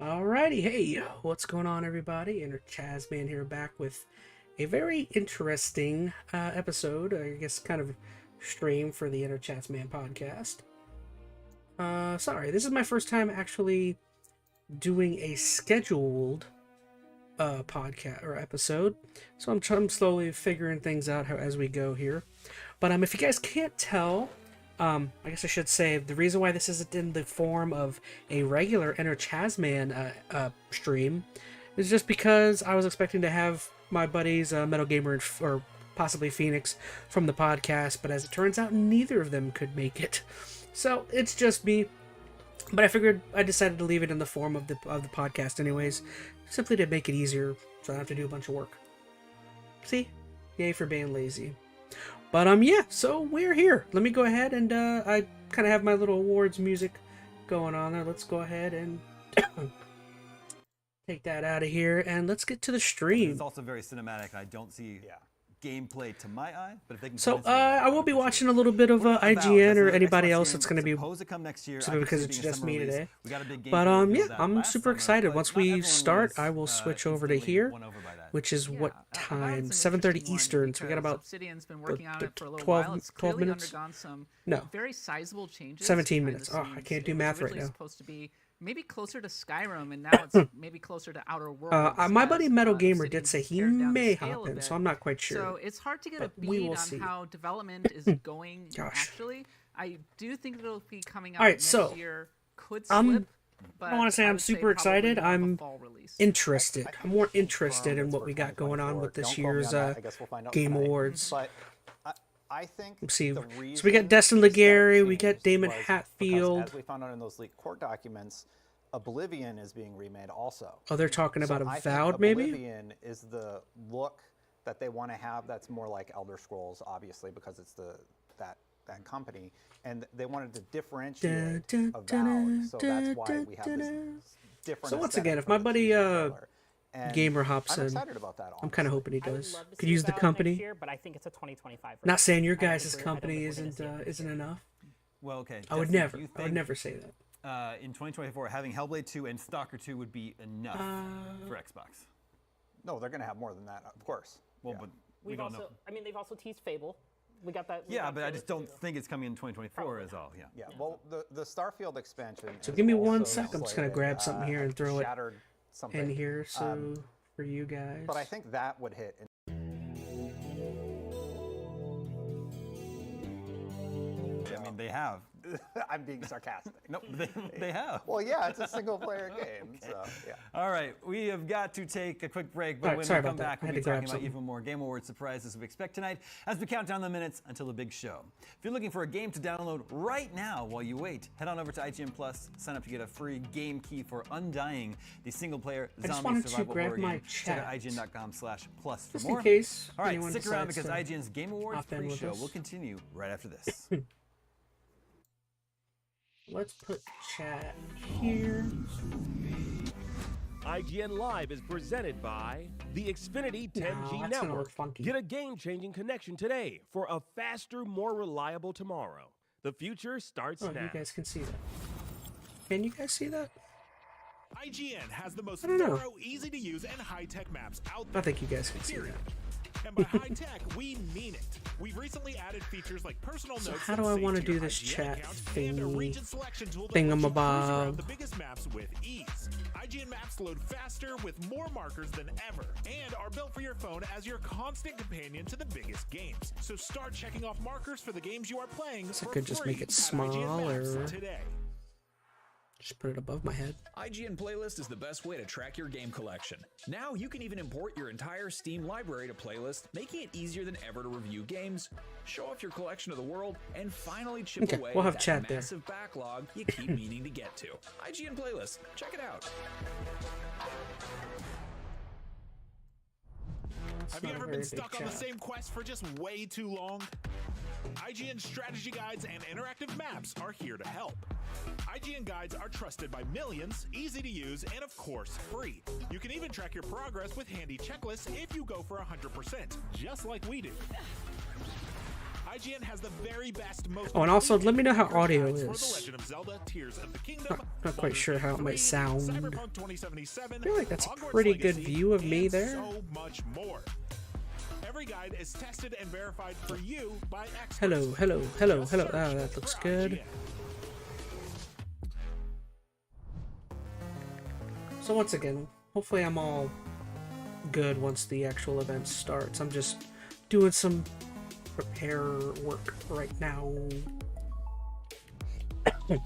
Alrighty, hey, what's going on, everybody? ChazmaN here, back with a very interesting episode, I guess kind of stream for the ChatZman podcast. Sorry, this is my first time actually doing a scheduled podcast or episode, so I'm slowly figuring things out as we go here. But if you guys can't tell, I guess I should say the reason why this isn't in the form of a regular ChazmaN stream is just because I was expecting to have my buddies MetalGamer and or possibly Phoenix from the podcast, but as it turns out, neither of them could make it. So it's just me. But I decided to leave it in the form of the podcast anyways, simply to make it easier so I don't have to do a bunch of work. See? Yay for being lazy. But yeah, so we're here. Let me go ahead and I kind of have my little awards music going on there. Let's go ahead and take that out of here and let's get to the stream. It's also very cinematic. I don't see gameplay to my eye, but if they can. So I will be watching a little bit of IGN or anybody else that's going to be because it's just me today. But yeah, I'm super excited. Once we start, I will switch over to here, which is what time? 7:30 Eastern. So we got about 12 minutes. No, very sizable changes. 17 minutes. Oh, I can't do math right now. Supposed to be maybe closer to Skyrim, and now it's maybe closer to Outer Worlds. My buddy MetalGamer did say he may hop in, so I'm not quite sure. So it's hard to get a beat on how development is going. Actually, I do think it'll be coming out next year. Could slip. I want to say I'm super excited. I'm interested. I'm more interested in what we got going on with this year's Game Awards. I think let's see. So we got Destin Legary, we got Damon Hatfield. As we found out in those leaked court documents, Oblivion is being remade also. Oh, they're talking about Avowed, maybe? Oblivion is the look that they want to have that's more like Elder Scrolls, obviously, because it's that company. And they wanted to differentiate Avowed, so that's why we have this different. So once again, if my buddy Gamer hops in, I'm kind of hoping he does. Could use the company. Year, but I think it's a 2025. Not saying your guys' company isn't enough. Well, okay. I would never say that. In 2024, having Hellblade 2 and Stalker 2 would be enough for Xbox. No, they're going to have more than that, of course. Well, but we don't know. I mean, they've also teased Fable. We got that. Yeah, but I just don't think it's coming in 2024 is all. Yeah. Well, the Starfield expansion. So give me 1 second. I'm just gonna grab something here and throw it in here. So for you guys. But I think that would hit. I mean, they have. I'm being sarcastic. Nope, they have. Well, yeah, it's a single-player game. Okay. So, yeah. All right, we have got to take a quick break, but when we come back, we'll be talking about even more Game Awards surprises we expect tonight as we count down the minutes until the big show. If you're looking for a game to download right now while you wait, head on over to IGN Plus, sign up to get a free game key for Undying, the single-player zombie survival horror game. Check out IGN.com/plus for more. All right, stick around because IGN's Game Awards pre-show will continue right after this. Let's put chat here. IGN Live is presented by the Xfinity 10G Network. Get a game-changing connection today for a faster, more reliable tomorrow. The future starts now. You guys can see that. Can you guys see that? IGN has the most thorough, easy-to-use, and high-tech maps out there. I think you guys can see that. And by high-tech, we mean it. We've recently added features like personal notes. How do I want to do this chat thingy? Thingamabob. The biggest maps with ease. IGN maps load faster with more markers than ever, and are built for your phone as your constant companion to the biggest games. So start checking off markers for the games you are playing. So I could just make it smaller. Today. Just put it above my head. IGN Playlist is the best way to track your game collection. Now you can even import your entire Steam library to Playlist, making it easier than ever to review games, show off your collection of the world, and finally chip away we'll have that chat massive backlog you keep meaning to get to. IGN Playlist, check it out. Have you ever been stuck on the same quest for just way too long? IGN strategy guides and interactive maps are here to help. IGN guides are trusted by millions, easy to use, and of course, free. You can even track your progress with handy checklists if you go for 100%, just like we do. IGN has the very best, most and also let me know how audio is. for The Legend of Zelda, Tears of the Kingdom, not quite sure how it might sound. Cyberpunk 2077, I feel like that's a Hogwarts pretty good Legacy, view of me and there. So much more. Every guide is tested and verified for you by experts. Hello. That looks good. IGN. So once again, hopefully I'm all good once the actual event starts. I'm just doing some prepare work right now. What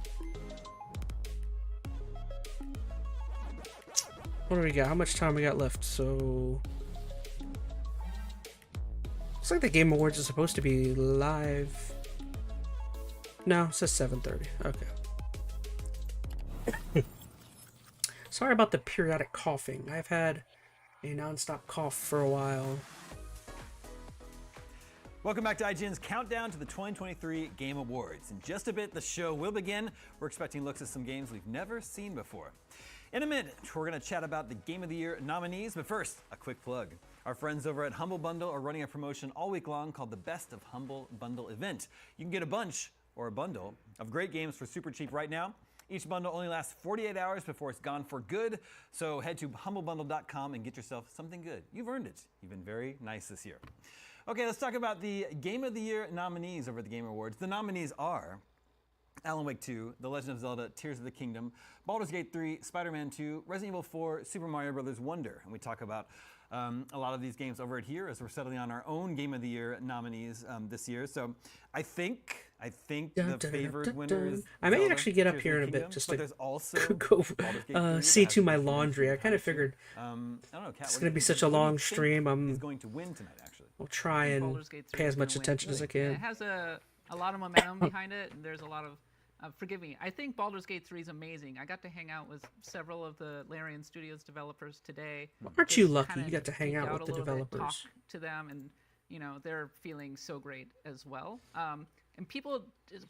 do we got? How much time we got left? So looks like the Game Awards is supposed to be live. No, it says 7:30. Okay. Sorry about the periodic coughing. I've had a non-stop cough for a while. Welcome back to IGN's countdown to the 2023 Game Awards. In just a bit, the show will begin. We're expecting looks at some games we've never seen before. In a minute, we're going to chat about the Game of the Year nominees, but first, a quick plug. Our friends over at Humble Bundle are running a promotion all week long called the Best of Humble Bundle event. You can get a bunch, or a bundle, of great games for super cheap right now. Each bundle only lasts 48 hours before it's gone for good, so head to humblebundle.com and get yourself something good. You've earned it. You've been very nice this year. Okay, let's talk about the Game of the Year nominees over at the Game Awards. The nominees are Alan Wake 2, The Legend of Zelda, Tears of the Kingdom, Baldur's Gate 3, Spider-Man 2, Resident Evil 4, Super Mario Bros. Wonder. And we talk about a lot of these games over here as we're settling on our own Game of the Year nominees this year. So I think the favored winner is I may Zelda, actually get up Tears here of in a the bit just Kingdom, to but there's also go Baldur's Gate 3 see that to has my some laundry. I kind of figured I don't know, Kat, it's what going to do be you such think? a What do you long think stream. is going to win tonight, actually? I'll try and Baldur's Gate 3 pay as is much gonna attention win. as I It can. has a lot of momentum behind it, and there's a lot of forgive me. I think Baldur's Gate 3 is amazing. I got to hang out with several of the Larian Studios developers today. Aren't you Just lucky kinda you got to hang geek out with a the little bit, developers? talk to them, and they're feeling so great as well. And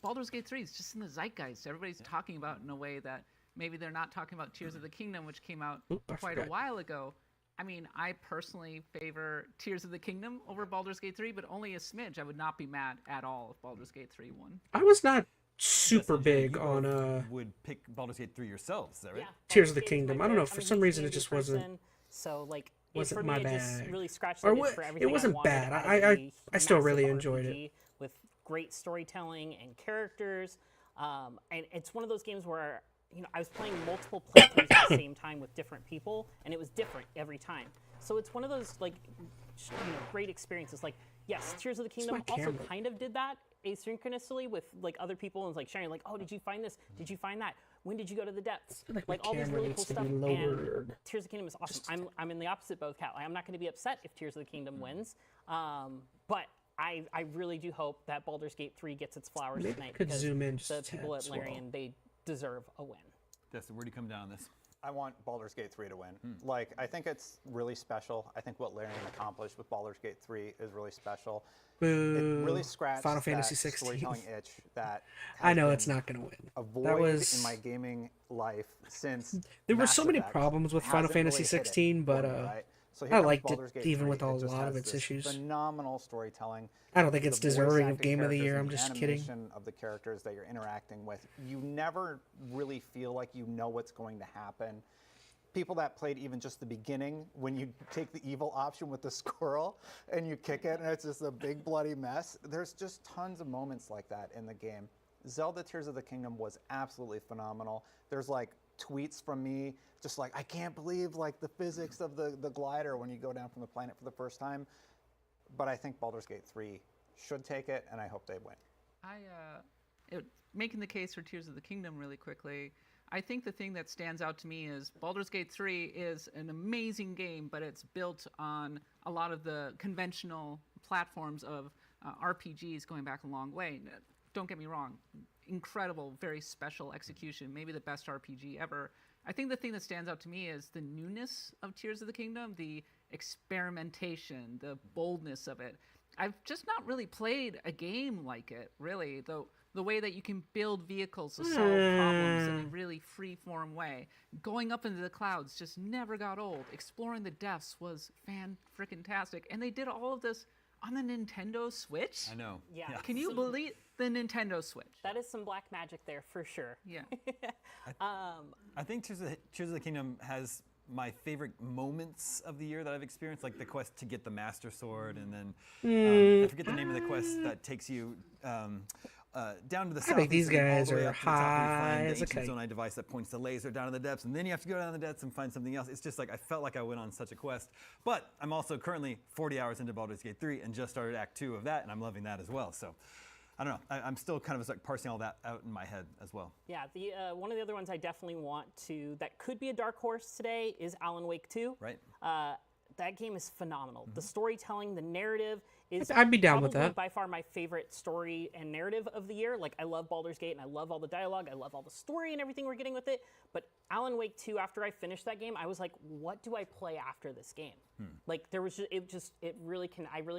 Baldur's Gate 3 is just in the zeitgeist. Everybody's talking about it in a way that maybe they're not talking about Tears of the Kingdom, which came out quite a while ago. I mean, I personally favor Tears of the Kingdom over Baldur's Gate 3, but only a smidge. I would not be mad at all if Baldur's Gate 3 won. I was not super big on would pick Baldur's Gate 3 yourselves, is that right? Yeah, Tears of the Baldur's Gate is Kingdom. my I don't know, favorite. for I'm a some huge reason it D&D just wasn't person, so like wasn't for my me, it just bag. really scratched the Or itch what- for it everything wasn't I wanted bad. out of I still massive really enjoyed it. RPG with great storytelling and characters. And it's one of those games where I was playing multiple playthroughs at the same time with different people, and it was different every time. So it's one of those great experiences. Like, yes, Tears of the Kingdom also kind of did that asynchronously with other people, and sharing oh, did you find this? Did you find that? When did you go to the depths? Like all this really cool stuff. And lowered. Tears of the Kingdom is awesome. I'm in the opposite boat, Kat. I'm not going to be upset if Tears of the Kingdom wins, but I really do hope that Baldur's Gate 3 gets its flowers tonight, could because zoom in the people at Larian, they deserve a win. Destin, where do you come down on this? I want Baldur's Gate 3 to win. I think it's really special. I think what Larian accomplished with Baldur's Gate 3 is really special. Boo. It really scratched Final Fantasy that 16. storytelling itch that I know it's not going to win. a void That was in my gaming life since there were Mass so many Effect problems with Final hasn't Fantasy really hit it 16, but for me, right? So here I comes liked Baldur's it Gate even 3. with a It just lot has of its this issues. Phenomenal storytelling. I don't think it's The voice deserving of acting Game of the characters Year. and I'm just kidding. animation of the characters that you're interacting with. You never really feel like you know what's going to happen. People that played even just the beginning, when you take the evil option with the squirrel and you kick it and it's just a big bloody mess, there's just tons of moments like that in the game. Zelda Tears of the Kingdom was absolutely phenomenal. There's tweets from me just I can't believe the physics of the glider when you go down from the planet for the first time. But I think Baldur's Gate 3 should take it, and I hope they win. Making the case for Tears of the Kingdom really quickly, I think the thing that stands out to me is Baldur's Gate 3 is an amazing game, but it's built on a lot of the conventional platforms of RPGs going back a long way. Don't get me wrong, incredible, very special execution, maybe the best RPG ever. I think the thing that stands out to me is the newness of Tears of the Kingdom, the experimentation, the boldness of it. I've just not really played a game like it, really, though. The way that you can build vehicles to solve problems in a really free-form way. Going up into the clouds just never got old. Exploring the depths was fan-frickin-tastic. And they did all of this On the Nintendo Switch? I know. Yeah. Can you believe the Nintendo Switch? That is some black magic there for sure. Yeah. I think Tears of the Kingdom has my favorite moments of the year that I've experienced, like the quest to get the Master Sword, and then I forget the name of the quest that takes you down to the south. I think these guys are high as a kite. Zonai device that points the laser down in the depths, and then you have to go down in the depths and find something else. It's just like I felt like I went on such a quest. But I'm also currently 40 hours into Baldur's Gate 3 and just started Act 2 of that, and I'm loving that as well. So I don't know. I'm still kind of like parsing all that out in my head as well. Yeah, one of the other ones I definitely want to, that could be a dark horse today, is Alan Wake 2. Right. That game is phenomenal. The storytelling, the narrative is I'd be down with that. By far my favorite story and narrative of the year. Like, I love Baldur's Gate, and I love all the dialogue. I love all the story and everything we're getting with it. But Alan Wake 2, after I finished that game, I was like, what do I play after this game? Like, there was I really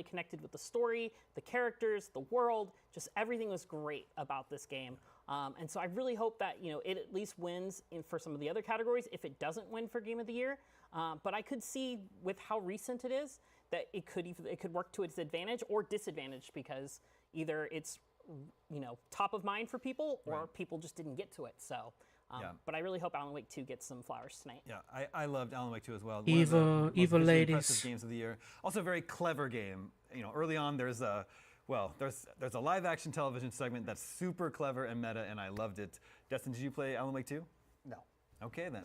connected with the story, the characters, the world, just everything was great about this game. And so I really hope that, it at least wins for some of the other categories if it doesn't win for Game of the Year. But I could see with how recent it is that it could work to its advantage or disadvantage, because either it's top of mind for people or people just didn't get to it. So, but I really hope Alan Wake 2 gets some flowers tonight. Yeah, I loved Alan Wake 2 as well. Evil ladies. Impressive games of the year. Also a very clever game. Early on there's a live action television segment that's super clever and meta, and I loved it. Destin, did you play Alan Wake 2? No. Okay then.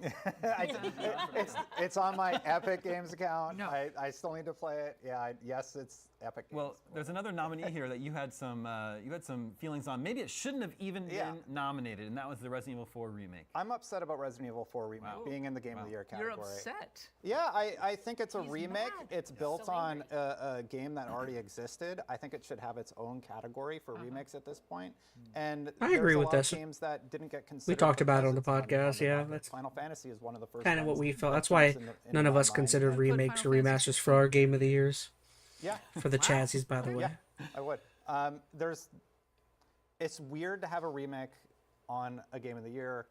It's on my Epic Games account. No. I still need to play it. Yeah, yes, it's Epic Games. Well, there's another nominee here that you had some feelings on. Maybe it shouldn't have even been nominated, and that was the Resident Evil 4 remake. I'm upset about Resident Evil 4 remake being in the Game of the Year category. You're upset? Yeah, I think it's a remake. mad. It's built on a game that already existed. I think it should have its own category for remakes at this point. And I agree with this. Games that didn't get considered. We talked about it on the because it's podcast. not That's Final Fantasy is one of the first. kind of what ones we felt. that That's why comes in none of my us mind. considered remakes or Final Fantasy remasters for our Game of the Years. Yeah. For the Chazzies, by the way. Yeah, I would. It's weird to have a remake on a Game of the Year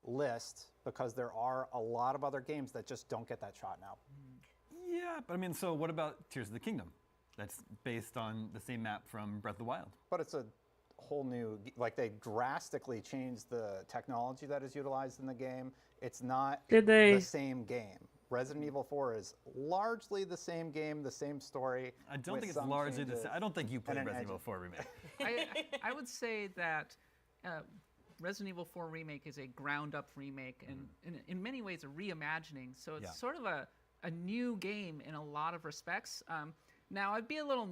list because there are a lot of other games that just don't get that shot now. Yeah, but I mean, so what about Tears of the Kingdom? That's based on the same map from Breath of the Wild. But it's a whole new, like they drastically changed the technology that is utilized in the game. It's not the same game. Resident Evil 4 is largely the same game, the same story. I don't think it's largely the same. I don't think you played Resident Evil 4 remake. I would say that Resident Evil 4 remake is a ground-up remake, and in many ways a reimagining. So it's sort of a new game in a lot of respects. Now, I'd be a little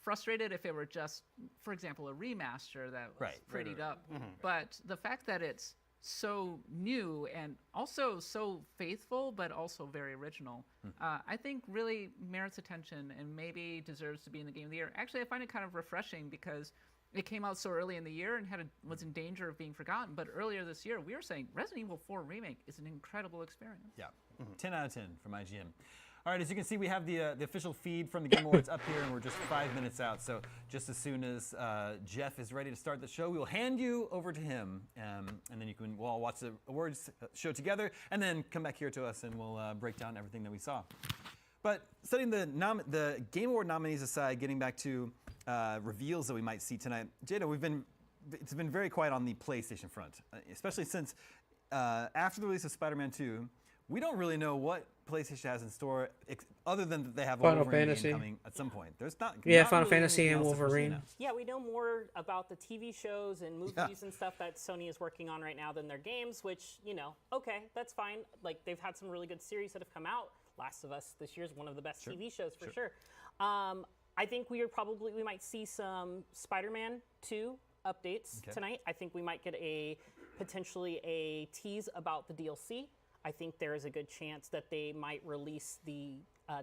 frustrated if it were just, for example, a remaster that was prettied up. But the fact that it's so new and also so faithful, but also very original, I think really merits attention and maybe deserves to be in the Game of the Year. Actually, I find it kind of refreshing because it came out so early in the year and was in danger of being forgotten. But earlier this year, we were saying Resident Evil 4 Remake is an incredible experience. Yeah, 10 out of 10 from IGN. All right, as you can see, we have the official feed from the Game Awards up here, and we're just 5 minutes out. So just as soon as Jeff is ready to start the show, we will hand you over to him, and then we'll all watch the awards show together, and then come back here to us, and we'll break down everything that we saw. But setting the Game Award nominees aside, getting back to reveals that we might see tonight, Jada, it's been very quiet on the PlayStation front, especially since after the release of Spider-Man 2. We don't really know what PlayStation has in store, other than that they have a Wolverine game coming at some point. There's not Final really Fantasy and Wolverine. Yeah, we know more about the TV shows and movies and stuff that Sony is working on right now than their games, which, okay, that's fine. Like, they've had some really good series that have come out. Last of Us this year is one of the best TV shows for sure. I think we might see some Spider-Man 2 updates tonight. I think we might get potentially a tease about the DLC. I think there is a good chance that they might release the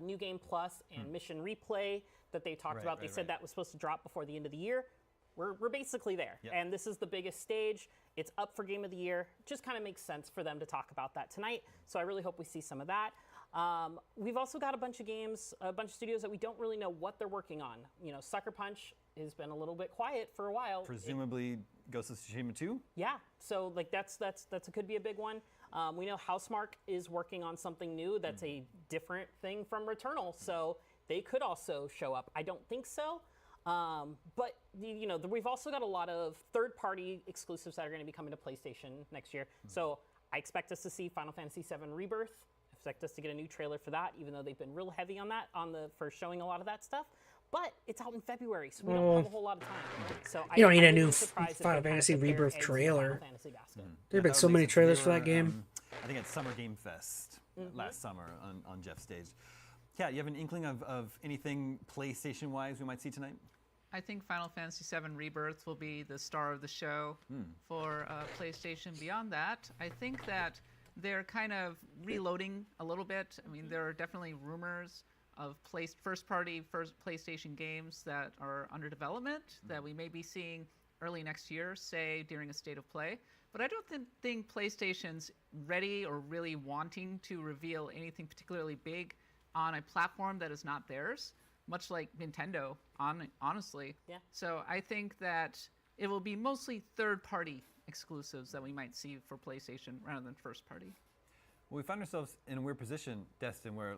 New Game Plus and Mission Replay that they talked about. They said that was supposed to drop before the end of the year. We're basically there. Yep. And this is the biggest stage. It's up for Game of the Year. Just kind of makes sense for them to talk about that tonight. So I really hope we see some of that. We've also got a bunch of games, a bunch of studios that we don't really know what they're working on. Sucker Punch has been a little bit quiet for a while. Presumably Ghost of Tsushima 2? Yeah. So that could be a big one. We know Housemarque is working on something new that's a different thing from Returnal. So they could also show up. I don't think so. But we've also got a lot of third-party exclusives that are going to be coming to PlayStation next year. So I expect us to see Final Fantasy VII Rebirth. I expect us to get a new trailer for that, even though they've been real heavy on that for showing a lot of that stuff. But it's out in February, so we don't have a whole lot of time. So you don't need a new Final Fantasy Rebirth trailer. There have been so many trailers for that game. I think at Summer Game Fest last summer on Jeff's stage. Kat, you have an inkling of anything PlayStation-wise we might see tonight? I think Final Fantasy VII Rebirth will be the star of the show for PlayStation. Beyond that, I think that they're kind of reloading a little bit. I mean, there are definitely rumors of first-party PlayStation games that are under development that we may be seeing early next year, say during a State of Play. But I don't think PlayStation's ready or really wanting to reveal anything particularly big on a platform that is not theirs, much like Nintendo, honestly. Yeah. So I think that it will be mostly third-party exclusives that we might see for PlayStation rather than first-party. Well, we find ourselves in a weird position, Destin, where,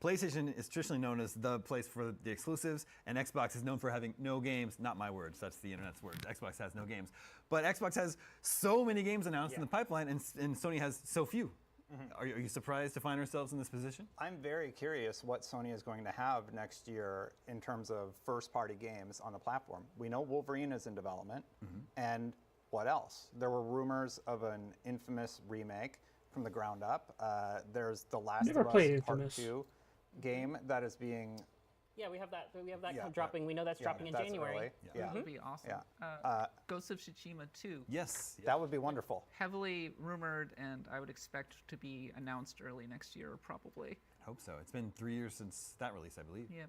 PlayStation is traditionally known as the place for the exclusives, and Xbox is known for having no games. Not my words, that's the internet's words. Xbox has no games. But Xbox has so many games announced in the pipeline, and Sony has so few. Are you surprised to find ourselves in this position? I'm very curious what Sony is going to have next year in terms of first-party games on the platform. We know Wolverine is in development, and what else? There were rumors of an Infamous remake from the ground up. There's the Last of Us Part 2 game that is being... Yeah, we have that dropping. We know that's dropping in January. Early. That would be awesome. Yeah. Ghost of Tsushima 2. Yes. That would be wonderful. Heavily rumored, and I would expect to be announced early next year, probably. I hope so. It's been 3 years since that release, I believe. Yep.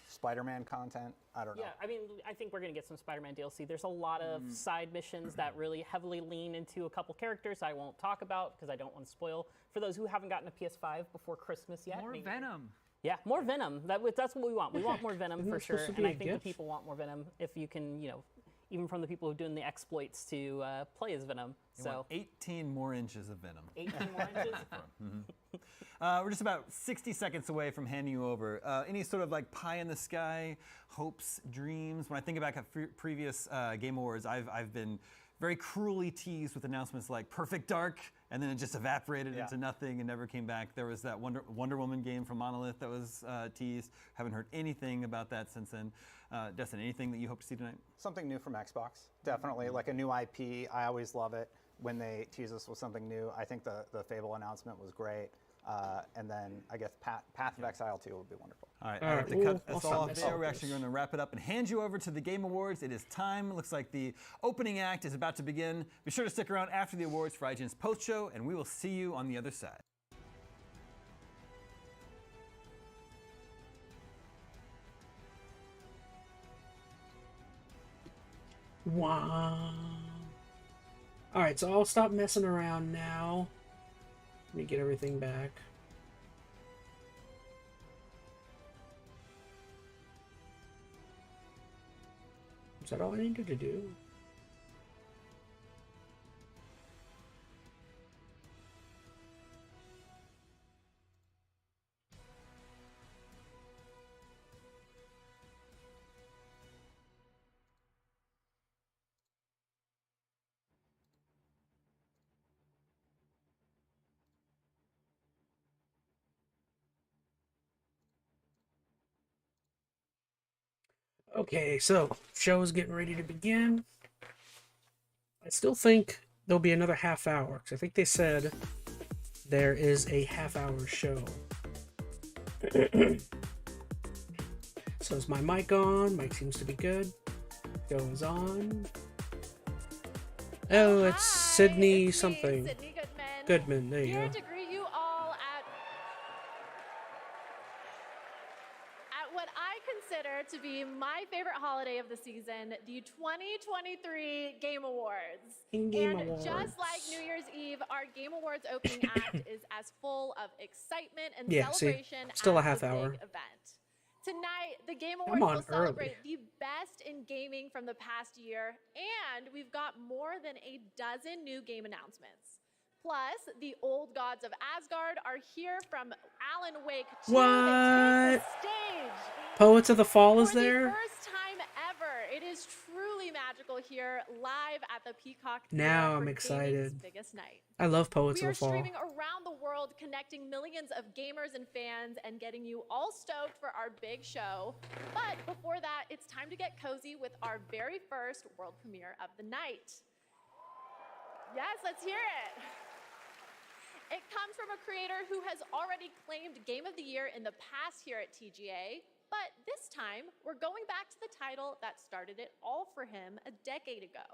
Spider-Man content, I don't know. Yeah, I mean, I think we're going to get some Spider-Man DLC. There's a lot of side missions that really heavily lean into a couple characters I won't talk about because I don't want to spoil for those who haven't gotten a PS5 before Christmas yet. More Venom. Yeah, more Venom. That's what we want. We want more Venom for sure, and I think the people want more Venom if you can, even from the people who are doing the exploits to play as Venom. You want 18 more inches of Venom. 18 more inches? We're just about 60 seconds away from handing you over. Any sort of like pie in the sky, hopes, dreams? When I think back at previous Game Awards, I've been very cruelly teased with announcements like Perfect Dark, and then it just evaporated into nothing and never came back. There was that Wonder Woman game from Monolith that was teased. Haven't heard anything about that since then. Destin, anything that you hope to see tonight? Something new from Xbox, definitely. Like a new IP. I always love it when they tease us with something new. I think the Fable announcement was great. And then I guess Path of Exile 2 would be wonderful. All right, I have to cut us all off there. We're actually going to wrap it up and hand you over to the Game Awards. It is time. Looks like the opening act is about to begin. Be sure to stick around after the awards for IGN's post show, and we will see you on the other side. Wow. All right, so I'll stop messing around now. Let me get everything back. Is that all I needed to do? Okay, so show's getting ready to begin. I still think there'll be another half hour, because I think they said there is a half-hour show. So is my mic on? Mic seems to be good. Goes on. Oh, it's Sydney it's something. Me, Sydney Goodman, there you Here go. to greet you all at what I consider to be my favorite holiday of the season, the 2023 Game Awards. Awards. Just like New Year's Eve, our Game Awards opening act is as full of excitement and celebration still a as half the hour. big event. Tonight, the Game Awards will celebrate the best in gaming from the past year, and we've got more than a dozen new game announcements. Plus, the old gods of Asgard are here from Alan Wake 2. What? Stage. Poets of the Fall is For there? the first time ever, it is truly magical here, live at the Peacock. Now I'm excited. Biggest night. I love Poets We of are the Fall. streaming around the world, connecting millions of gamers and fans and getting you all stoked for our big show. But before that, it's time to get cozy with our very first world premiere of the night. Yes, let's hear it. It comes from a creator who has already claimed Game of the Year in the past here at TGA, but this time we're going back to the title that started it all for him a decade ago.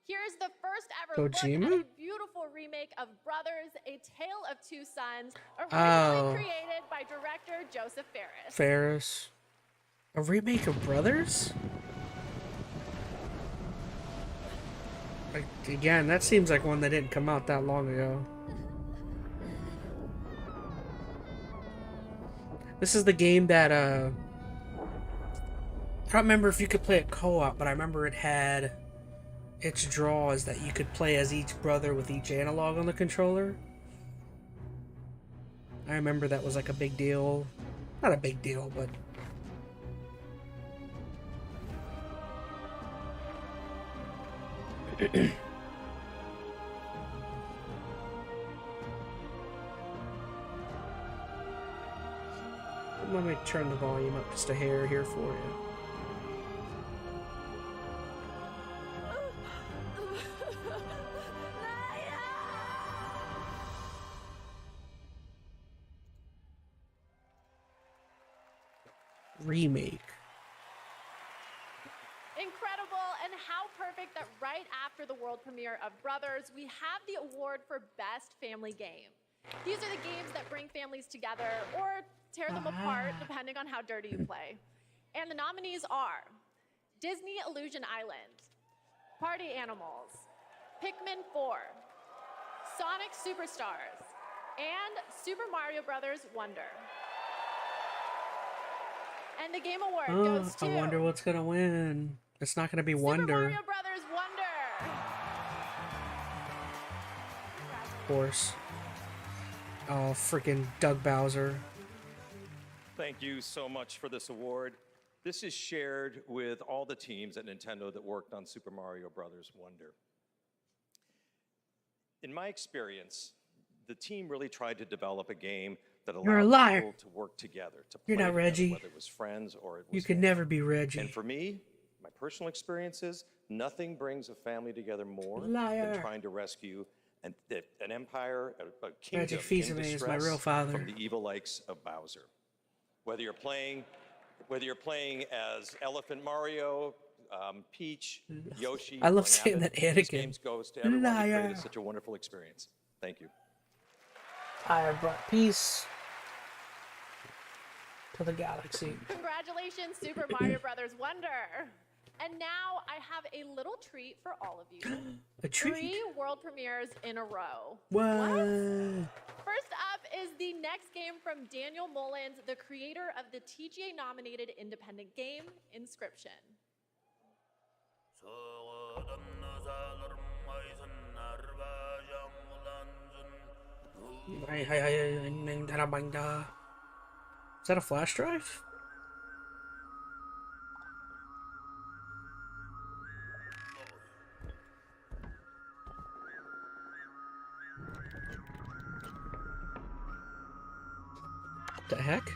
Here's the first ever look at a beautiful remake of Brothers, A Tale of Two Sons, originally created by director Joseph Fares. A remake of Brothers? Again, that seems like one that didn't come out that long ago. This is the game that, I don't remember if you could play it co-op, but I remember it had its draws that you could play as each brother with each analog on the controller. I remember that was like a big deal. Not a big deal, but... Let me turn the volume up just a hair here for you. Remake. Incredible, and how perfect that right after the world premiere of Brothers, we have the award for Best Family Game. These are the games that bring families together or tear them apart, depending on how dirty you play. And the nominees are Disney Illusion Island, Party Animals, Pikmin 4, Sonic Superstars, and Super Mario Bros. Wonder. And the Game Award goes to... I wonder what's gonna win. It's not gonna be Super Wonder. Mario Bros. Wonder. Of course. Oh, freaking Doug Bowser. Thank you so much for this award. This is shared with all the teams at Nintendo that worked on Super Mario Bros. Wonder. In my experience, the team really tried to develop a game that allowed people to work together, to play You're not together, Reggie. whether it was friends or it was You could family. never be Reggie. And for me, my personal experiences, nothing brings a family together more Liar. than trying to rescue an empire, a kingdom Reggie in Fils-Aimé is my distress real father. from the evil likes of Bowser. Whether you're playing as Elephant Mario, Peach, Yoshi, I love or saying Nabbit, that this Anakin. game goes to everyone who Liar. created such a wonderful experience. Thank you. I have brought peace to the galaxy. Congratulations, Super Mario Bros. Wonder. And now I have a little treat for all of you. A treat? 3 world premieres in a row. What? First up is the next game from Daniel Mullins, the creator of the TGA-nominated independent game, Inscription. Is that a flash drive? The heck?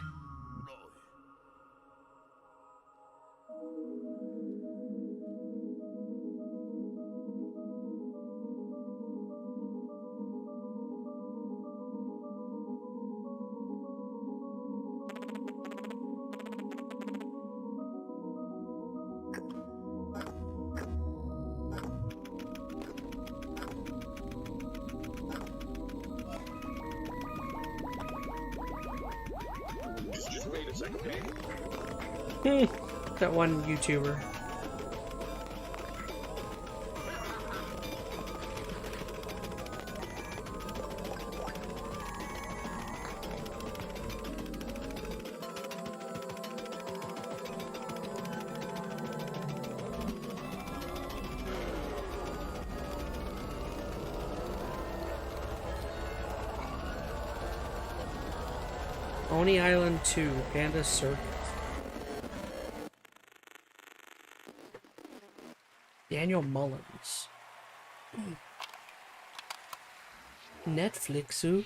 That one YouTuber. Coney Island 2, Panda Circus. Daniel Mullins. Netflixu.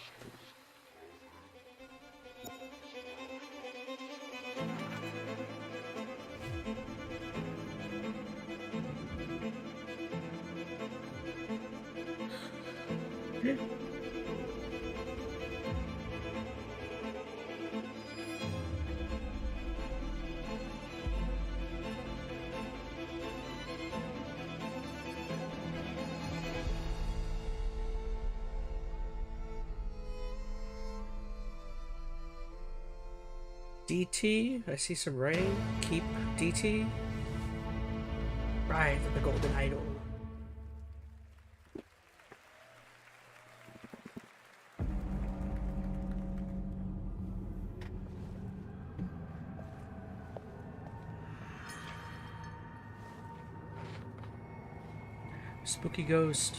DT, I see some writing. Keep DT. Right, for the golden idol. Spooky ghost.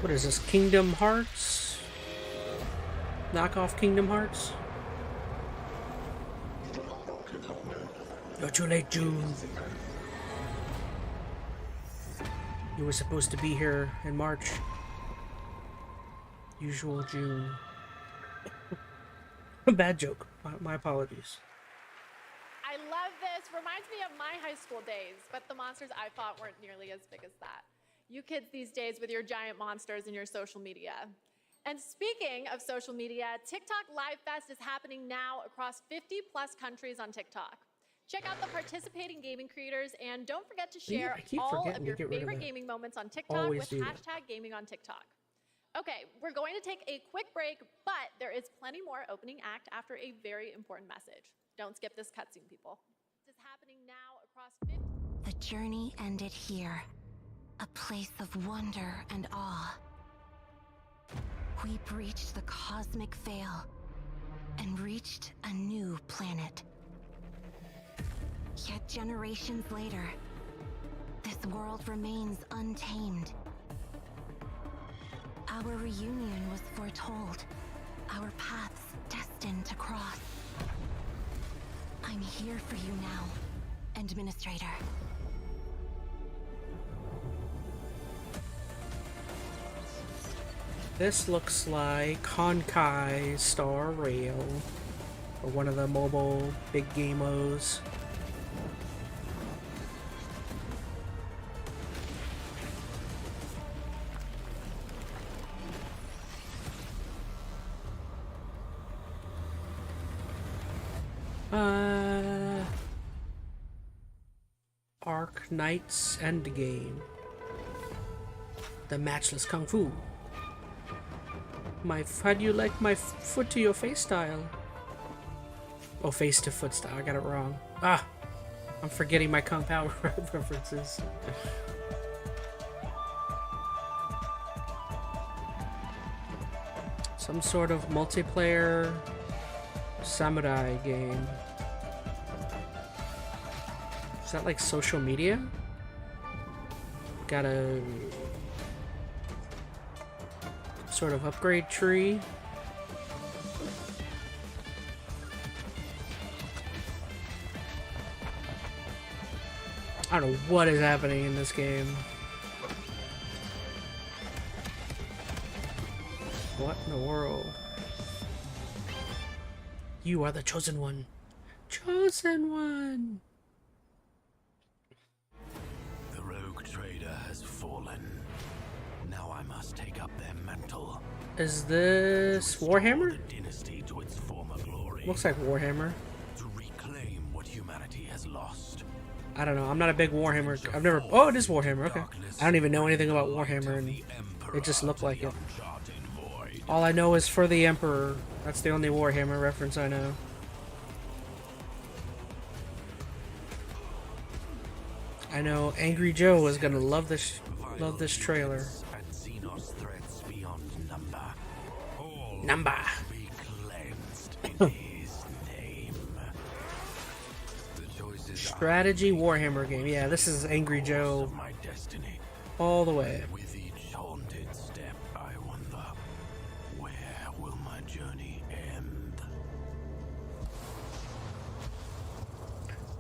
What is this? Kingdom Hearts? Knockoff Kingdom Hearts? You're too late, June. You were supposed to be here in March. Usual June. Bad joke. My apologies. I love this. Reminds me of my high school days, but the monsters I fought weren't nearly as big as that. You kids these days with your giant monsters and your social media. And speaking of social media, TikTok Live Fest is happening now across 50+ countries on TikTok. Check out the participating gaming creators and don't forget to share all of your favorite gaming moments on TikTok with #GamingOnTikTok. Okay, we're going to take a quick break, but there is plenty more opening act after a very important message. Don't skip this cutscene, people. This is happening now across 50. The journey ended here. A place of wonder and awe. We breached the cosmic veil and reached a new planet. Yet generations later, this world remains untamed. Our reunion was foretold, our paths destined to cross. I'm here for you now, Administrator. This looks like Honkai Star Rail, or one of the mobile big gamos. Arc Knight's Endgame. The Matchless Kung Fu. How do you like my foot to your face style? Oh, face to foot style. I got it wrong. Ah! I'm forgetting my Kung Pao references. Some sort of multiplayer samurai game. Is that like social media? Got a sort of upgrade tree. I don't know what is happening in this game. What in the world? You are the chosen one. Chosen one! must take up their mantle. Is this Warhammer? Looks like Warhammer. To reclaim what humanity has lost. I don't know. I'm not a big Warhammer. I've never. Oh, it is Warhammer. Okay. I don't even know anything about Warhammer, and it just looked like it. All I know is for the Emperor. That's the only Warhammer reference I know. I know Angry Joe is gonna love this trailer. Number. Strategy Warhammer game. Yeah, this is Angry Joe all the way. With each haunted step, I wonder, where will my journey end?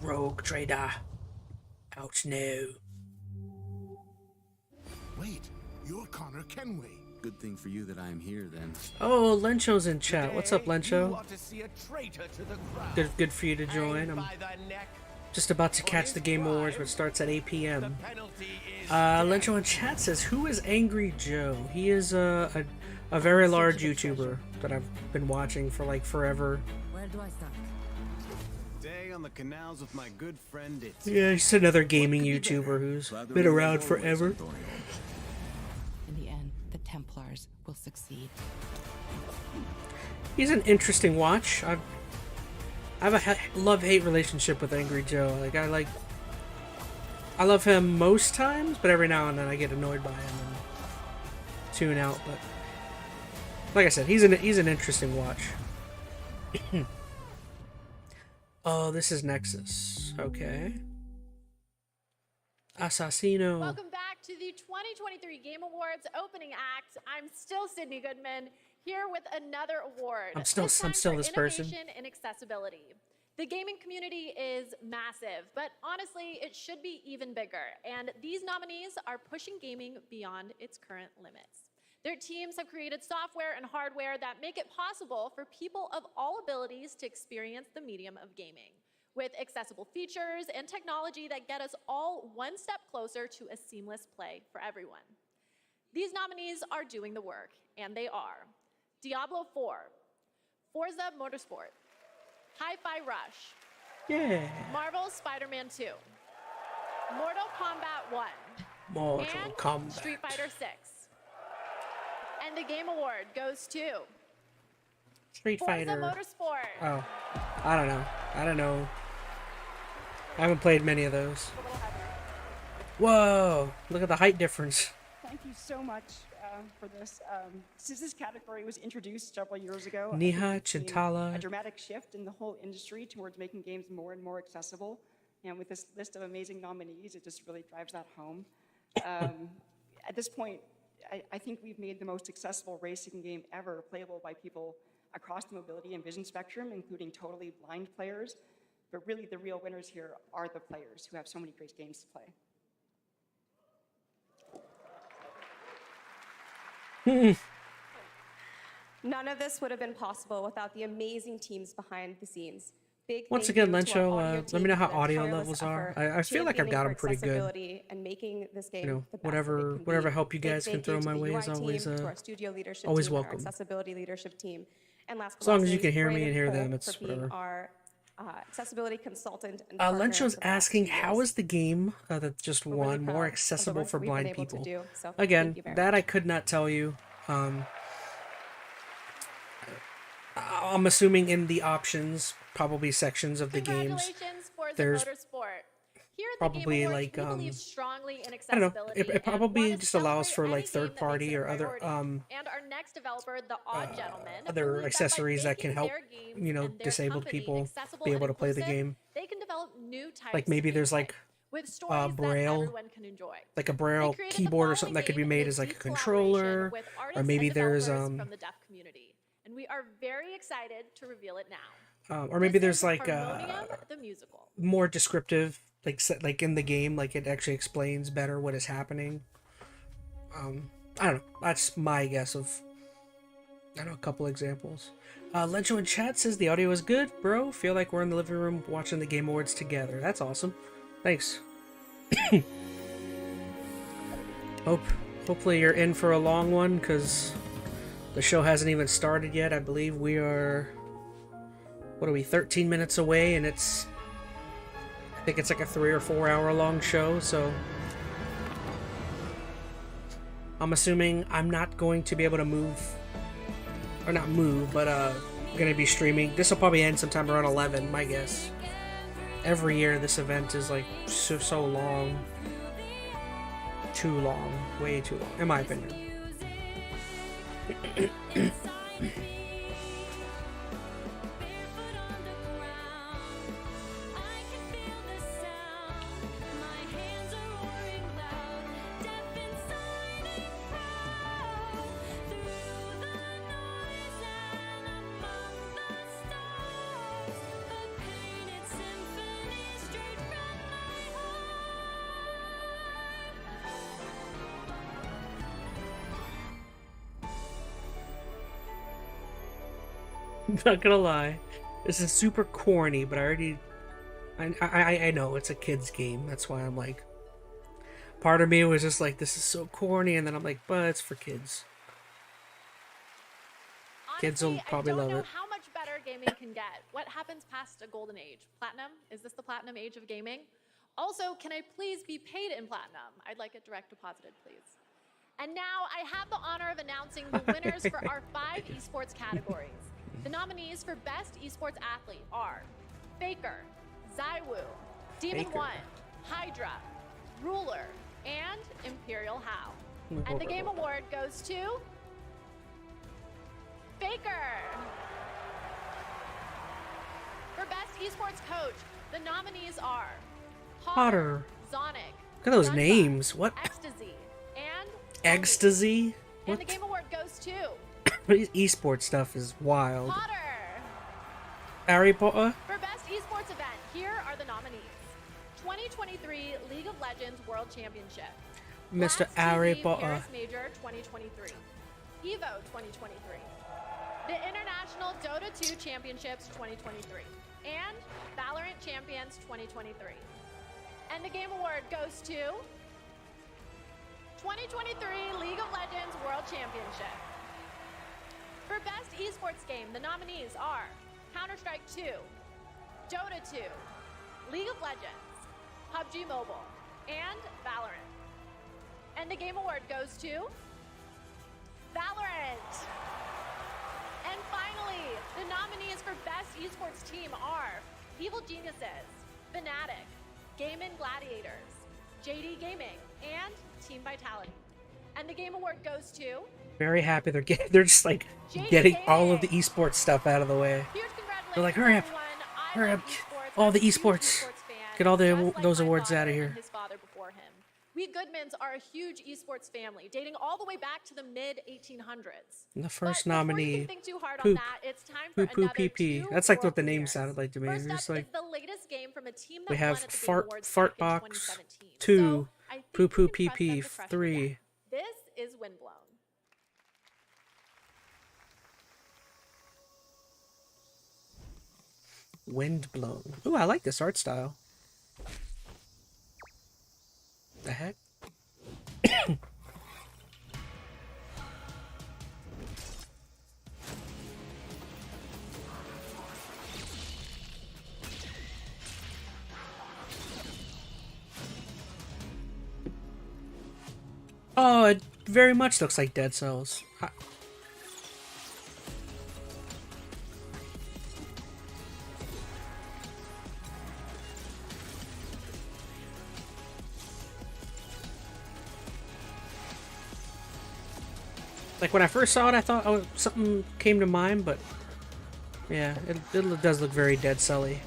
Rogue Trader. Ouch, no. Wait, you're Connor Kenway. Good thing for you that I am here, then. Oh, Lencho's in chat. What's up, Lencho? Good for you to join. I'm just about to catch the Game Awards, which starts at 8 p.m. Lencho in chat says, "Who is Angry Joe?" He is a very large YouTuber that I've been watching for like forever. Where do I start? Day on the canals with my good friend. Yeah, he's another gaming YouTuber who's been around forever. In the end, the Templars will succeed. He's an interesting watch. I have a love-hate relationship with Angry Joe. I love him most times, but every now and then I get annoyed by him and tune out. But like I said, he's an interesting watch. Oh, this is Nexus. Okay. Assassino. Welcome back to the 2023 Game Awards opening act. I'm still Sydney Goodman, here with another award. I'm still this person. Innovation and accessibility. The gaming community is massive, but honestly, it should be even bigger. And these nominees are pushing gaming beyond its current limits. Their teams have created software and hardware that make it possible for people of all abilities to experience the medium of gaming, with accessible features and technology that get us all one step closer to a seamless play for everyone. These nominees are doing the work, and they are Diablo 4, Forza Motorsport, Hi-Fi Rush, yeah, Marvel's Spider-Man 2, Mortal Kombat 1, Mortal Kombat, Street Fighter 6. And the Game Award goes to Street Fighter. Forza Motorsport. Oh, I don't know. I haven't played many of those. Whoa! Look at the height difference. Thank you so much for this. Since this category was introduced several years ago, Niha Chintala. A dramatic shift in the whole industry towards making games more and more accessible. And with this list of amazing nominees, it just really drives that home. At this point, I think we've made the most accessible racing game ever playable by people across the mobility and vision spectrum, including totally blind players. But really, the real winners here are the players who have so many great games to play. None of this would have been possible without the amazing teams behind the scenes. Once again, Lencho, let me know how audio levels are. I feel like I've got them pretty good. And making this game you know, whatever help you guys can throw my way is always welcome. Accessibility leadership team. And last as long as you can hear me and hear them, it's whatever. Our accessibility consultant. And Lencho's asking, how is the game that just won more accessible for blind people? Again, that I could not tell you. I'm assuming in the options, probably sections of the games, there's probably like I don't know. It probably just allows for like third party or other and our next developer, the Odd Gentleman, other accessories that can help disabled people be able to play the game. They can develop new types like maybe there's like braille, like a braille keyboard or something that could be made as like a controller, or maybe there's from the deaf community. And we are very excited to reveal it now. Or maybe there's like the musical. More descriptive, like in the game, like it actually explains better what is happening. I don't know. That's my guess of a couple examples. Lencho in chat says the audio is good, bro. Feel like we're in the living room watching the Game Awards together. That's awesome. Thanks. Hope Hopefully you're in for a long one, because the show hasn't even started yet. I believe we are, what are we, 13 minutes away, and I think it's like a 3 or 4 hour long show, so I'm assuming I'm not going to be able to move, or not move, but I'm going to be streaming. This will probably end sometime around 11, my guess. Every year this event is like so long. Too long. Way too long, in my opinion. Not gonna lie, this is super corny, but I know it's a kid's game. That's why I'm like, part of me was just like, this is so corny, and then I'm like, but it's for kids. Honestly, Kids will probably love it. I don't know how much better gaming can get. What happens past a golden age? Platinum? Is this the platinum age of gaming? Also, can I please be paid in platinum? I'd like it direct deposited, please. And now I have the honor of announcing the winners for our 5 esports categories. The nominees for Best Esports Athlete are Faker, Zywoo, Demon One, Hydra, Ruler, and Imperial How. And the game award goes to Faker. For Best Esports Coach, the nominees are Potter, Zonic, look at those names. What? Ecstasy, and Ecstasy? And the game award goes to Esports stuff is wild. Potter. Harry Potter? For Best Esports Event, here are the nominees. 2023 League of Legends World Championship. Mr. Harry Potter. Paris Major 2023. EVO 2023. The International Dota 2 Championships 2023. And Valorant Champions 2023. And the game award goes to 2023 League of Legends World Championship. For Best Esports Game, the nominees are Counter-Strike 2, Dota 2, League of Legends, PUBG Mobile, and Valorant. And the game award goes to Valorant. And finally, the nominees for Best Esports Team are Evil Geniuses, Fnatic, Game & Gladiators, JD Gaming, and Team Vitality. And the game award goes to Very happy they're just like getting all of the esports stuff out of the way. They're like, hurry up, all the esports, get all those awards out of here. His father before him. We Goodmans are a huge esports family, dating all the way back to the mid-1800s. And the first nominee, think too hard Poop, on that, it's time for Poo Pee Pee. That's like what the name sounded like to me. First Just up like is the latest game from a team that we have won at the Game Awards back in Fartbox 2017. 2, I think Poo you Poo can Pee trust Pee them to crush it 3. again. This is Windblown. Windblown. Ooh, I like this art style. The heck? Oh, it very much looks like Dead Cells. Like when I first saw it, I thought something came to mind, but yeah, it does look very Dead Celly.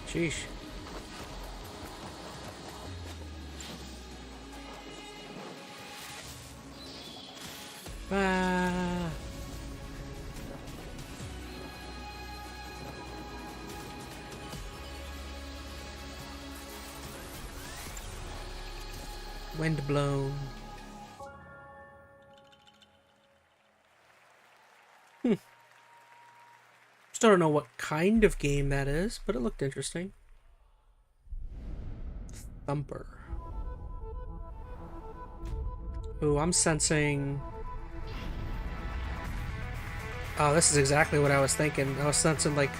Sheesh. Ah. Wind blown. Still don't know what kind of game that is, but it looked interesting. Thumper. Ooh, I'm sensing... Oh, this is exactly what I was thinking. I was sensing, like,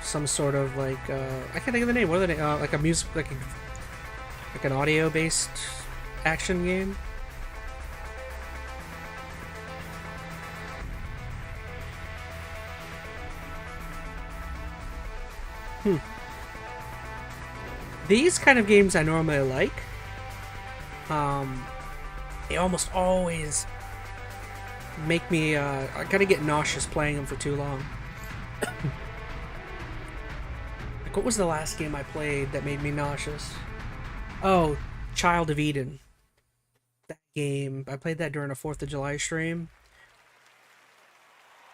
some sort of, like, I can't think of the name. What are the name? Like a music, like an audio-based action game. These kind of games I normally like. They almost always make me, I kind of get nauseous playing them for too long. Like, what was the last game I played that made me nauseous? Oh, Child of Eden. That game, I played that during a 4th of July stream.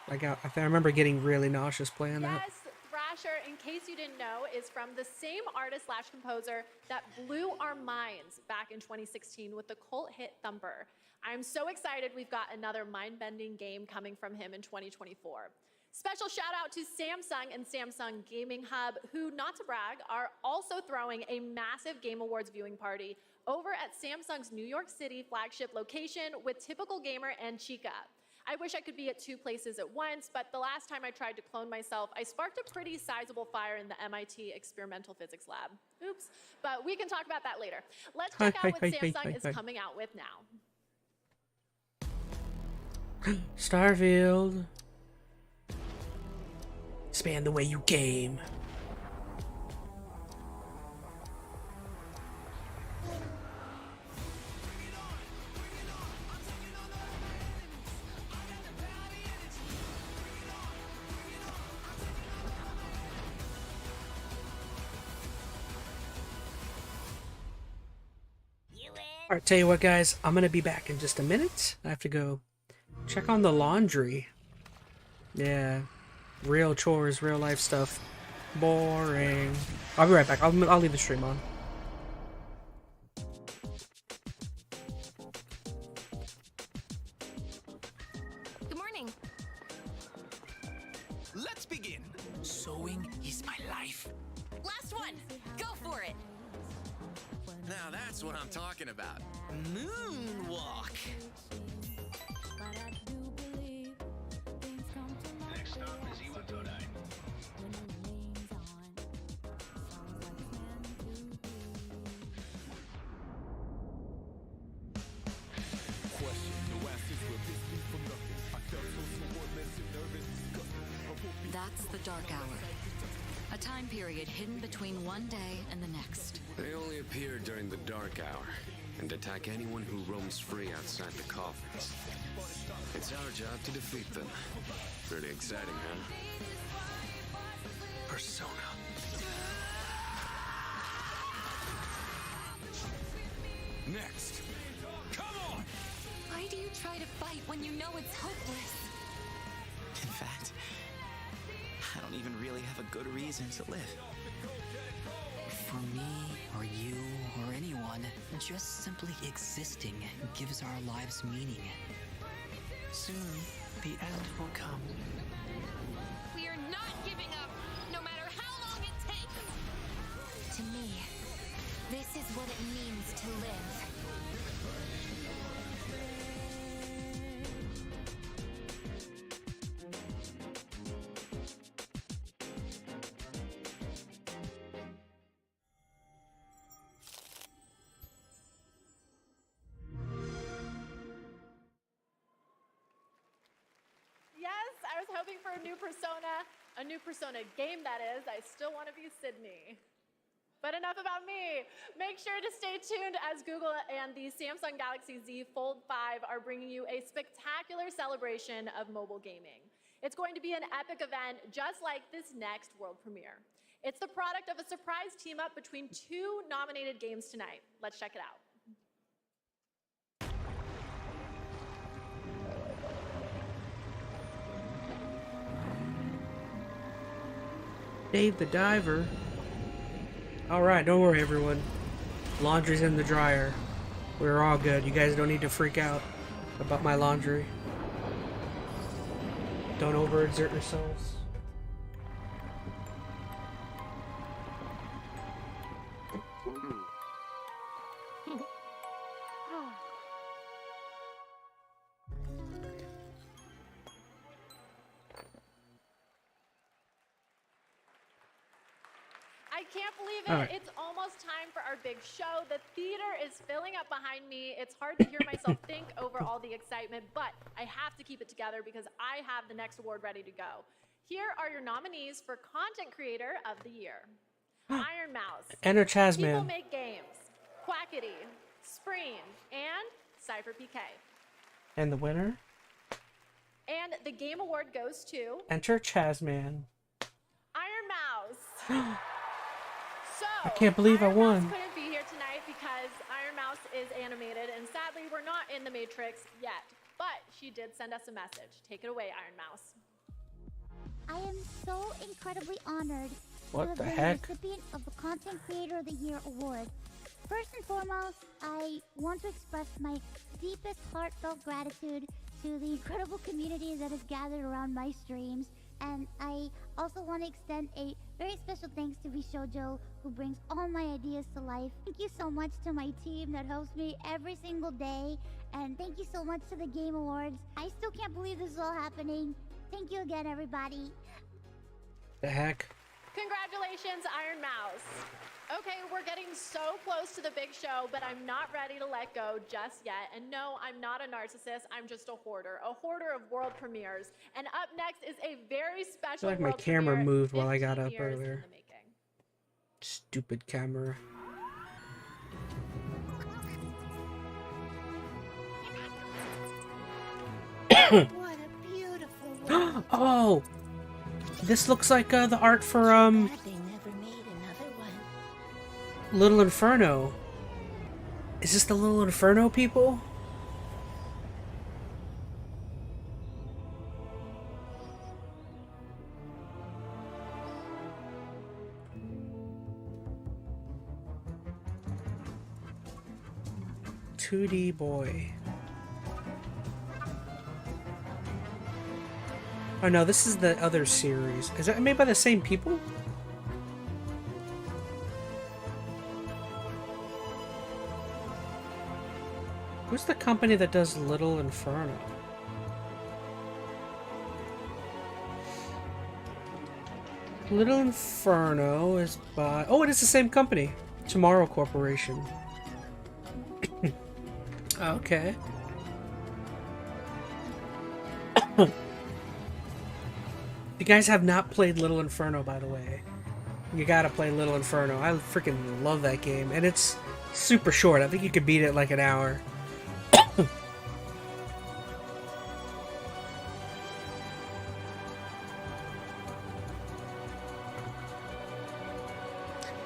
I remember getting really nauseous playing that. Yes, Thrasher, in case you didn't know, is from the same artist/composer that blew our minds back in 2016 with the cult hit Thumper. I'm so excited we've got another mind-bending game coming from him in 2024. Special shout out to Samsung and Samsung Gaming Hub, who, not to brag, are also throwing a massive Game Awards viewing party over at Samsung's New York City flagship location with Typical Gamer and Chica. I wish I could be at 2 places at once, but the last time I tried to clone myself, I sparked a pretty sizable fire in the MIT experimental physics lab. Oops, but we can talk about that later. Let's check out what Samsung is coming out with now. Starfield. Expand the way you game. Alright, tell you what, guys, I'm gonna be back in just a minute. I have to go check on the laundry. Yeah, real chores, real life stuff. Boring. I'll be right back. I'll leave the stream on. Good morning. Let's begin. Sewing is my life. Last one. Go for it. Now that's what I'm talking about. Moonwalk. Next up is Iwatodai. That's the Dark Hour. A time period hidden between one day and the next. They only appear during the dark hour and attack anyone who roams free outside the coffins. It's our job to defeat them. Pretty exciting, huh? Persona. Next. Come on! Why do you try to fight when you know it's hopeless? In fact, I don't even really have a good reason to live. For me, or you, or anyone, just simply existing gives our lives meaning. Soon, the end will come. We are not giving up, no matter how long it takes. To me, this is what it means to live. Hoping for a new Persona game, that is. I still want to be Sydney. But enough about me. Make sure to stay tuned as Google and the Samsung Galaxy Z Fold 5 are bringing you a spectacular celebration of mobile gaming. It's going to be an epic event just like this next world premiere. It's the product of a surprise team up between 2 nominated games tonight. Let's check it out. Dave the Diver. Alright, don't worry everyone. Laundry's in the dryer. We're all good. You guys don't need to freak out about my laundry. Don't overexert yourselves. I can't believe it. Right. It's almost time for our big show. The theater is filling up behind me. It's hard to hear myself think over all the excitement, but I have to keep it together because I have the next award ready to go. Here are your nominees for Content Creator of the Year. Iron Mouse, Enter People ChazmaN. Make Games, Quackity, Spreen, and Cypher PK. And the winner? And the Game Award goes to Enter ChazmaN. Iron Mouse. So, I can't believe I won. Mouse couldn't be here tonight because Iron Mouse is animated, and sadly, we're not in the Matrix yet. But she did send us a message. Take it away, Iron Mouse. I am so incredibly honored What to have the been heck? the recipient of the Content Creator of the Year award. First and foremost, I want to express my deepest heartfelt gratitude to the incredible community that has gathered around my streams. And I also want to extend a very special thanks to Vishojo, who brings all my ideas to life. Thank you so much to my team that helps me every single day. And thank you so much to the Game Awards. I still can't believe this is all happening. Thank you again, everybody. The heck? Congratulations, Iron Mouse. Okay, we're getting so close to the big show, but I'm not ready to let go just yet. And no, I'm not a narcissist. I'm just a hoarder of world premieres. And up next is a very I special feel like my world camera premiere, moved while I 15 got up years in earlier. the making. Stupid camera. What a beautiful world. Oh! This looks like the art for, They never made another one. Little Inferno. Is this the Little Inferno people? "2D boy." Oh no, this is the other series. Is that made by the same people? Who's the company that does Little Inferno? Little Inferno is by... Oh, it is the same company. Tomorrow Corporation. Okay. You guys have not played Little Inferno, by the way. You gotta play Little Inferno. I freaking love that game. And it's super short. I think you could beat it in like an hour.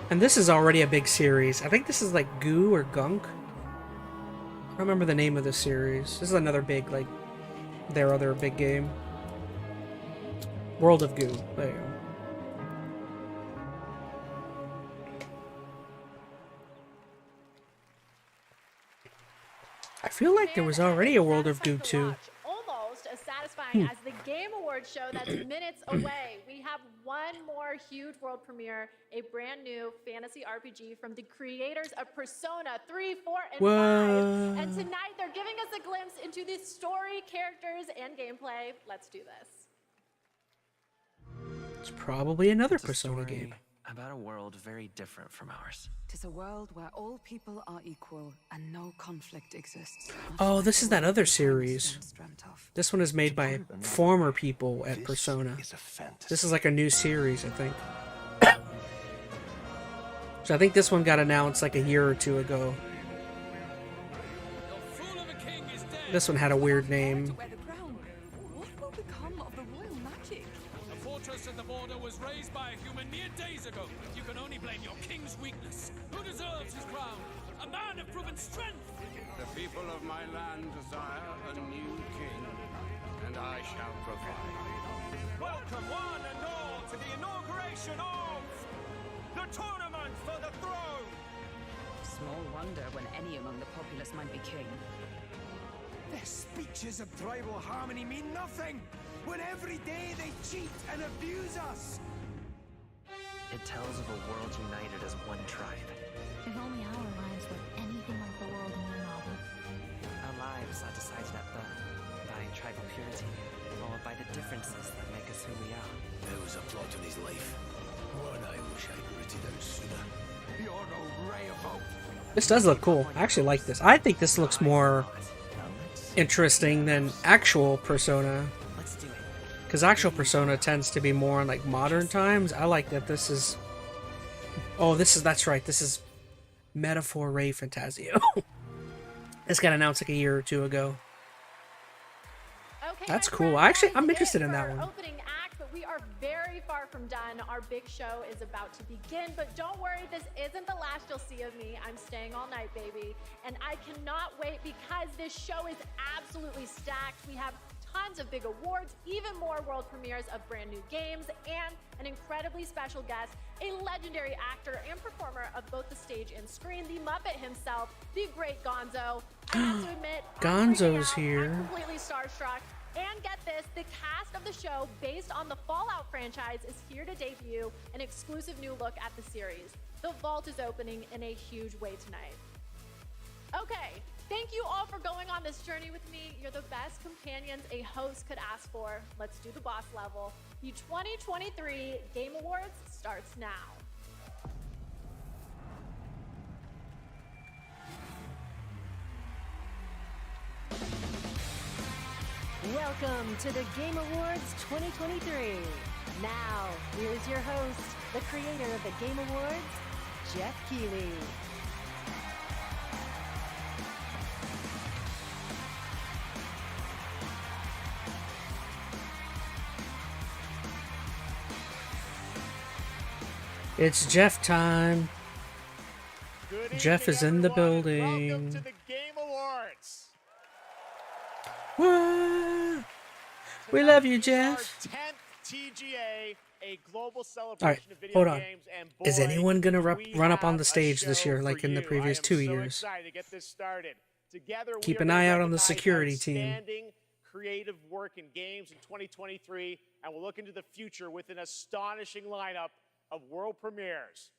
And this is already a big series. I think this is like Goo or Gunk. I don't remember the name of the series. This is another big, like, their other big game. World of Goo. There you go. I feel like there was already a World of Goo 2. Almost as satisfying as the Game Awards show that's minutes away. We have one more huge world premiere, a brand new fantasy RPG from the creators of Persona 3, 4, and 5. Whoa. And tonight they're giving us a glimpse into the story, characters, and gameplay. Let's do this. It's probably another It's a Persona story game. about a world very different from ours. Tis a world where all people are equal and no conflict exists. Oh, this is that other series. This one is made by former people at Persona. This is like a new series, I think. So I think this one got announced like a year or two ago. This one had a weird name. What will become of the royal magic? The fortress at the border was raised by a human mere days ago. You can only blame your king's weakness. Who deserves his crown? A man of proven strength. The people of my land desire a new king, and I shall provide. Welcome one and all to the inauguration of the tournament for the throne. Small wonder when any among the populace might be king. Their speeches of tribal harmony mean nothing, when every day they cheat and abuse us. It tells of a world united as one tribe. If only our lives were anything like the world in your novel. Our lives are decided at birth by tribal purity, or by the differences that make us who we are. There was a plot in his life. One I wish I'd written out sooner. You're no ray of hope. This does look cool. I actually like this. I think this looks more interesting than actual Persona. Because actual Persona tends to be more in like modern times. I like that this is... Oh, that's right. This is Metaphor Ray Fantasio. This got announced like a year or two ago. Okay, that's cool. I'm interested in that one. Opening act, but we are very far from done. Our big show is about to begin, but don't worry, this isn't the last you'll see of me. I'm staying all night, baby. And I cannot wait because this show is absolutely stacked. We have tons of big awards, even more world premieres of brand new games, and an incredibly special guest, a legendary actor and performer of both the stage and screen, the Muppet himself, the great Gonzo. I have to admit, Gonzo's here. I'm completely starstruck. And get this, the cast of the show, based on the Fallout franchise, is here to debut an exclusive new look at the series. The vault is opening in a huge way tonight. Okay, thank you all for going on this journey with me. You're the best companions a host could ask for. Let's do the boss level. The 2023 Game Awards starts now. Welcome to the Game Awards 2023. Now, here's your host, the creator of the Game Awards, Jeff Keighley. It's Jeff time. Jeff is in the building. Welcome to the Game Awards. What? We love you, Jeff. 10th TGA, a global celebration of video hold on. games, and boy, Is anyone gonna run up on the have a stage this year, show like for in the you. previous I am 2 so years? excited to get this started. Together, we Keep are an gonna eye out on the recognize security team. outstanding creative work in games in 2023, and we'll look into the future with an astonishing lineup of world premieres.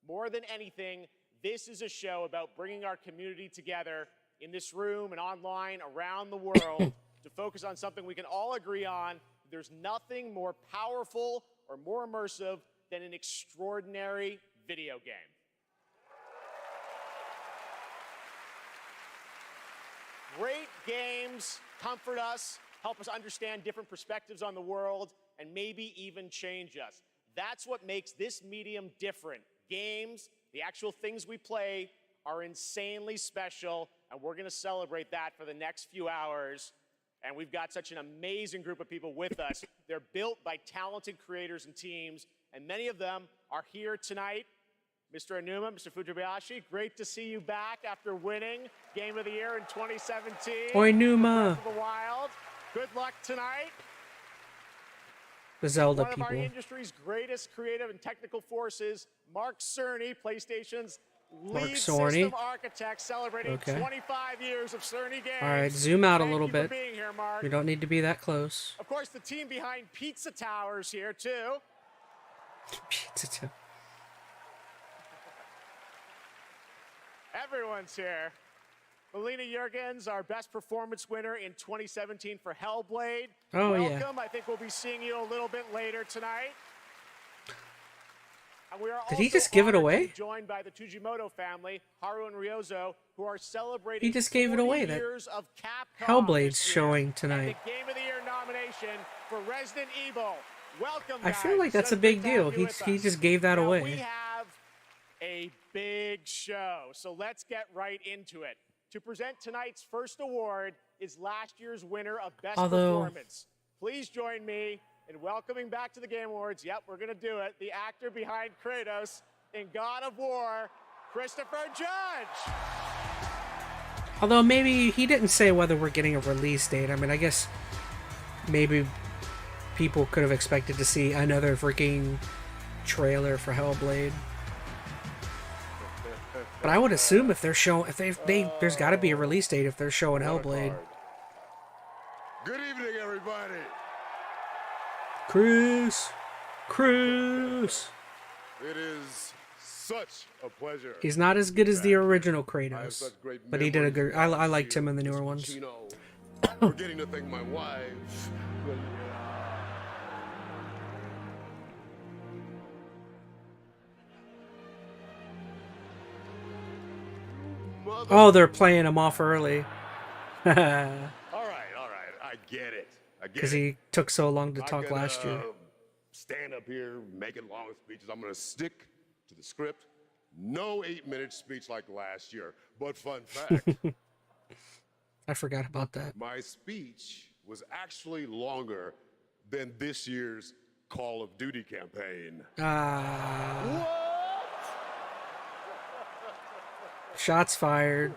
More than anything, this is a show about bringing our community together in this room and online around the world to focus on something we can all agree on. There's nothing more powerful or more immersive than an extraordinary video game. Great games comfort us, help us understand different perspectives on the world, and maybe even change us. That's what makes this medium different. Games, the actual things we play, are insanely special, and we're going to celebrate that for the next few hours. And we've got such an amazing group of people with us. They're built by talented creators and teams, and many of them are here tonight. Mr. Aonuma, Mr. Fujibayashi, great to see you back after winning Game of the Year in 2017. Aonuma. Breath of the Wild. Good luck tonight. The Zelda One people. of our industry's greatest creative and technical forces, Mark Cerny, PlayStation's lead system architect, celebrating 25 years of Cerny games. All right, zoom out a little Thank you for bit. being here, Mark. We don't need to be that close. Of course, the team behind Pizza Towers here, too. Pizza Tower. Everyone's here. Melina Jurgens, our best performance winner in 2017 for Hellblade. Oh, yeah. Welcome. I think we'll be seeing you a little bit later tonight. And we are Did he just give it honored to away? be joined by the Tujimoto family, Haru and Ryozo, who are celebrating He just gave it 40 away. That years of Capcom Hellblade's this year. showing tonight. The Game of the Year nomination for Resident Evil. Welcome, I feel guys. like that's So a big good to have deal. you He with he us. just gave that Now, away. We have a big show, so let's get right into it. To present tonight's first award is last year's winner of Best Performance. Please join me in welcoming back to the Game Awards. Yep, we're going to do it. The actor behind Kratos in God of War, Christopher Judge. Although maybe he didn't say whether we're getting a release date. I mean, I guess maybe people could have expected to see another freaking trailer for Hellblade. But I would assume if they're showing, if there's got to be a release date if they're showing Hellblade. Good evening, everybody. Cruz. It is such a pleasure. He's not as good as the original Kratos, but he did a good. I liked him in the newer ones. Forgetting to thank my wife. Oh, they're playing him off early. All right. I get it. Because he took so long to talk last year. Stand up here making long speeches. I'm going to stick to the script. No 8-minute speech like last year. But fun fact. I forgot about that. My speech was actually longer than this year's Call of Duty campaign. Shots fired.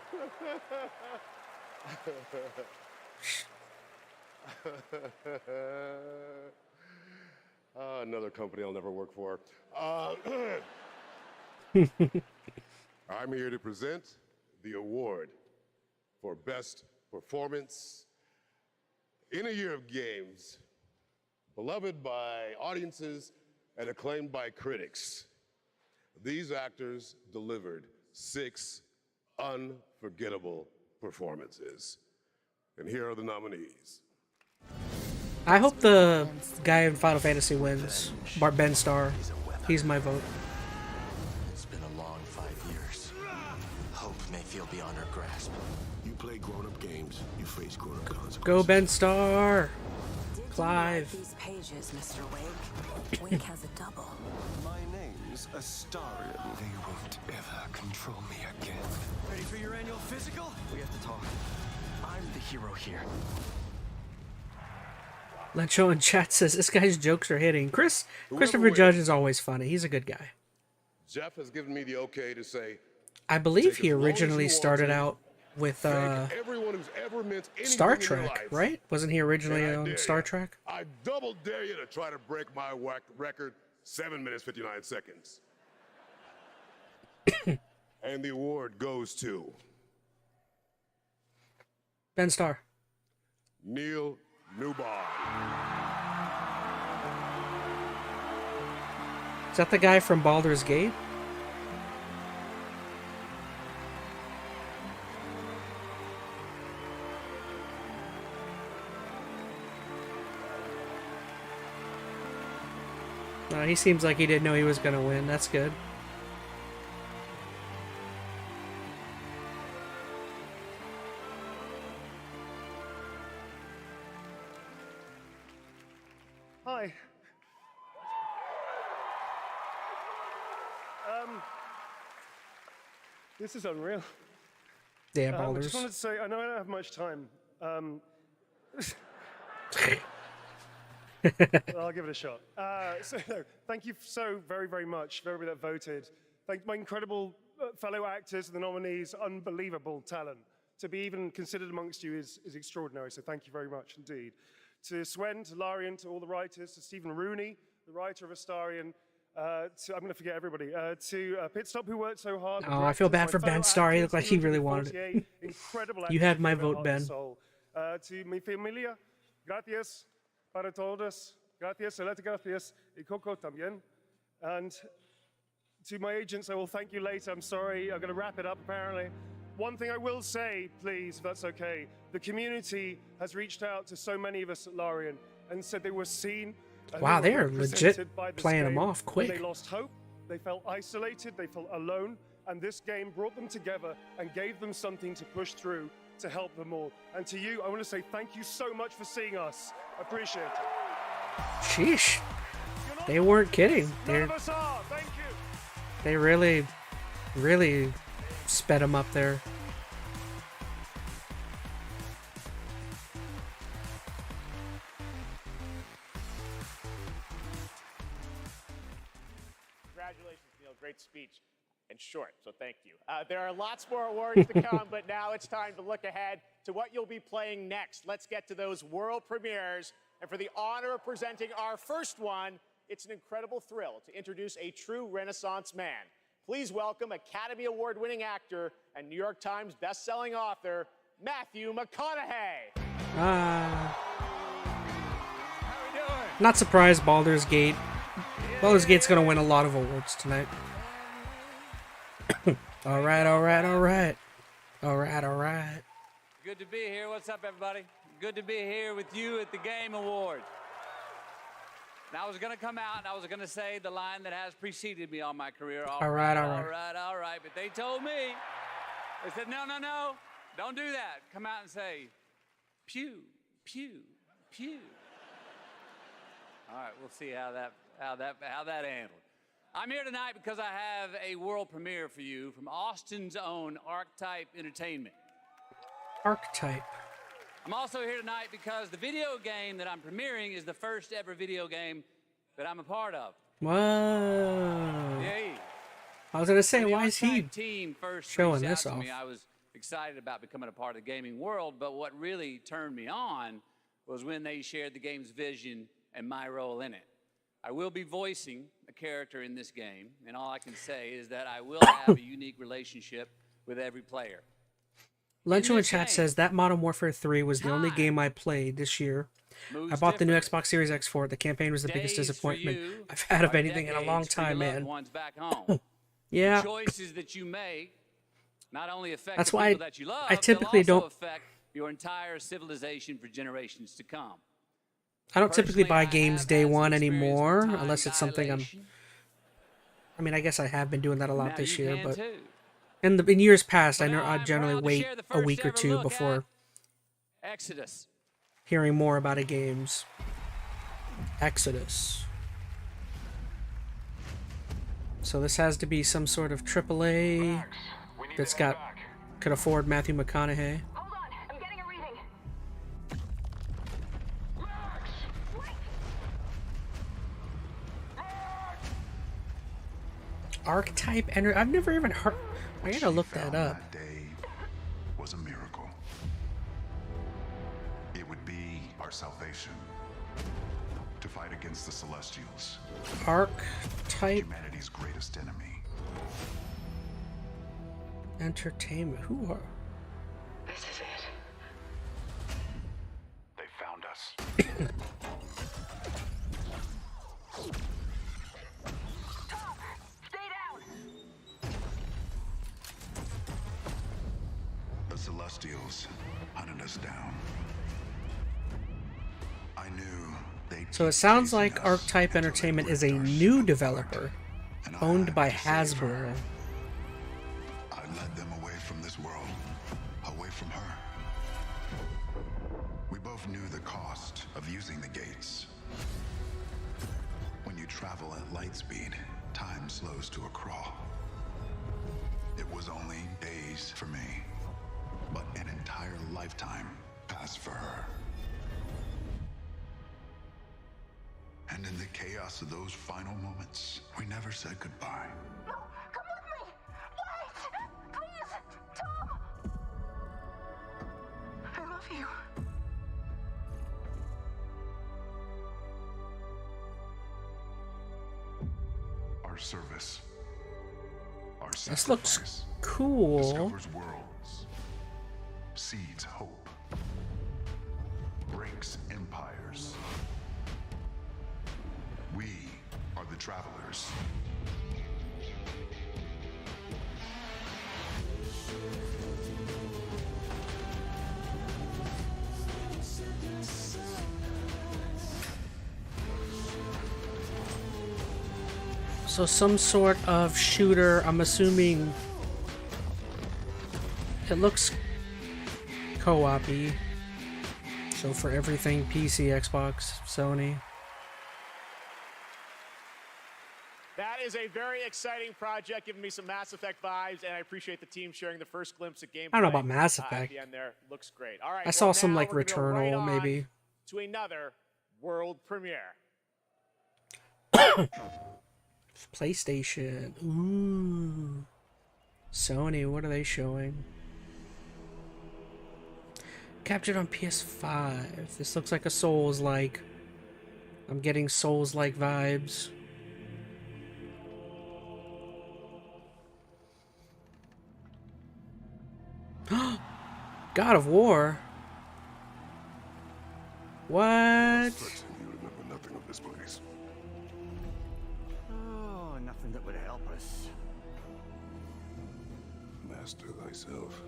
Another company I'll never work for. I'm here to present the award for Best Performance in a Year of Games, beloved by audiences and acclaimed by critics. These actors delivered 6 unforgettable performances. And here are the nominees. I hope the guy in Final Fantasy wins. Ben Starr. He's my vote. It's been a long 5 years. Hope may feel beyond our grasp. You play grown-up games, you face grown-up consequences. Go Ben Starr. Clive. These pages, Mr. Wake. Wake has a double. My name's Astarion. They won't ever control me again. Ready for your annual physical? We have to talk. I'm the hero here. Lencho in chat says this guy's jokes are hitting. Christopher Judge is always funny. He's a good guy. Jeff has given me the okay to say. I believe he originally started out with Star Trek, right? Wasn't he originally on Star Trek? I double dare you to try to break my record, 7 minutes 59 seconds. And the award goes to Ben Starr. Neil Newbar. Is that the guy from Baldur's Gate? He seems like he didn't know he was going to win. That's good. Hi. This is unreal. Yeah, I Baldur's. just wanted to say, I know I don't have much time. I'll give it a shot. Thank you so very, very much for everybody that voted. Thank my incredible fellow actors and the nominees. Unbelievable talent. To be even considered amongst you is extraordinary, so thank you very much indeed. To Swen, to Larian, to all the writers, to Stephen Rooney, the writer of Astarion, I'm going to forget everybody, to Pitstop, who worked so hard. Oh, I feel bad for Ben Starr. He looked like he really wanted it. You had my vote, Ben. To mi familia, gracias para todos. Gracias, gracias, y Coco también. And to my agents, I will thank you later. I'm sorry, I'm going to wrap it up apparently. One thing I will say, please, if that's okay, the community has reached out to so many of us at Larian and said they were seen. Wow, they are legit playing them off quick. They lost hope, they felt isolated, they felt alone, and this game brought them together and gave them something to push through to help them all. And to you, I want to say thank you so much for seeing us. I appreciate it. Sheesh. They weren't kidding. None of us are. Thank you. They really, really sped him up there. Congratulations, Neil. Great speech and short, so thank you. There are lots more awards to come, but now it's time to look ahead to what you'll be playing next. Let's get to those world premieres. And for the honor of presenting our first one, it's an incredible thrill to introduce a true Renaissance man. Please welcome Academy Award-winning actor and New York Times best-selling author, Matthew McConaughey. Not surprised, Baldur's Gate. Baldur's Gate's gonna win a lot of awards tonight. Alright. Good to be here. What's up, everybody? Good to be here with you at the Game Awards. Now, I was going to come out and I was going to say the line that has preceded me all my career. All right. But they told me, they said, no, don't do that. Come out and say, pew, pew, pew. All right, we'll see how that handled. I'm here tonight because I have a world premiere for you from Austin's own Archetype Entertainment. Archetype. I'm also here tonight because the video game that I'm premiering is the first ever video game that I'm a part of. Whoa. Yay. I was gonna say, why is he team first showing reached this out to off? me, I was excited about becoming a part of the gaming world, but what really turned me on was when they shared the game's vision and my role in it. I will be voicing a character in this game, and all I can say is that I will have a unique relationship with every player. Lencho in chat says that Modern Warfare 3 was the only game I played this year. I bought the new Xbox Series X for it. The campaign was the biggest disappointment I've had of anything in a long time, man. Yeah. The choices that you make not only affect That's the why people that you love, I typically they'll don't. also affect your entire civilization for generations to come. I don't typically buy games day one anymore, unless it's something I mean, I guess I have been doing that a lot this year, but in years past, I generally wait a week or two before Exodus. hearing more about a game's Exodus. So this has to be some sort of AAA that's could afford Matthew McConaughey. Archetype Enter. I've never even heard. I gotta look that up. That day was a miracle. It would be our salvation to fight against the Celestials. Archetype Humanity's greatest enemy. Entertainment. Who are? This is it. They found us. The Celestials hunted us down. I knew they'd So it sounds like Archetype Entertainment is a new developer, owned by Hasbro. I led them away from this world, away from her. We both knew the cost of using the gates. When you travel at light speed, time slows to a crawl. It was only days for me, but an entire lifetime passed for her. And in the chaos of those final moments, we never said goodbye. No, come with me! Wait! Please! Tom! I love you. Our service. Our This looks sacrifice cool. discovers worlds, seeds hope, breaks empires. We are the travelers. So some sort of shooter, I'm assuming. It looks co-op-y. So for everything PC, Xbox, Sony. That is a very exciting project, giving me some Mass Effect vibes, and I appreciate the team sharing the first glimpse of gameplay. I don't know about Mass At Effect. the end there, looks great. All right, I saw some now like we're gonna go right Returnal, on maybe. to another world premiere. PlayStation. Ooh. Sony, what are they showing? Captured on PS5. This looks like a Souls-like. I'm getting Souls-like vibes. God of War? What? You remember nothing of this place. Oh, nothing that would help us. Master thyself.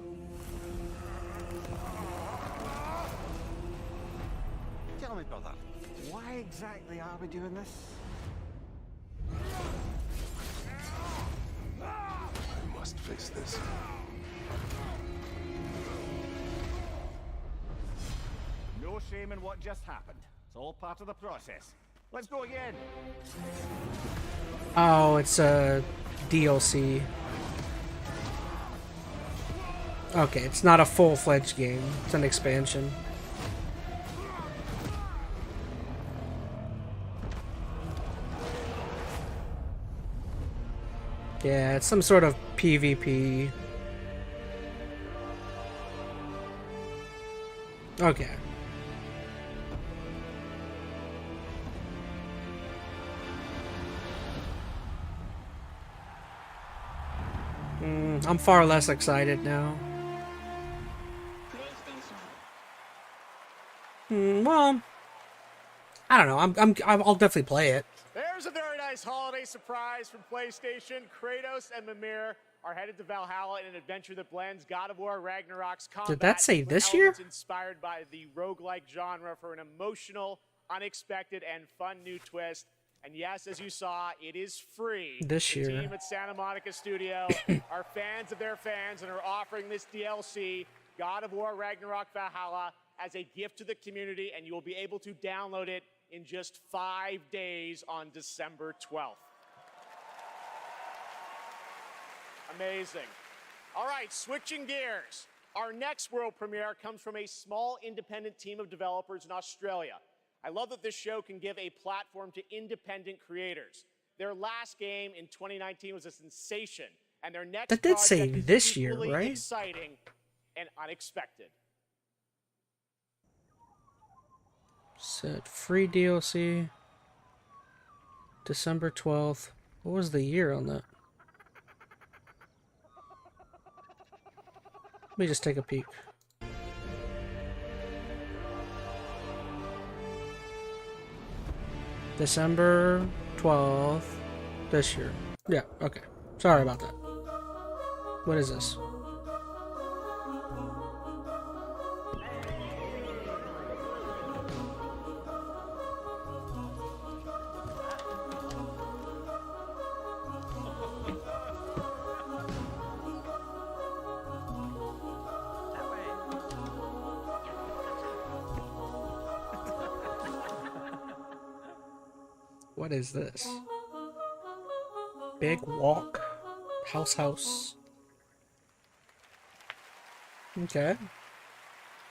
Tell me, brother, why exactly are we doing this? I must face this. No shame in what just happened. It's all part of the process. Let's go again. Oh, it's a DLC. Okay, it's not a full-fledged game. It's an expansion. Yeah, it's some sort of PvP. Okay. I'm far less excited now. Well, I don't know. I'll definitely play it. There's a very nice holiday surprise from PlayStation. Kratos and Mimir are headed to Valhalla in an adventure that blends God of War Ragnarok's combat. Did that say with this year? elements inspired by the roguelike genre for an emotional, unexpected, and fun new twist. And yes, as you saw, it is free. This year. The team at Santa Monica Studio are fans of their fans and are offering this DLC, God of War Ragnarok Valhalla, as a gift to the community, and you will be able to download it in just 5 days on December 12th. Amazing. All right, switching gears. Our next world premiere comes from a small independent team of developers in Australia. I love that this show can give a platform to independent creators. Their last game in 2019 was a sensation, and their next That did project say is this year, equally right? exciting and unexpected. Set free DLC. December 12th. What was the year on that? Let me just take a peek. December 12th this year. Yeah, okay. Sorry about that. What is this? What is this? Big walk. House. Okay.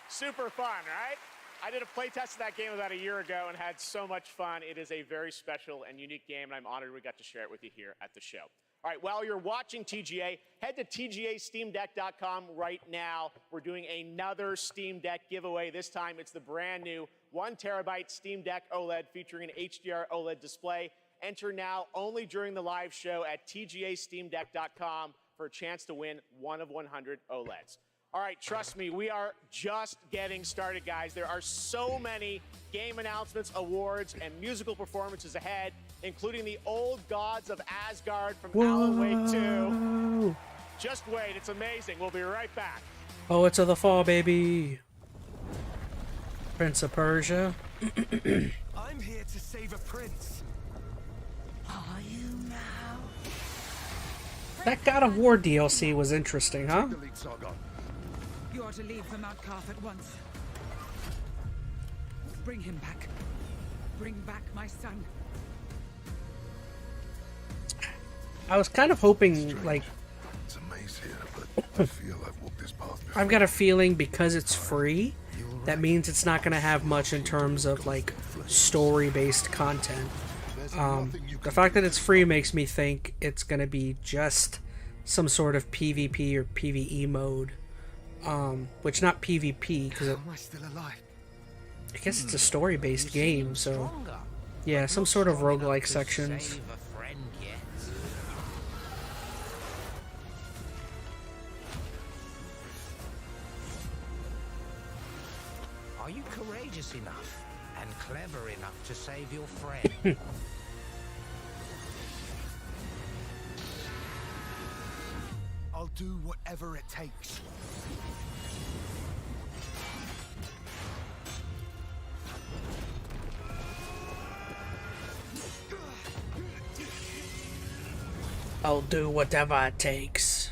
Super fun, right? I did a playtest of that game about a year ago and had so much fun. It is a very special and unique game, and I'm honored we got to share it with you here at the show. All right, while you're watching TGA, head to TGASteamDeck.com right now. We're doing another Steam Deck giveaway. This time it's the brand new 1 terabyte Steam Deck OLED featuring an HDR OLED display. Enter now only during the live show at TGASteamDeck.com for a chance to win 1 of 100 OLEDs. All right, trust me, we are just getting started, guys. There are so many game announcements, awards, and musical performances ahead, including the old gods of Asgard from Alan Wake 2. Just wait, it's amazing. We'll be right back. Poets of the Fall, baby. Prince of Persia. I'm here to save a prince. Are you now? That God of War DLC was interesting, huh? You are to leave for Mount Carth at once. Bring him back. Bring back my son. I was kind of hoping, like, It's a maze here, but I feel I've walked this path before. I've got a feeling because it's free, that means it's not going to have much in terms of, like, story-based content. The fact that it's free makes me think it's going to be just some sort of PvP or PvE mode. Which not PvP, because Am I still alive? I guess it's a story-based game, so yeah, some sort of roguelike sections. Are you courageous enough and clever enough to save your friend? I'll do whatever it takes. I'll do whatever it takes.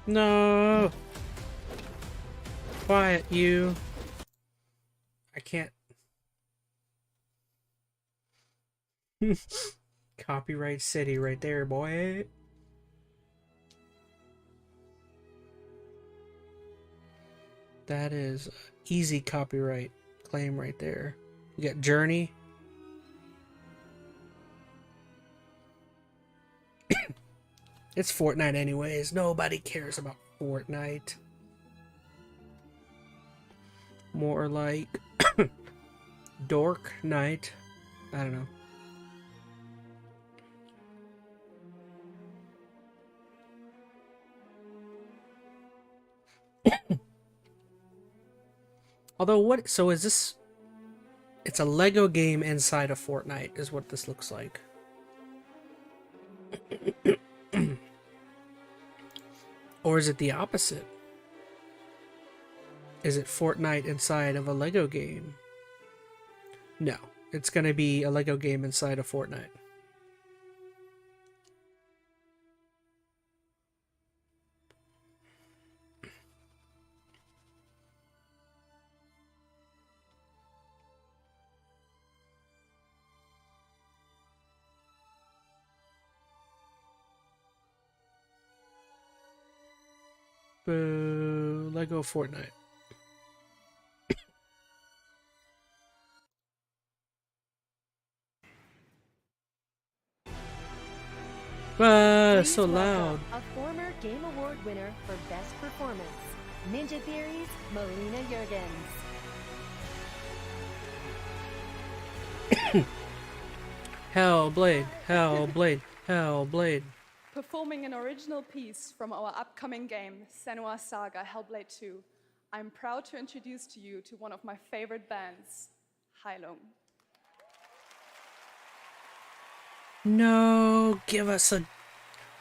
No. Quiet, you. I can't. Copyright City right there, boy. That is easy copyright claim right there. You got Journey. It's Fortnite anyways. Nobody cares about Fortnite. More like Dork Night. I don't know. Although what, so is this, it's a Lego game inside of Fortnite is what this looks like. Or is it the opposite? Is it Fortnite inside of a Lego game? No, it's going to be a Lego game inside of Fortnite. Boo, Lego Fortnite. So loud. A former Game Award winner for Best Performance, Ninja Theory's Melina Jurgens. Hellblade, Hellblade, Hellblade. Performing an original piece from our upcoming game, Senua's Saga Hellblade 2, I'm proud to introduce to you to one of my favorite bands, Heilung. No, give us a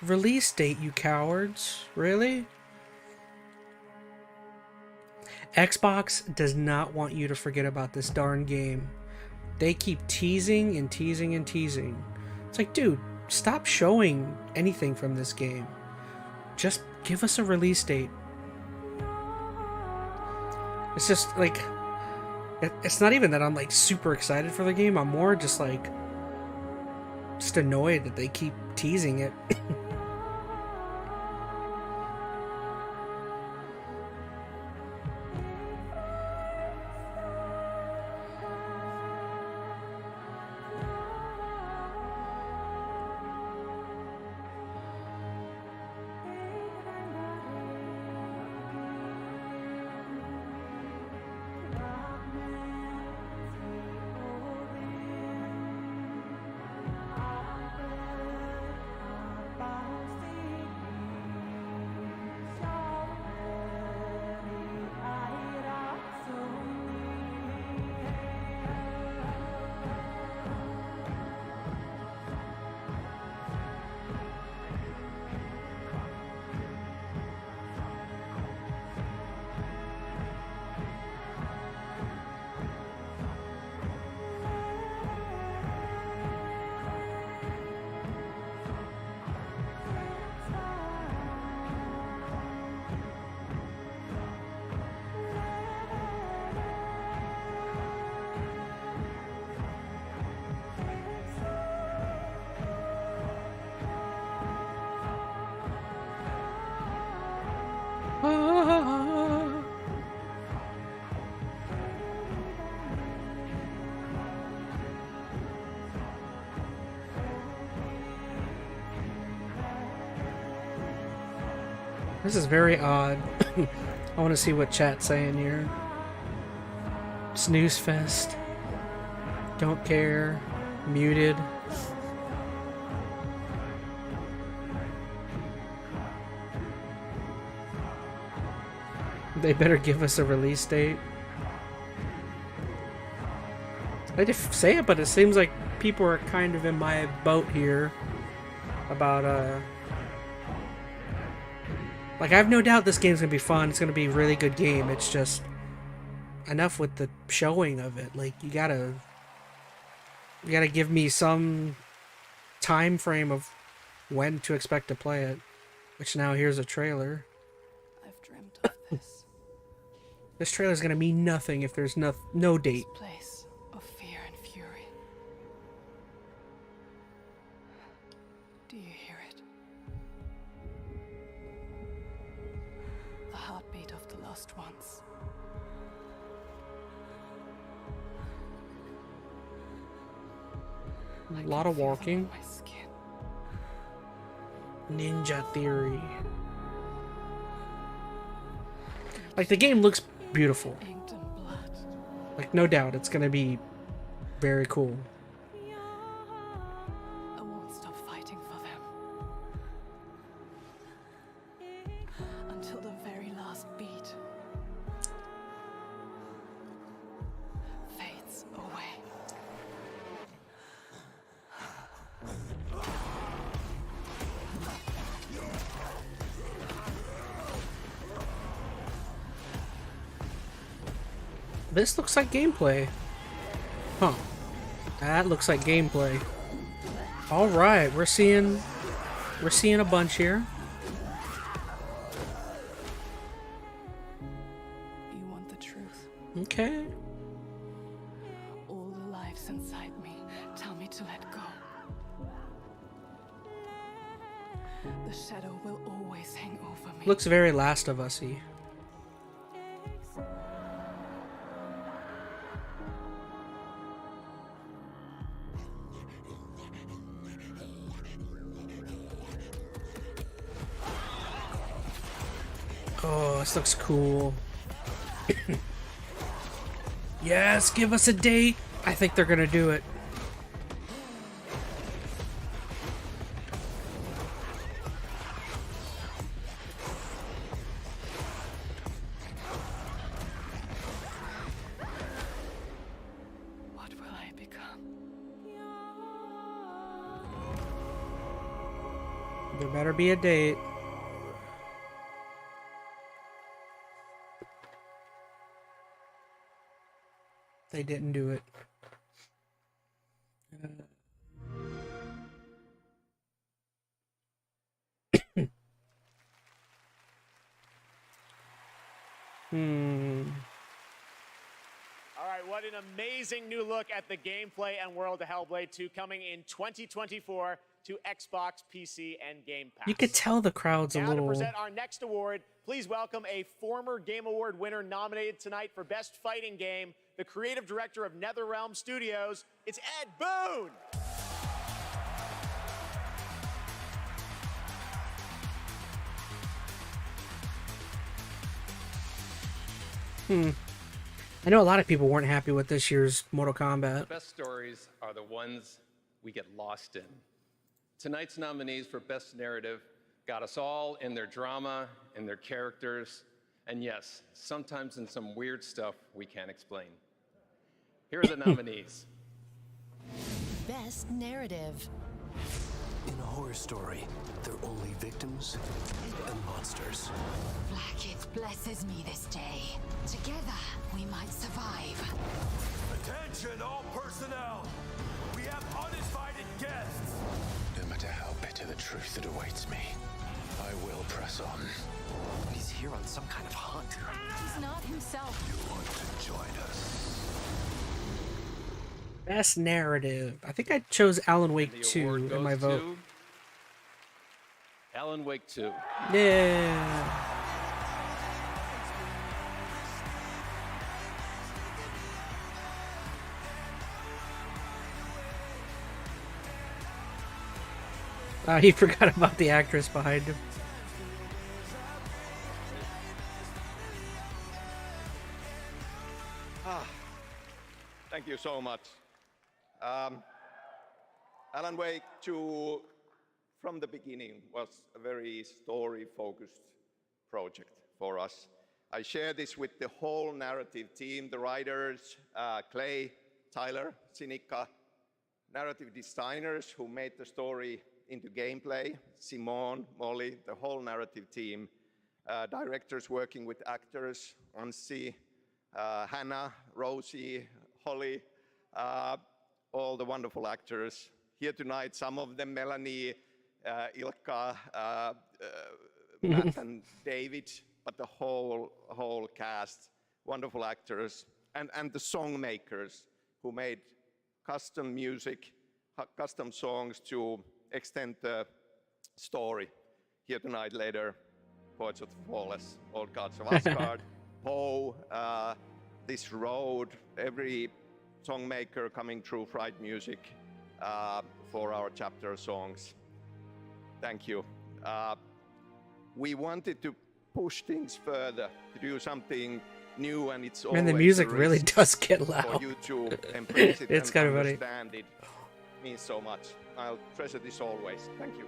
release date, you cowards. Really? Xbox does not want you to forget about this darn game. They keep teasing and teasing and teasing. It's like, dude, stop showing anything from this game. Just give us a release date. It's just like, it's not even that I'm like super excited for the game. I'm more just like, just annoyed that they keep teasing it. This is very odd. I want to see what chat's saying here. Snooze fest. Don't care. Muted. They better give us a release date. I just say it, but it seems like people are kind of in my boat here about like, I have no doubt this game's gonna be fun. It's gonna be a really good game. It's just enough with the showing of it. Like, you gotta give me some time frame of when to expect to play it. Which now here's a trailer. I've dreamt of this. This trailer's gonna mean nothing if there's no date. This place of fear and fury. Do you hear it? The heartbeat of the lost ones. A lot of walking. Ninja Theory. Like, the game looks beautiful. Like, no doubt, it's gonna be very cool. I won't stop fighting for them. Until the very last beat fades away. This looks like gameplay. Huh. That looks like gameplay. Alright, we're seeing a bunch here. You want the truth? Okay. All the lives inside me tell me to let go. The shadow will always hang over me. Looks very Last of Us-y. Oh, this looks cool. Yes, give us a date. I think they're gonna do it. What will I become? There better be a date. They didn't do it. All right, what an amazing new look at the gameplay and world of Hellblade 2 coming in 2024 to Xbox, PC, and Game Pass. You could tell the crowd's a Now little... to present our next award, please welcome a former Game Award winner nominated tonight for Best Fighting Game, the creative director of NetherRealm Studios. It's Ed Boon! I know a lot of people weren't happy with this year's Mortal Kombat. The best stories are the ones we get lost in. Tonight's nominees for Best Narrative got us all in their drama, in their characters, and yes, sometimes in some weird stuff we can't explain. Here are the nominees. Best Narrative. In a horror story, they're only victims and monsters. Blackett blesses me this day. Together, we might survive. Attention, all personnel! We have uninvited guests! No matter how bitter the truth that awaits me, I will press on. He's here on some kind of hunt. He's not himself. You want to join us? Best Narrative. I think I chose Alan Wake 2 in my vote. Alan Wake 2. Yeah. He forgot about the actress behind him. so much. Alan Wake 2, from the beginning, was a very story-focused project for us. I share this with the whole narrative team, the writers, Clay, Tyler, Sinica, narrative designers who made the story into gameplay, Simone, Molly, the whole narrative team, directors working with actors, Anssi, Hannah, Rosie, Holly, all the wonderful actors. Here tonight, some of them, Melanie, Ilkka, Matt and David, but the whole cast, wonderful actors, and the song makers who made custom music, custom songs to extend the story. Here tonight, later, Poets of the Flawless, Old Gods of Asgard, Poe, This Road, every song maker coming through Fright Music for our chapter songs. Thank you. We wanted to push things further, to do something new, and it's always Man, the music really does get loud. For you to embrace it It's and kind of funny. understand it means so much. I'll treasure this always. Thank you.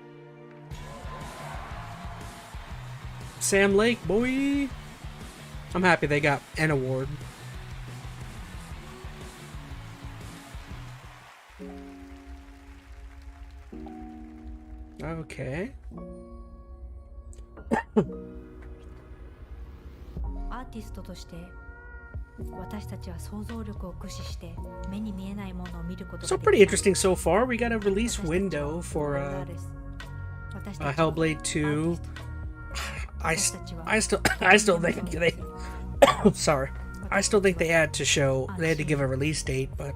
Sam Lake, boy. I'm happy they got an award. Okay. アーティストとして私たちは想像力を駆使して目に見えないものを見ることが So でき pretty ます interesting so far. We got a release window for Hellblade 2. I still think they sorry. I still think they had to give a release date, but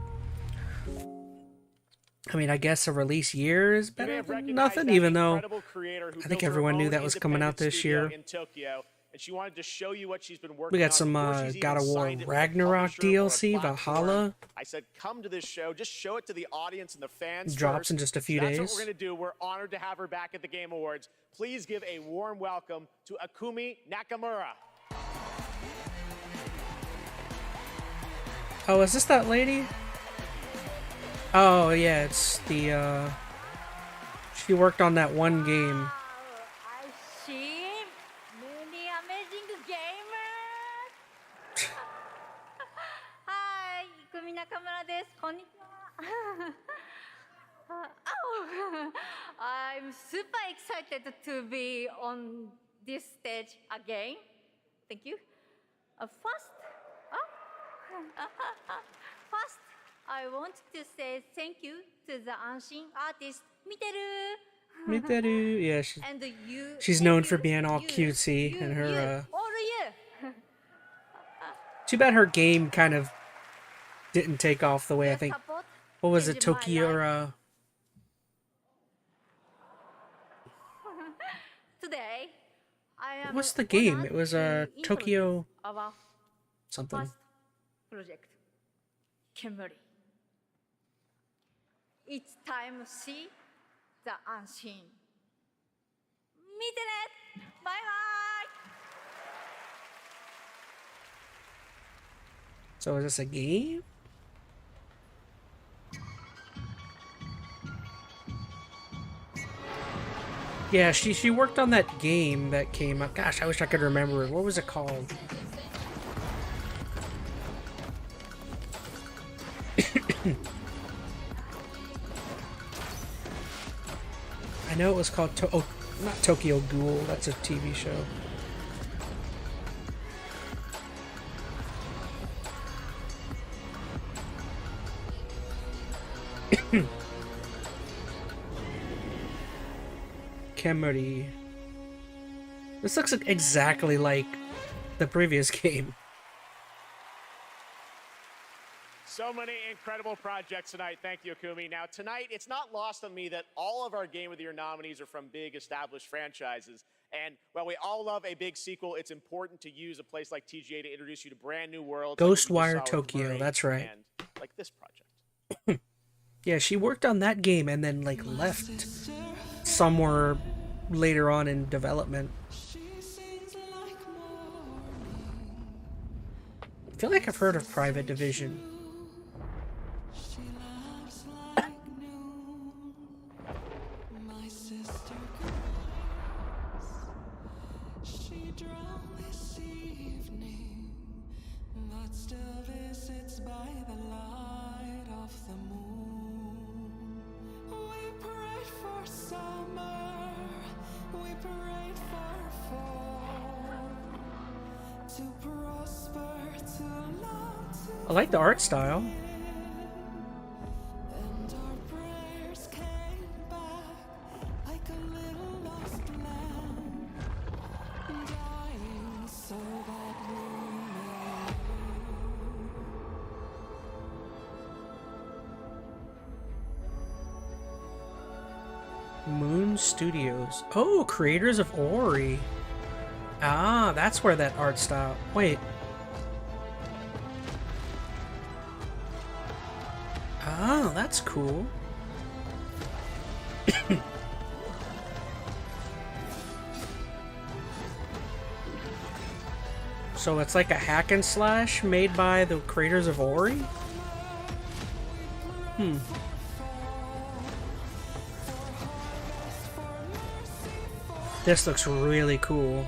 I mean, I guess a release year is better than nothing, even though I think everyone knew that was coming out this year. And she wanted to show you what she's been working We got on some before she's God even of War signed it with a Ragnarok publisher or a DLC, platform. Valhalla. I said, come to this show, just show it to the audience and the fans Drops first. in just a few That's days. what we're going to do. We're honored to have her back at the Game Awards. Please give a warm welcome to Akumi Nakamura. Oh, is this that lady? Oh, yeah, it's the, she worked on that one game. Oh, I'm super excited to be on this stage again. Thank you. First, I want to say thank you to the unseen artist, MetalGamer. Miteru, yeah, And you, she's known for being all cutesy and her, all you. too bad her game kind of didn't take off the way I think. What was it, Tokyo? Today, I am What's the game? honored It was to Tokyo introduce our something. first project, Kemuri. It's time to see the unseen. Meet it. Bye bye. So is this a game? Yeah, she worked on that game that came out. Gosh, I wish I could remember it. What was it called? I know it was called not Tokyo Ghoul. That's a TV show. Kemuri. This looks exactly like the previous game. So many incredible projects tonight. Thank you, Akumi. Now, tonight, it's not lost on me that all of our Game of the Year nominees are from big established franchises. And while we all love a big sequel, it's important to use a place like TGA to introduce you to brand new worlds. Ghostwire Tokyo, that's right. And like this project. Yeah, she worked on that game and then like left somewhere later on in development. I feel like I've heard of Private Division. just like noon. My sister cries. She drowned this evening, but still visits by the light of the moon. We prayed for summer, we prayed for fall, to prosper, to love, to I like the art style. and our prayers came back like a little lost lamb, dying so that we Moon Studios. Oh, creators of Ori. Ah, that's where that art style. Wait. Oh, that's cool. So it's like a hack and slash made by the creators of Ori? Hmm. This looks really cool.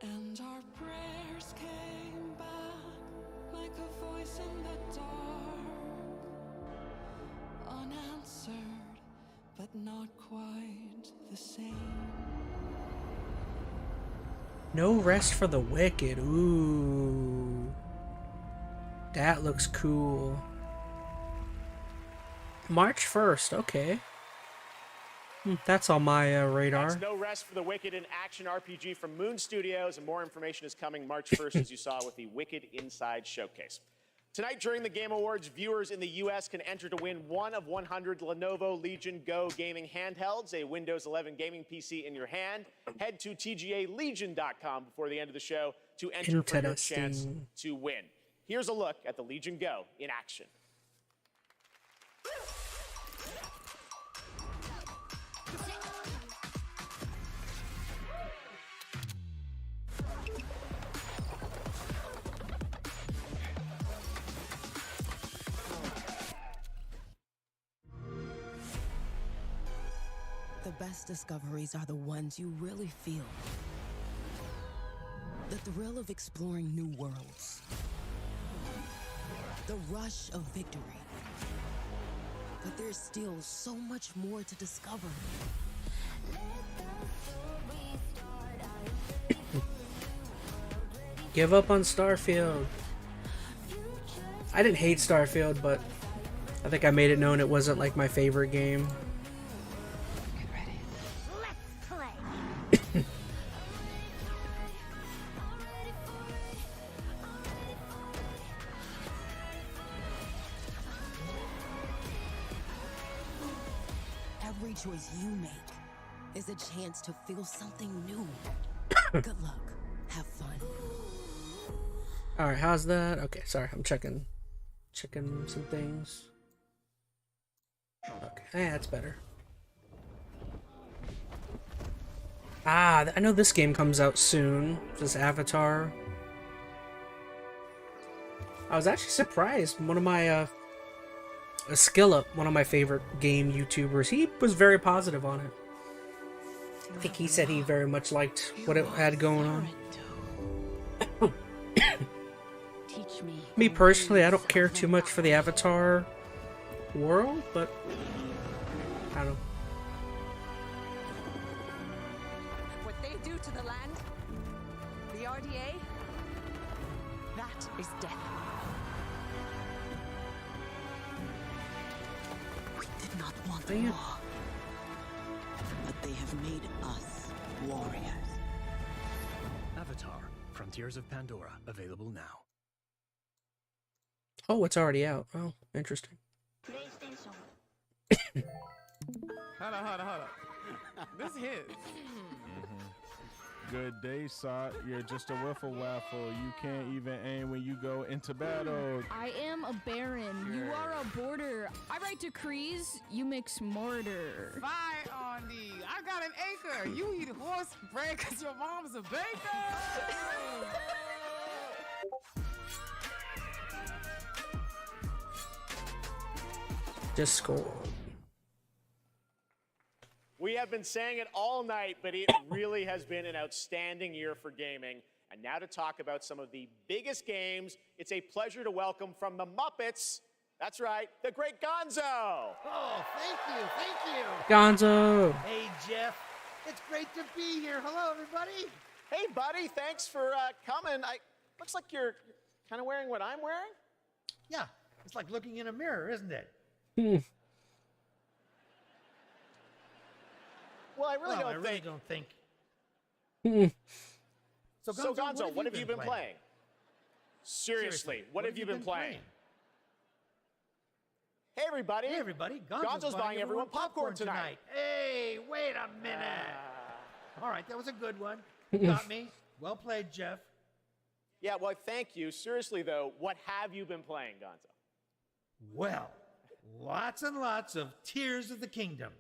and our prayers came back like a voice in the dark, unanswered, but not quite the same. No Rest for the Wicked. Ooh. That looks cool. March 1st, okay. That's on my radar. That's No Rest for the Wicked, an action RPG from Moon Studios, and more information is coming March 1st, as you saw with the Wicked Inside Showcase. Tonight, during the Game Awards, viewers in the U.S. can enter to win one of 100 Lenovo Legion Go gaming handhelds, a Windows 11 gaming PC in your hand. Head to TGALegion.com before the end of the show to enter for your chance to win. Here's a look at the Legion Go in action. The best discoveries are the ones you really feel. The thrill of exploring new worlds. The rush of victory. But there's still so much more to discover. Give up on Starfield. I didn't hate Starfield, but I think I made it known it wasn't like my favorite game. Every choice you make is a chance to feel something new. Good luck. Have fun. Alright, how's that? Okay, sorry, I'm checking some things. Okay, that's better. Ah, I know this game comes out soon. This Avatar. I was actually surprised. One of my Skillup, one of my favorite game YouTubers, he was very positive on it. I think he said he very much liked what it had going on. Me personally, I don't care too much for the Avatar world, but I don't know. What they do to the land, the RDA, that is death. We did not want war, but they have made us warriors. Avatar: Frontiers of Pandora, available now. Oh, it's already out. Oh, interesting. Hold up. This hits. Good day, Sot. You're just a wiffle waffle. You can't even aim when you go into battle. I am a baron. You are a border. I write decrees. You mix mortar. Fire on thee. I got an acre. You eat horse bread because your mom's a baker. Discord. We have been saying it all night, but it really has been an outstanding year for gaming. And now to talk about some of the biggest games, it's a pleasure to welcome from the Muppets, that's right, the great Gonzo. Oh, thank you. Gonzo. Hey, Jeff. It's great to be here. Hello, everybody. Hey, buddy, thanks for coming. Looks like you're kind of wearing what I'm wearing. Yeah, it's like looking in a mirror, isn't it? Well, I really don't think. So Gonzo, what have you been playing? Seriously, what have you been playing? Hey, everybody. Hey, everybody. Gonzo's buying everyone popcorn tonight. Hey, wait a minute. All right, that was a good one. You got me. Well played, Jeff. Yeah, well, thank you. Seriously, though, what have you been playing, Gonzo? Well, lots and lots of Tears of the Kingdom.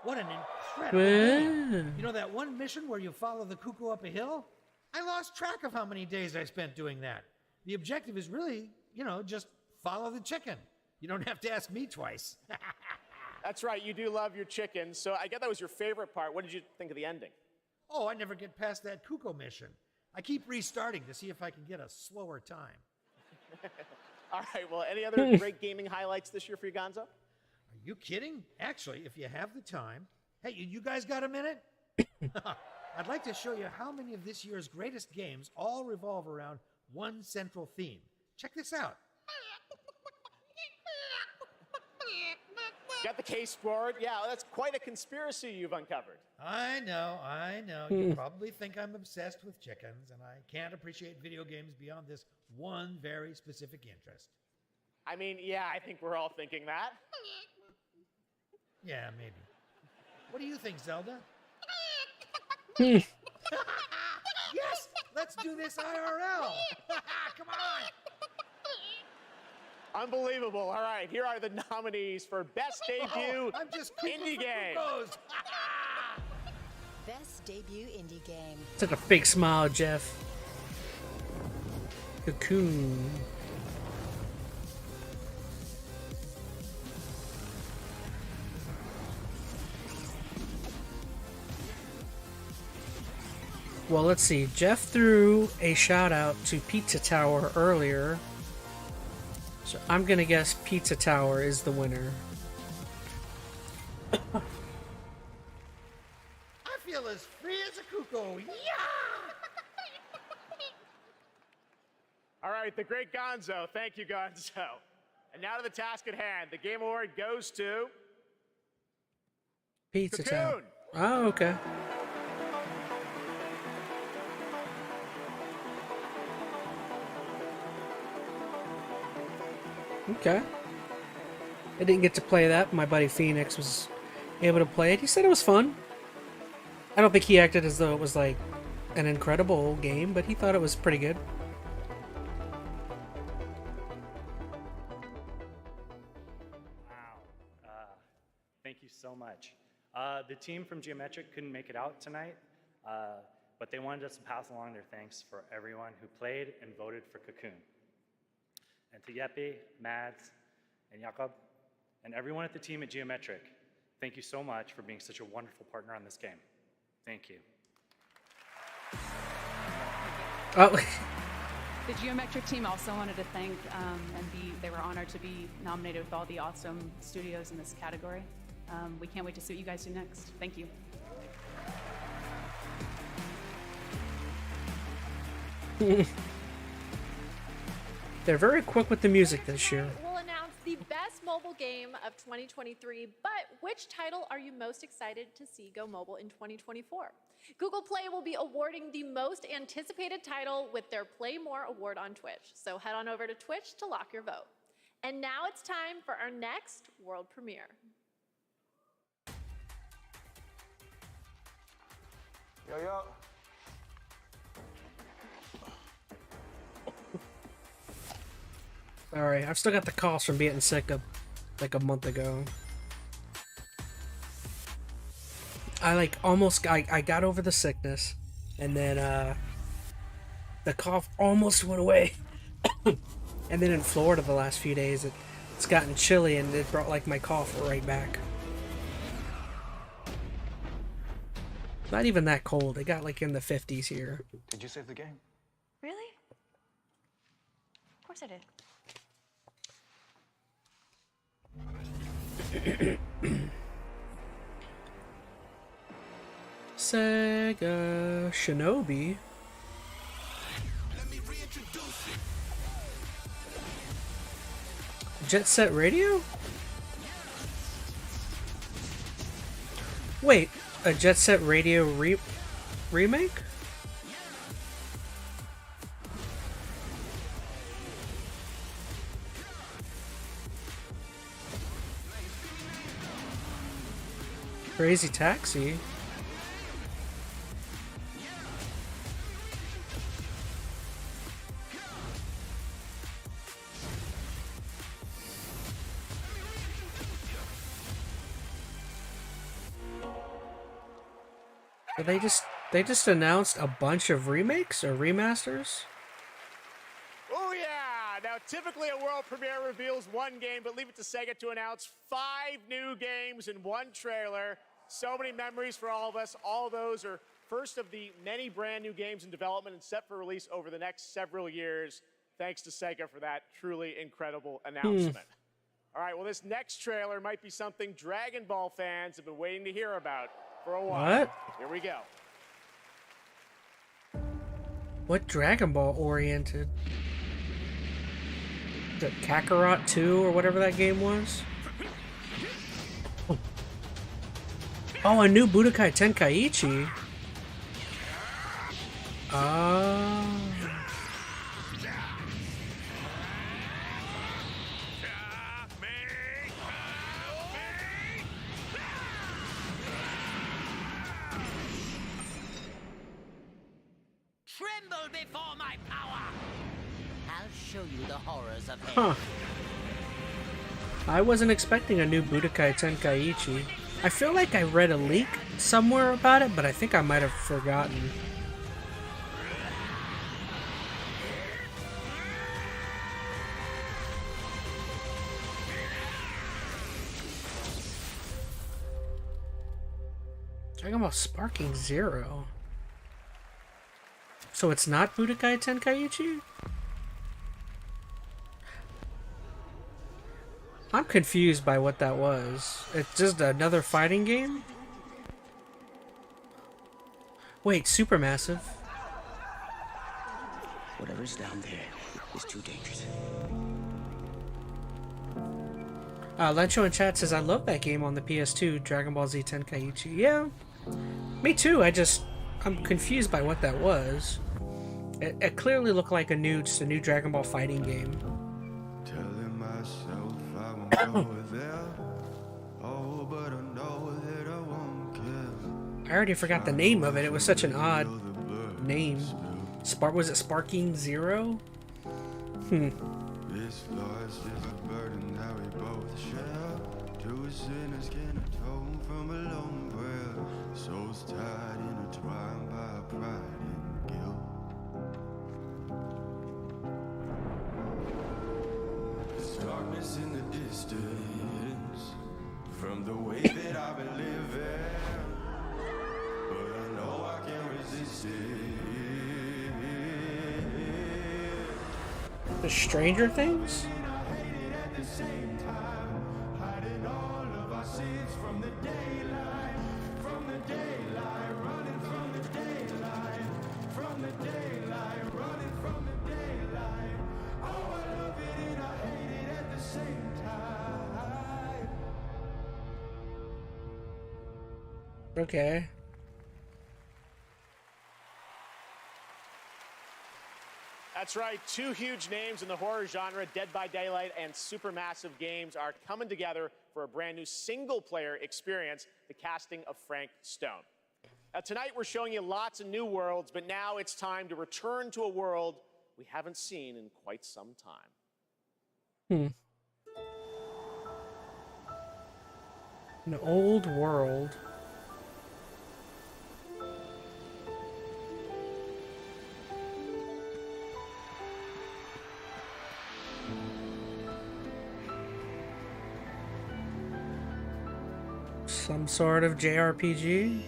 What an incredible game. You know that one mission where you follow the cuckoo up a hill? I lost track of how many days I spent doing that. The objective is really, just follow the chicken. You don't have to ask me twice. That's right, you do love your chicken, so I get that was your favorite part. What did you think of the ending? Oh, I never get past that cuckoo mission. I keep restarting to see if I can get a slower time. All right, well, any other great gaming highlights this year for you, Gonzo? Are you kidding? Actually, if you have the time. Hey, you guys got a minute? I'd like to show you how many of this year's greatest games all revolve around one central theme. Check this out. Got the case board. Yeah, that's quite a conspiracy you've uncovered. I know. You probably think I'm obsessed with chickens, and I can't appreciate video games beyond this one very specific interest. I mean, yeah, I think we're all thinking that. Yeah, maybe. What do you think, Zelda? Hmm. Yes! Let's do this IRL! Come on! Unbelievable. All right, here are the nominees for Best Debut Indie Game. Best debut indie game. Such a fake smile, Jeff. Cocoon. Well, let's see. Jeff threw a shout out to Pizza Tower earlier. So I'm gonna guess Pizza Tower is the winner. I feel as free as a cuckoo. Yeah! All right, the great Gonzo. Thank you, Gonzo. And now to the task at hand. The Game Award goes to Pizza Cocoon. Tower. Oh, okay. Okay. I didn't get to play that. My buddy Phoenix was able to play it. He said it was fun. I don't think he acted as though it was like an incredible game, but he thought it was pretty good. Wow. Thank you so much. The team from Geometric couldn't make it out tonight, but they wanted us to pass along their thanks for everyone who played and voted for Cocoon. And to Yeppe, Mads, and Jakob, and everyone at the team at Geometric, thank you so much for being such a wonderful partner on this game. Thank you. Oh. The Geometric team also wanted to thank they were honored to be nominated with all the awesome studios in this category. We can't wait to see what you guys do next. Thank you. They're very quick with the music this year. We'll announce the best mobile game of 2023, but which title are you most excited to see go mobile in 2024? Google Play will be awarding the most anticipated title with their Play More award on Twitch. So head on over to Twitch to lock your vote. And now it's time for our next world premiere. Yo. Sorry, I've still got the coughs from being sick like a month ago. I got over the sickness, and then the cough almost went away. And then in Florida the last few days, It's gotten chilly and it brought like my cough right back. Not even that cold. It got like in the 50s here. Did you save the game? Really? Of course I did. Sega Shinobi. Jet Set Radio? Wait, a Jet Set Radio remake? Crazy Taxi. So they just announced a bunch of remakes or remasters? Oh yeah! Now typically a world premiere reveals one game, but leave it to Sega to announce 5 new games in one trailer. So many memories for all of us. All those are first of the many brand new games in development and set for release over the next several years. Thanks to Sega for that truly incredible announcement. All right, well this next trailer might be something Dragon Ball fans have been waiting to hear about for a while. What? Here we go. What Dragon Ball oriented? The Kakarot 2 or whatever that game was? Oh, a new Budokai Tenkaichi. Ah. Tremble before my power! I'll show you the horrors of hell. Huh. I wasn't expecting a new Budokai Tenkaichi. I feel like I read a leak somewhere about it, but I think I might have forgotten. Talking about Sparking Zero. So it's not Budokai Tenkaichi? I'm confused by what that was. It's just another fighting game? Wait, Supermassive. Whatever's down there is too dangerous. Lencho in chat says, I love that game on the PS2, Dragon Ball Z Tenkaichi. Yeah, me too. I'm confused by what that was. It clearly looked like just a new Dragon Ball fighting game. Telling myself I won't go there. Oh, but I know that I won't care. I already forgot the name of it. It was such an odd name. Was it Sparking Zero? This loss is a burden that we both share. Two sinners can atone from a lone prayer. Souls tied, intertwined by pride and guilt. There's darkness in the distance from the way that I've been living, but I know I can't resist it. The Stranger Things? Okay. That's right, 2 huge names in the horror genre, Dead by Daylight and Supermassive Games, are coming together for a brand new single-player experience, the casting of Frank Stone. Now, tonight we're showing you lots of new worlds, but now it's time to return to a world we haven't seen in quite some time. An old world. Some sort of JRPG?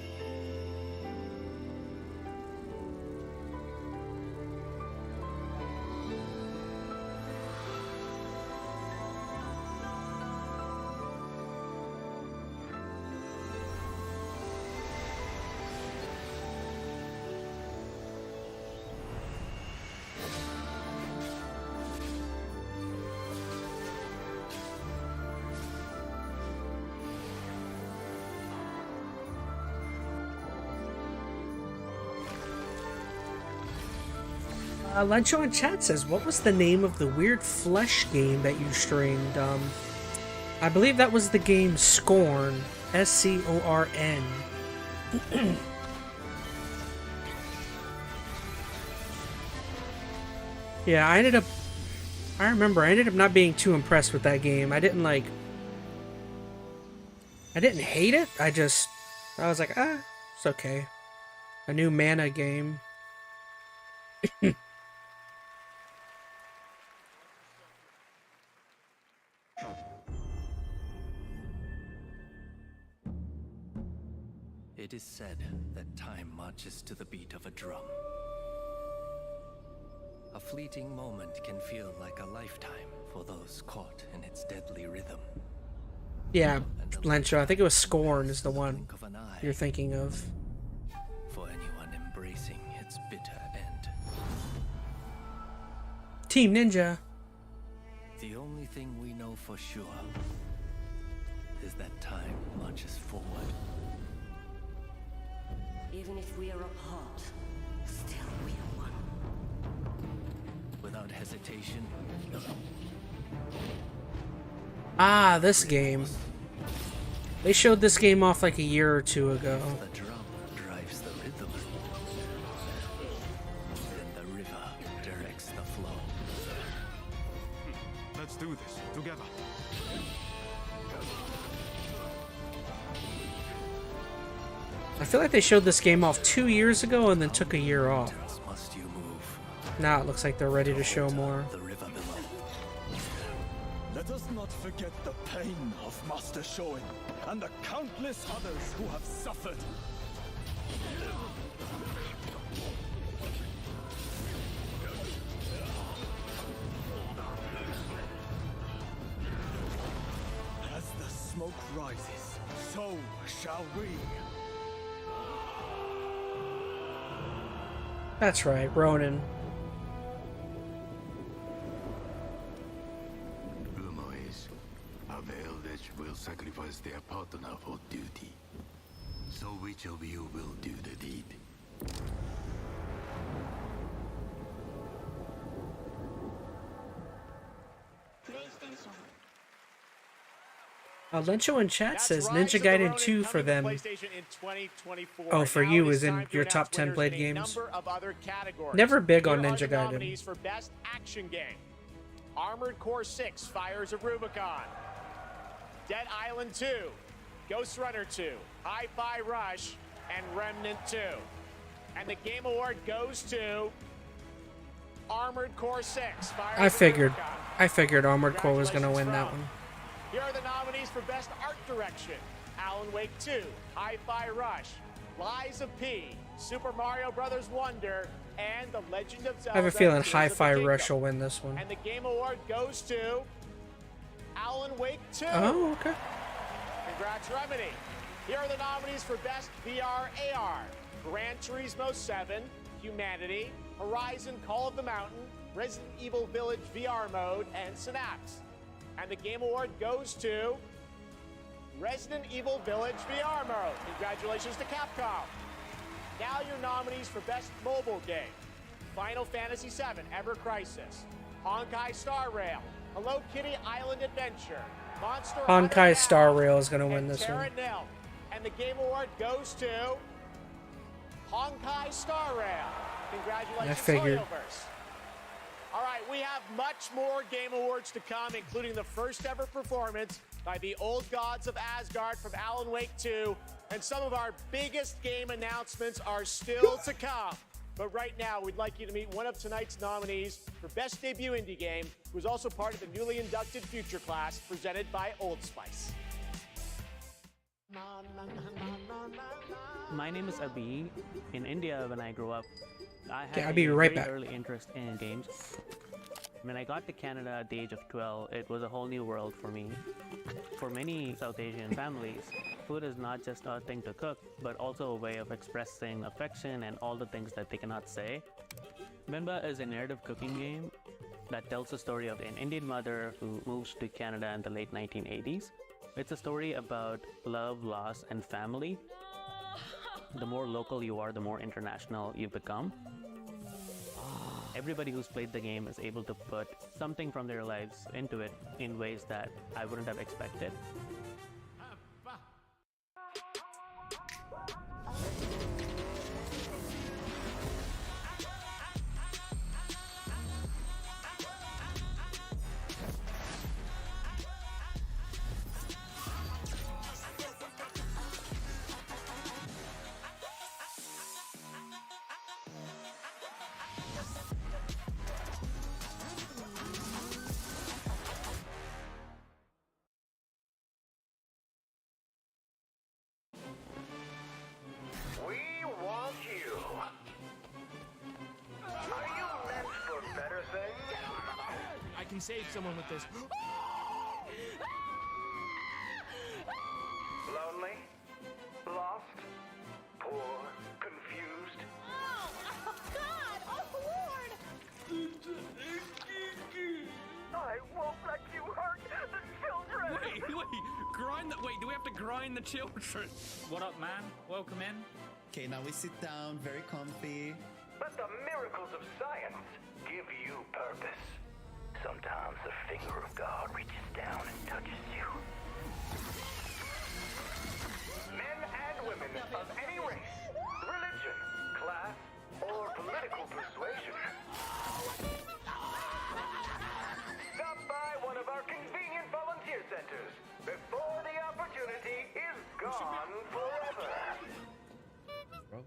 Lencho in chat says, what was the name of the weird flesh game that you streamed? I believe that was the game Scorn. S-C-O-R-N. Yeah, I ended up not being too impressed with that game. I didn't hate it. I was like, it's okay. A new mana game. It is said that time marches to the beat of a drum. A fleeting moment can feel like a lifetime for those caught in its deadly rhythm. Yeah, Lencho, I think it was Scorn is the one you're thinking of. For anyone embracing its bitter end. Team Ninja. The only thing we know for sure is that time marches forward. Even if we are apart, still we are one. Without hesitation. Ah, this game. They showed this game off like a year or two ago. The drum drives the rhythm. And the river directs the flow. Let's do this together. I feel like they showed this game off 2 years ago and then took a year off. Must you move? Now it looks like they're ready to show more. The river below. Let us not forget the pain of Master Shoin and the countless others who have suffered. As the smoke rises, so shall we. That's right, Ronin. Rumor is, a veiled edge will sacrifice their partner for duty. So which of you will do the deed? Lencho in chat says Ninja Gaiden 2 for them. Oh, for you is in your top 10 played games. Never big on Ninja Gaiden. For best action game. Armored Core 6, Fires of Rubicon. Dead Island 2, Ghost Runner 2, Hi-Fi Rush, and Remnant 2. And the Game Award goes to Armored Core 6, Fires I of figured Rubicon. Armored Core was gonna win that one. Here are the nominees for Best Art Direction. Alan Wake 2, Hi-Fi Rush, Lies of P, Super Mario Bros. Wonder, and The Legend of Zelda. I have a feeling Tears of Hi-Fi the Kingdom. Rush will win this one. And the Game Award goes to Alan Wake 2. Oh, okay. Congrats, Remedy. Here are the nominees for Best VR AR. Gran Turismo 7, Humanity, Horizon Call of the Mountain, Resident Evil Village VR Mode, and Synapse. And the Game Award goes to Resident Evil Village VR Mode. Congratulations to Capcom. Now your nominees for Best Mobile Game. Final Fantasy VII Ever Crisis, Honkai Star Rail, Hello Kitty Island Adventure, Monster Hunter Honkai Now, Star Rail is going to win and this one. Terra Nil. And the Game Award goes to Honkai Star Rail. Congratulations, I figured. Soyoverse. All right, we have much more Game Awards to come, including the first ever performance by the Old Gods of Asgard from Alan Wake 2, and some of our biggest game announcements are still to come. But right now, we'd like you to meet one of tonight's nominees for Best Debut Indie Game, who is also part of the newly inducted Future Class presented by Old Spice. My name is Abhi. In India, when I grew up, I had I'll be right very back. early interest in games. When I got to Canada at the age of 12, it was a whole new world for me. For many South Asian families, food is not just a thing to cook, but also a way of expressing affection and all the things that they cannot say. Minba is a narrative cooking game that tells the story of an Indian mother who moves to Canada in the late 1980s. It's a story about love, loss, and family. The more local you are, the more international you become. Everybody who's played the game is able to put something from their lives into it in ways that I wouldn't have expected. We want you. Are you meant for better things? I can save someone with this. Lonely? Lost? Poor? Confused? Oh, God! Oh, Lord! I won't let you hurt the children! Wait, grind the. Wait, do we have to grind the children? What up, man? Welcome in. Okay, now we sit down, very comfy. Let the miracles of science give you purpose. Sometimes the finger of God reaches down and touches you. Men and women of any race, religion, class, or political persuasion. Stop by one of our convenient volunteer centers before the opportunity is gone forever. Bro.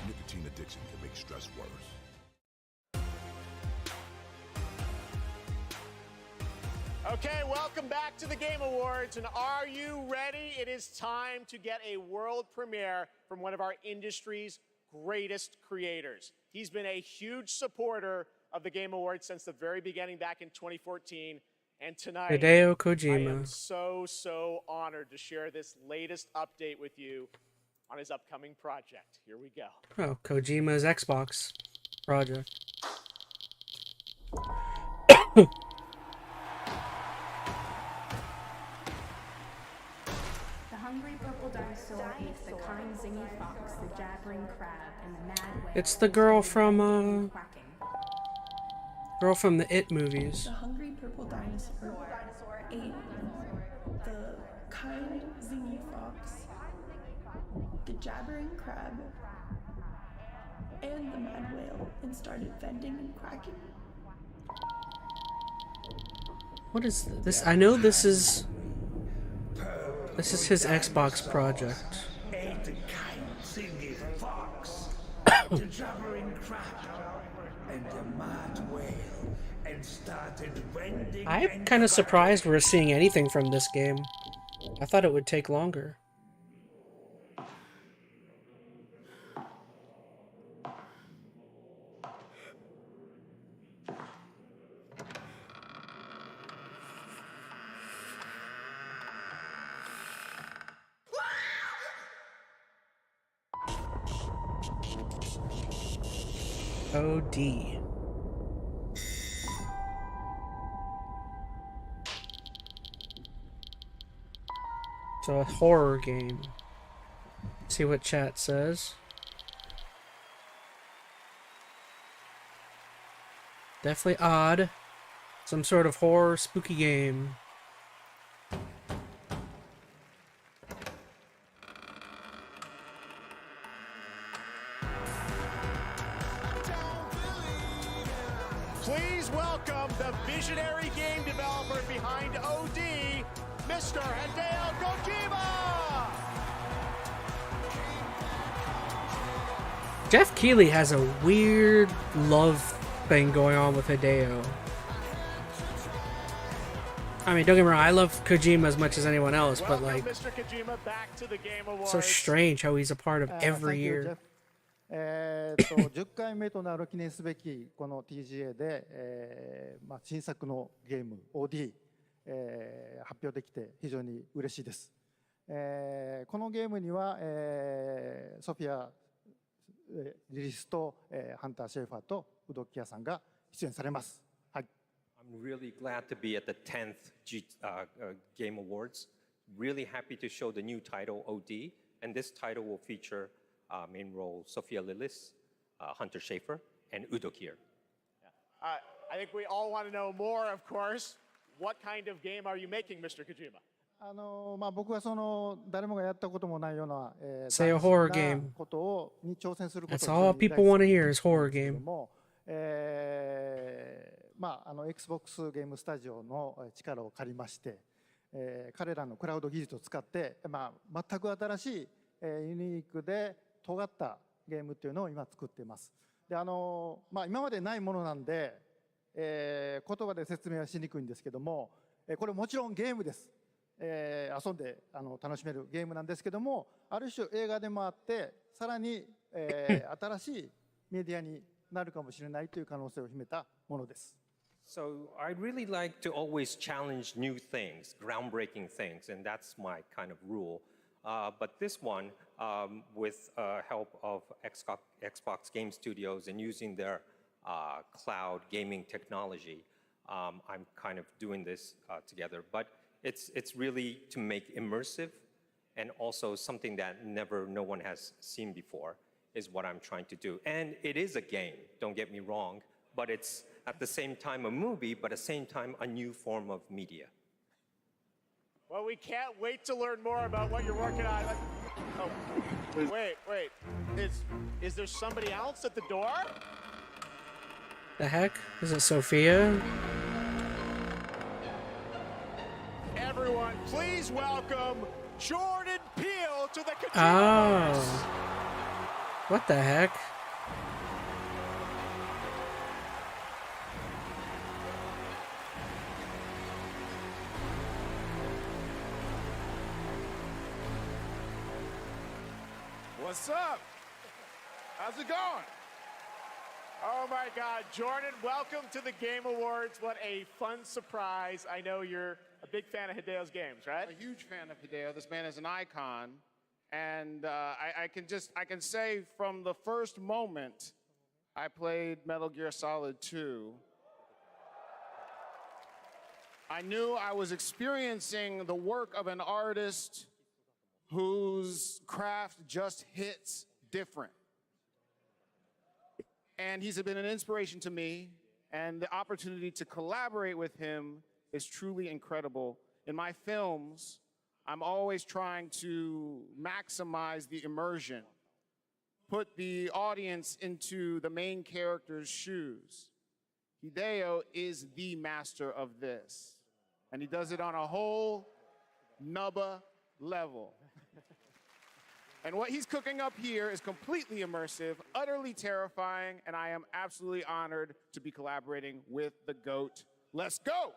Nicotine addiction can make stress worse. Okay, welcome back to the Game Awards, and are you ready? It is time to get a world premiere from one of our industry's greatest creators. He's been a huge supporter of the Game Awards since the very beginning back in 2014, and tonight Hideo I am Kojima. so honored to share this latest update with you on his upcoming project. Here we go. Oh, Kojima's Xbox project. The hungry purple dinosaur eats the kind zingy fox, the jabbering crab, and the mad whale. It's the girl from the It movies. The hungry purple dinosaur ate the kind zingy fox, the jabbering crab, and the mad whale, and started vending and quacking. What is this? I know this is his Xbox project. Ate the kind zingy fox, the jabbering crab, and the mad whale, and started vending. I'm kind of surprised we're seeing anything from this game. I thought it would take longer. OD. So a horror game. See what chat says. Definitely odd. Some sort of horror spooky game. visionary game developer behind OD, Mr. Hideo Kojima! Jeff Keighley has a weird love thing going on with Hideo. I mean, don't get me wrong, I love Kojima as much as anyone else, but like, Mr. Kojima back to the Game Awards. so strange how he's a part of every Thank you, year. Jeff. 10回目となる記念すべきこの TGA で、新作のゲーム OD、発表できて非常に嬉しいです。このゲームには、ソフィア・リリスと、ハンター・シェーファーとウドキヤさんが出演されます。はい。I'm really glad to be at the 10th Game Awards. Really happy to show the new title OD, and this title will feature main role Sophia Lillis, Hunter Schafer, and Udo Kier. I think we all want to know more, of course. What kind of game are you making, Mr. Kojima? 僕はその誰もがやったこともないような、Say a horror game. ことに挑戦すること That's all people want to hear is horror game. Xbox ゲームスタジオの力を借りまして、彼らのクラウド技術を使って、全く新しい、ユニークで尖ったゲームっていうのを今作っています。で今までないものなんで、言葉で説明はしにくいんですけども、これもちろんゲームです。遊んで楽しめるゲームなんですけども、ある種映画でもあって、さらに、新しいメディアになるかもしれないという可能性を秘めたものです。So I really like to always challenge new things, groundbreaking things, and that's my kind of rule. But this one, with help of Xbox Game Studios and using their cloud gaming technology, I'm kind of doing this together. But it's really to make immersive and also something that no one has seen before is what I'm trying to do. And it is a game, don't get me wrong, but it's at the same time a movie, but at the same time a new form of media. Well, we can't wait to learn more about what you're working on. Oh, wait. Is there somebody else at the door? The heck? Is it Sophia? Everyone, please welcome Jordan Peele to the Oh. What the heck? What's up? How's it going? Oh my God, Jordan, welcome to the Game Awards. What a fun surprise. I know you're a big fan of Hideo's games, right? A huge fan of Hideo. This man is an icon. And I can say from the first moment I played Metal Gear Solid 2, I knew I was experiencing the work of an artist whose craft just hits different. And he's been an inspiration to me, and the opportunity to collaborate with him is truly incredible. In my films, I'm always trying to maximize the immersion, put the audience into the main character's shoes. Hideo is the master of this, and he does it on a whole nubba level. And what he's cooking up here is completely immersive, utterly terrifying, and I am absolutely honored to be collaborating with the GOAT. Let's go!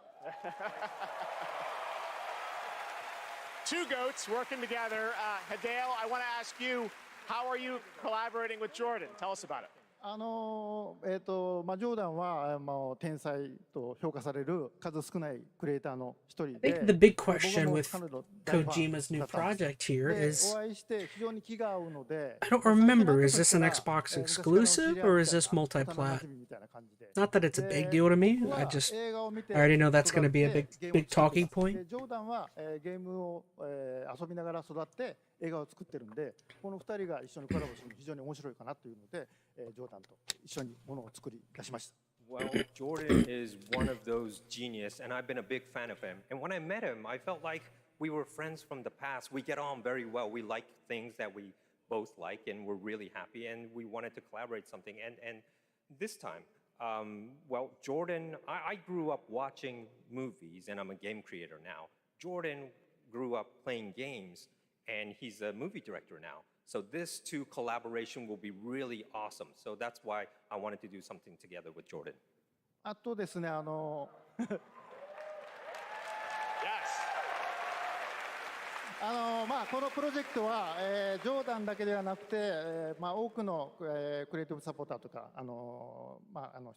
Two GOATs working together. Hideo, I want to ask you, how are you collaborating with Jordan? Tell us about it. ジョーダンは天才と評価される数少ないクリエイターの一人 I で think the big question with Kojima's new project here is, お会いして非常に気が合うので I don't remember, is this an Xbox exclusive or is this multi-plat? Not that it's a big deal to me, I already know that's going to be a big talking point. ジョーダンはゲームを遊びながら育って映画を作ってるんで、この二人が一緒にコラボするの非常に面白いかなというので、ジョーダンと一緒にものを作り出しました。Well, Jordan is one of those genius, and I've been a big fan of him. And when I met him, I felt like we were friends from the past. We get on very well. We like things that we both like, and we're really happy, and we wanted to collaborate something. And this time, Well, Jordan, I grew up watching movies, and I'm a game creator now. Jordan grew up playing games, and he's a movie director now. So this two collaboration will be really awesome. So that's why I wanted to do something together with Jordan. あとですね、このプロジェクトは、ジョーダンだけではなくて、多くの、クリエイティブサポーターとか、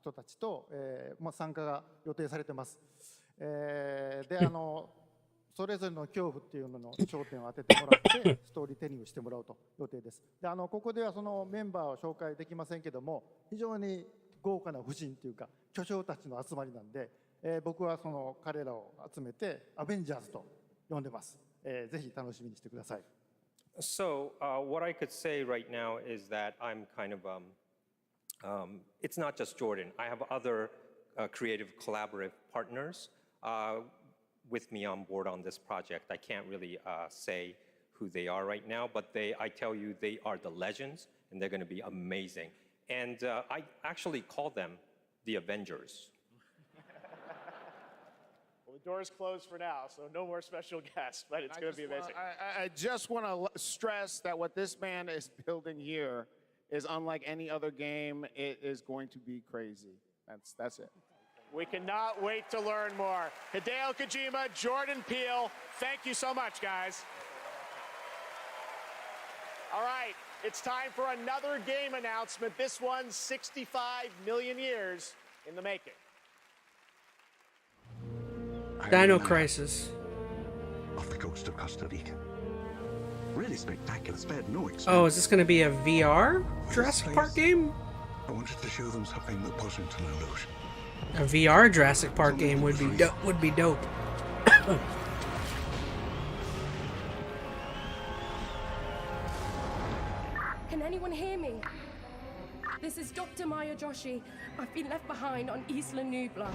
人たちと、参加が予定されてます。で、それぞれの恐怖っていうのの焦点を当ててもらってストーリーテリングしてもらうと予定です。で、ここではそのメンバーを紹介できませんけども、非常に豪華な夫人というか巨匠たちの集まりなんで、僕はその彼らを集めてアベンジャーズと呼んでます。ぜひ楽しみにしてください。So what I could say right now is that I'm kind of it's not just Jordan. I have other creative collaborative partners with me on board on this project. I can't really say who they are right now, but I tell you, they are the legends, and they're going to be amazing. And I actually call them the Avengers. Well, the door's closed for now, so no more special guests, but it's going to be amazing. I just want to stress that what this man is building here is unlike any other game. It is going to be crazy. That's it. We cannot wait to learn more. Hideo Kojima, Jordan Peele, thank you so much, guys. All right, it's time for another game announcement. This one's 65 million years in the making. Dino Crisis. Off the coast of Costa Rica. Really spectacular, spared no expense. Oh, is this going to be a VR Jurassic Park game? I wanted to show them something that wasn't an illusion. A VR Jurassic Park game would be dope. Can anyone hear me? This is Dr. Maya Joshi. I've been left behind on Isla Nubla.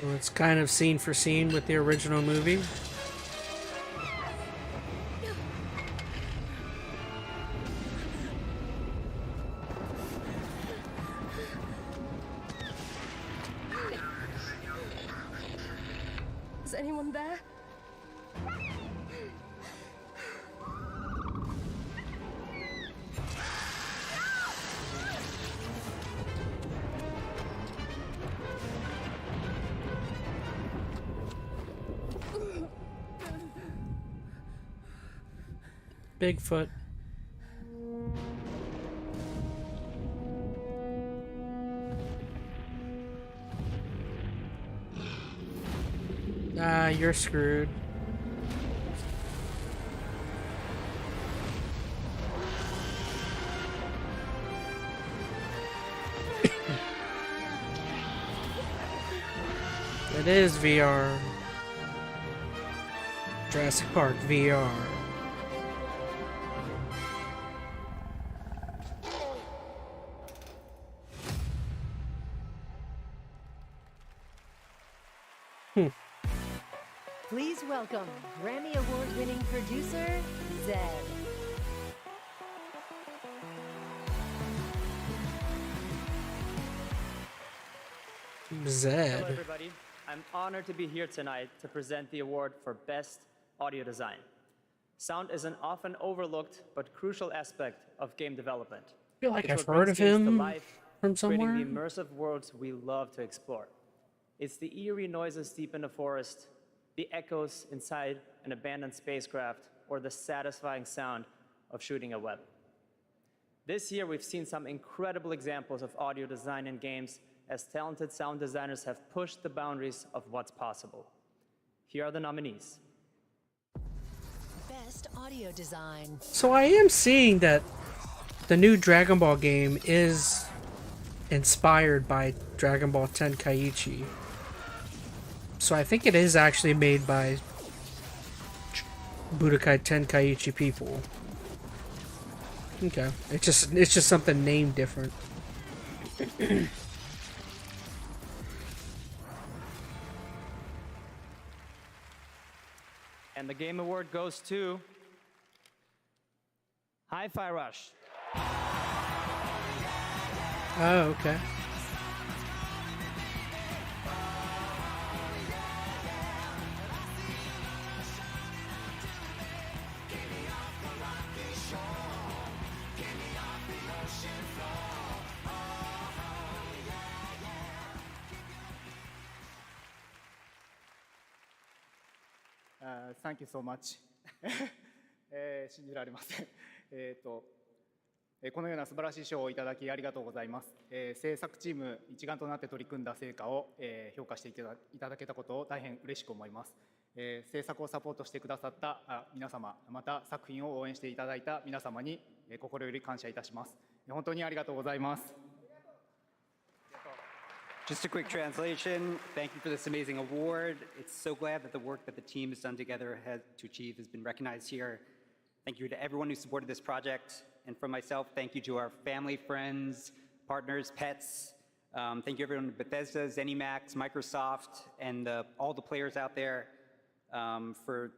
Well, it's kind of scene for scene with the original movie. Is anyone there? Bigfoot. Ah, you're screwed. It is VR. Jurassic Park VR. Please welcome Grammy Award-winning producer, Zed. Zed. Hello everybody. I'm honored to be here tonight to present the award for Best Audio Design. Sound is an often overlooked but crucial aspect of game development. I feel like It's I've what heard of brings games to him life, from somewhere. creating the immersive worlds we love to explore. It's the eerie noises deep in the forest, the echoes inside an abandoned spacecraft, or the satisfying sound of shooting a web. This year, we've seen some incredible examples of audio design in games as talented sound designers have pushed the boundaries of what's possible. Here are the nominees. Best audio design. So I am seeing that the new Dragon Ball game is inspired by Dragon Ball Tenkaichi. So I think it is actually made by Budokai Tenkaichi people. Okay, it's just something named different. And the Game Award goes to Hi-Fi Rush. Oh, okay. Thank you so much. 信じられません。このような素晴らしい賞をいただきありがとうございます。制作チーム一丸となって取り組んだ成果を評価していただけたことを大変嬉しく思います。制作をサポートしてくださった皆様、また作品を応援していただいた皆様に心より感謝いたします。本当にありがとうございます。Just a quick translation. Thank you for this amazing award. It's so glad that the work that the team has done together to achieve has been recognized here. Thank you to everyone who supported this project. And from myself, thank you to our family, friends, partners, pets. Thank you everyone at Bethesda, ZeniMax, Microsoft, and all the players out there for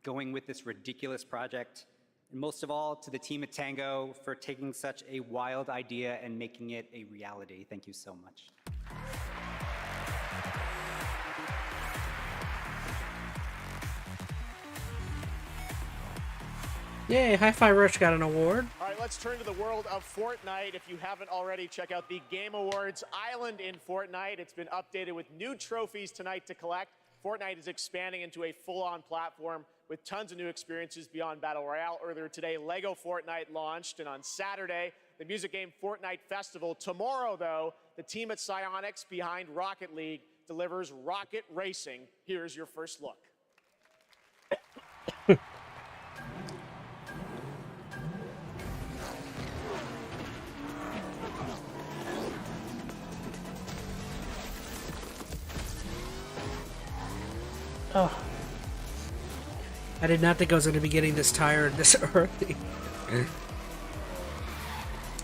going with this ridiculous project. And most of all, to the team at Tango for taking such a wild idea and making it a reality. Thank you so much. Yay, Hi-Fi Rush got an award. All right, let's turn to the world of Fortnite. If you haven't already, check out the Game Awards Island in Fortnite. It's been updated with new trophies tonight to collect. Fortnite is expanding into a full-on platform with tons of new experiences beyond Battle Royale. Earlier today, Lego Fortnite launched, and on Saturday, the music game Fortnite Festival. Tomorrow, though, the team at Psyonix behind Rocket League delivers Rocket Racing. Here's your first look. Oh. I did not think I was going to be getting this tired this early.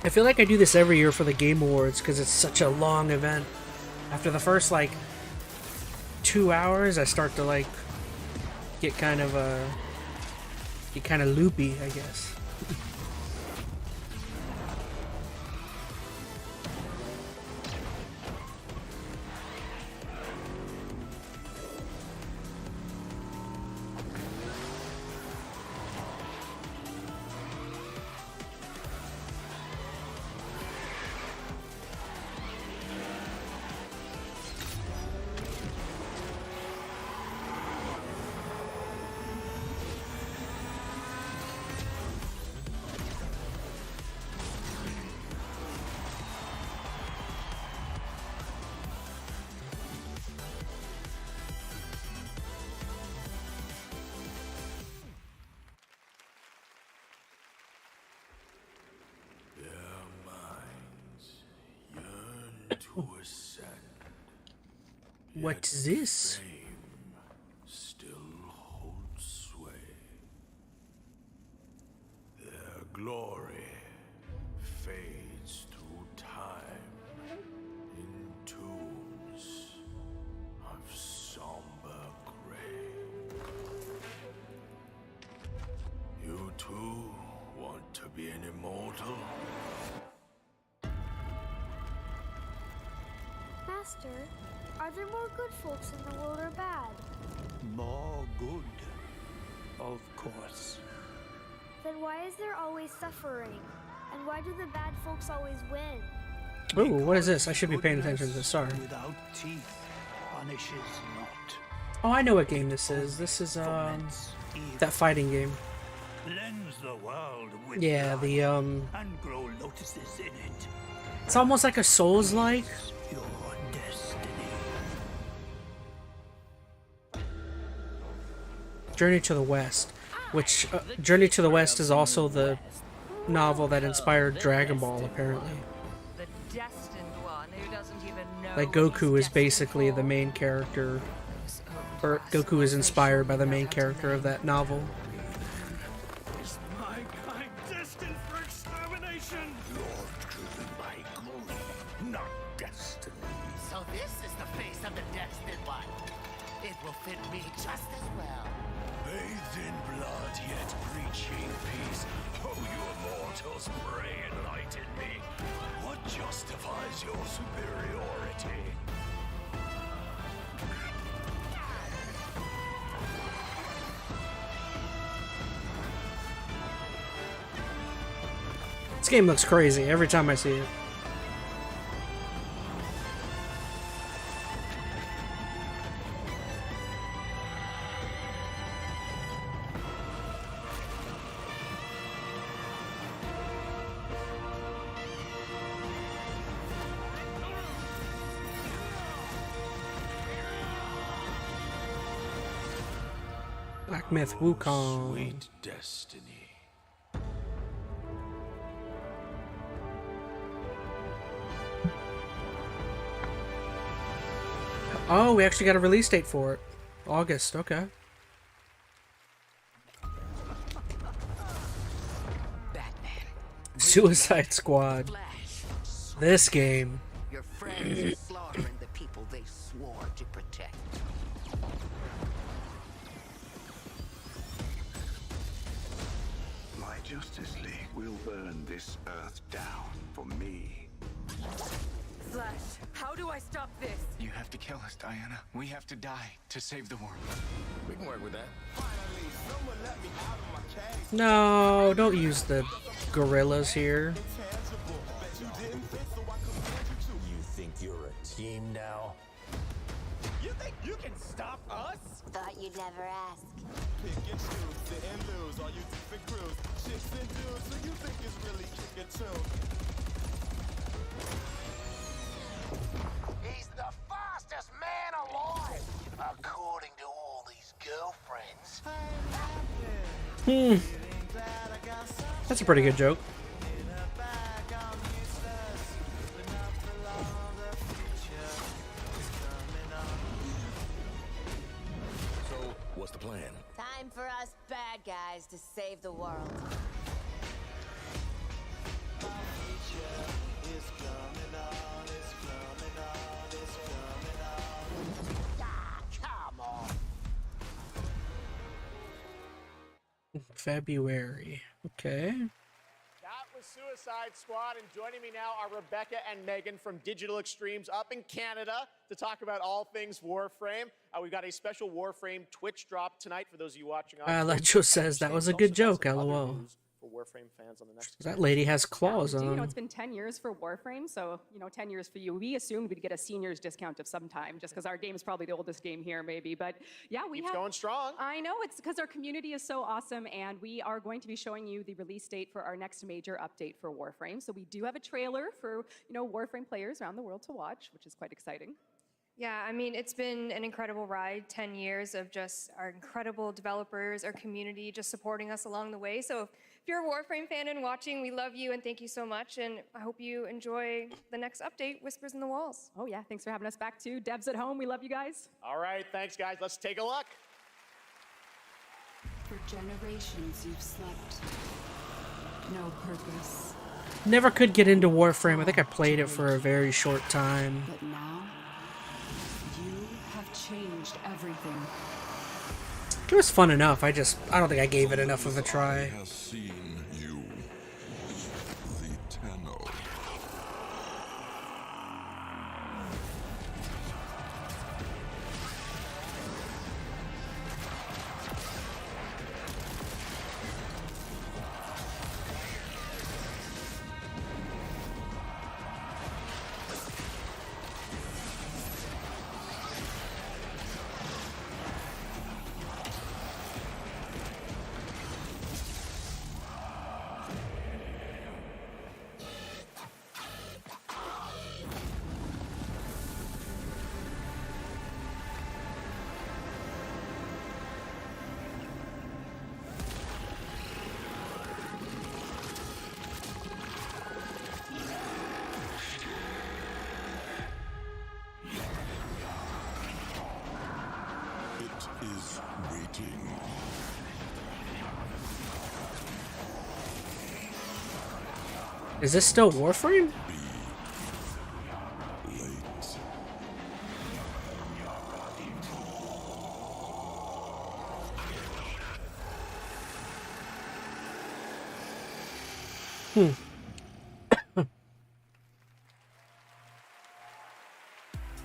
I feel like I do this every year for the Game Awards because it's such a long event. After the first, 2 hours, I start to, get kind of loopy, I guess. What's this? Still holds sway. Their glory fades through time in tombs of somber gray. You too want to be an immortal? Master, are there more good folks in the world or bad? More good, of course. Then why is there always suffering? And why do the bad folks always win? Ooh, what is this? I should be paying attention to this. Sorry. Without teeth punishes not. Oh, I know what game this is. This is that fighting game. Cleanse the world with Yeah, blood the and grow lotuses in it. It's almost like a Souls-like. Your destiny. Journey to the West, which Journey to the West is also the novel that inspired Dragon Ball, apparently. The destined one who doesn't even know Like Goku is basically the main character Goku is inspired by the main character of that novel. Is my kind destined for extermination? You're driven by glory, not destiny. So this is the face of the destined one. It will fit me just as well. Bathed in blood, yet preaching peace. Oh, you mortals, pray enlighten me. What justifies your superiority? This game looks crazy every time I see it. Black Myth Wukong. Sweet destiny. Oh, we actually got a release date for it. August, okay. Suicide Squad. This game. Your friends are slaughtering the people they swore to protect. My Justice League will burn this Earth down for me. Flash, how do I stop this? You have to kill us, Diana. We have to die to save the world. We can work with that. No, don't use the gorillas here. You think you're a team now? You think you can stop us? Thought you'd never ask. Pick and choose, sit and lose. All you different crews, chicks and dudes. So you think it's really kick a tune? He's the fastest man alive, according to all these girlfriends. That's a pretty good joke. So, what's the plan? Time for us bad guys to save the world. Come on. February. Okay. That was Suicide Squad, and joining me now are Rebecca and Megan from Digital Extremes up in Canada to talk about all things Warframe. We've got a special Warframe Twitch drop tonight for those of you watching on Twitch. Lecho says that was a good joke, lol. For Warframe fans on the next. That lady has claws You know, on. it's been 10 years for Warframe, so, 10 years for you. We assumed we'd get a senior's discount of some time, just because our game is probably the oldest game here, maybe. But yeah, we Keeps have... going strong. I know, it's because our community is so awesome, and we are going to be showing you the release date for our next major update for Warframe. So we do have a trailer for, Warframe players around the world to watch, which is quite exciting. Yeah, I mean, it's been an incredible ride, 10 years of just our incredible developers, our community just supporting us along the way. So if you're a Warframe fan and watching, we love you and thank you so much. And I hope you enjoy the next update, Whispers in the Walls. Oh yeah, thanks for having us back too. Devs at home, we love you guys. All right, thanks guys. Let's take a look. For generations you've slept. No purpose. Never could get into Warframe. I think I played it for a very short time. But now, you have changed everything. It was fun enough. I don't think I gave it enough of a try. Has seen you, the Tenno. waiting. Is this still Warframe?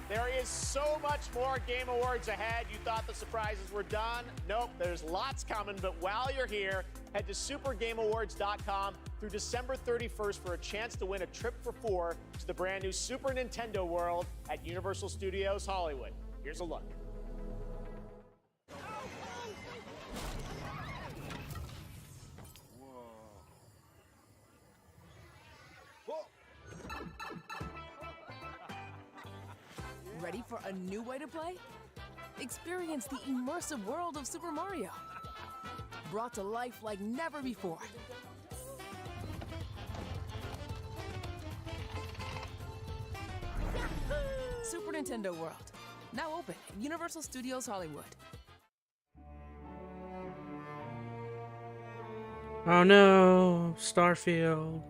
There is so much more Game Awards ahead. You thought the surprises were done? Nope, there's lots coming. But while you're here, head to supergameawards.com through December 31st for a chance to win a trip for 4 to the brand new Super Nintendo World at Universal Studios Hollywood. Here's a look. Ready for a new way to play? Experience the immersive world of Super Mario, brought to life like never before. Super Nintendo World, now open at Universal Studios Hollywood. Oh no, Starfield.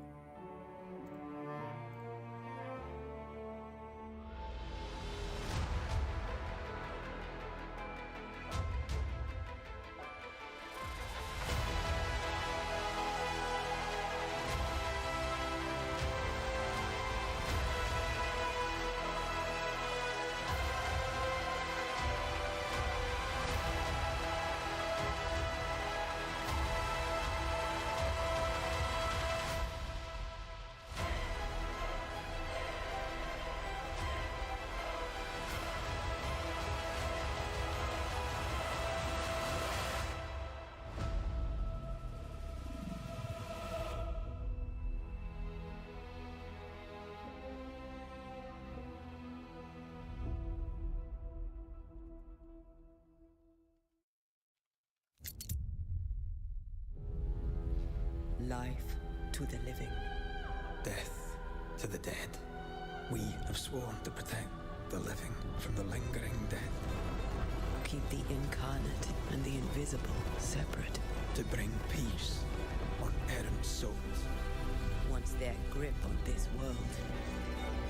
Life to the living. Death to the dead. We have sworn to protect the living from the lingering death. Keep the incarnate and the invisible separate. To bring peace on errant souls. Once their grip on this world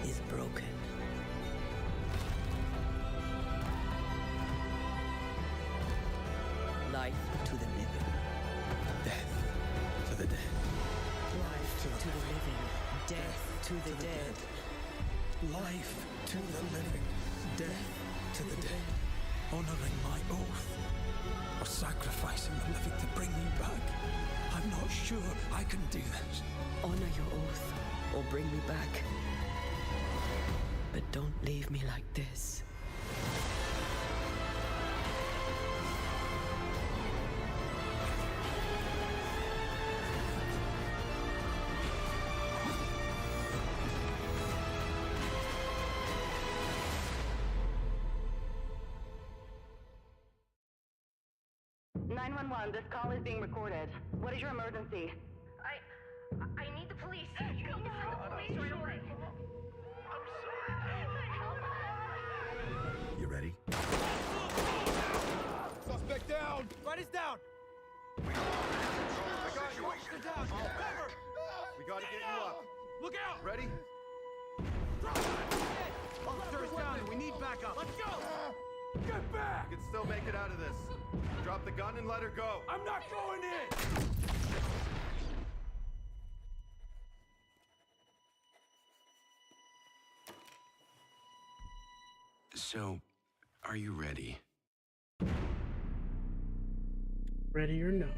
is broken. Life to the living. Death to the dead. Life to the living. Death to the dead. Life to the living. Death to the dead. Honoring my oath. Or sacrificing the living to bring you back. I'm not sure I can do this. Honor your oath or bring me back. But don't leave me like this. This call is being recorded. What is your emergency? I need the police. You need to send the police right away. You ready? Suspect down! Right is down! We gotta get you up. Look out! Ready? Officer is down and we need backup. Let's go! Get back! You can still make it out of this. Drop the gun and let her go. I'm not going in! So, are you ready? Ready or not.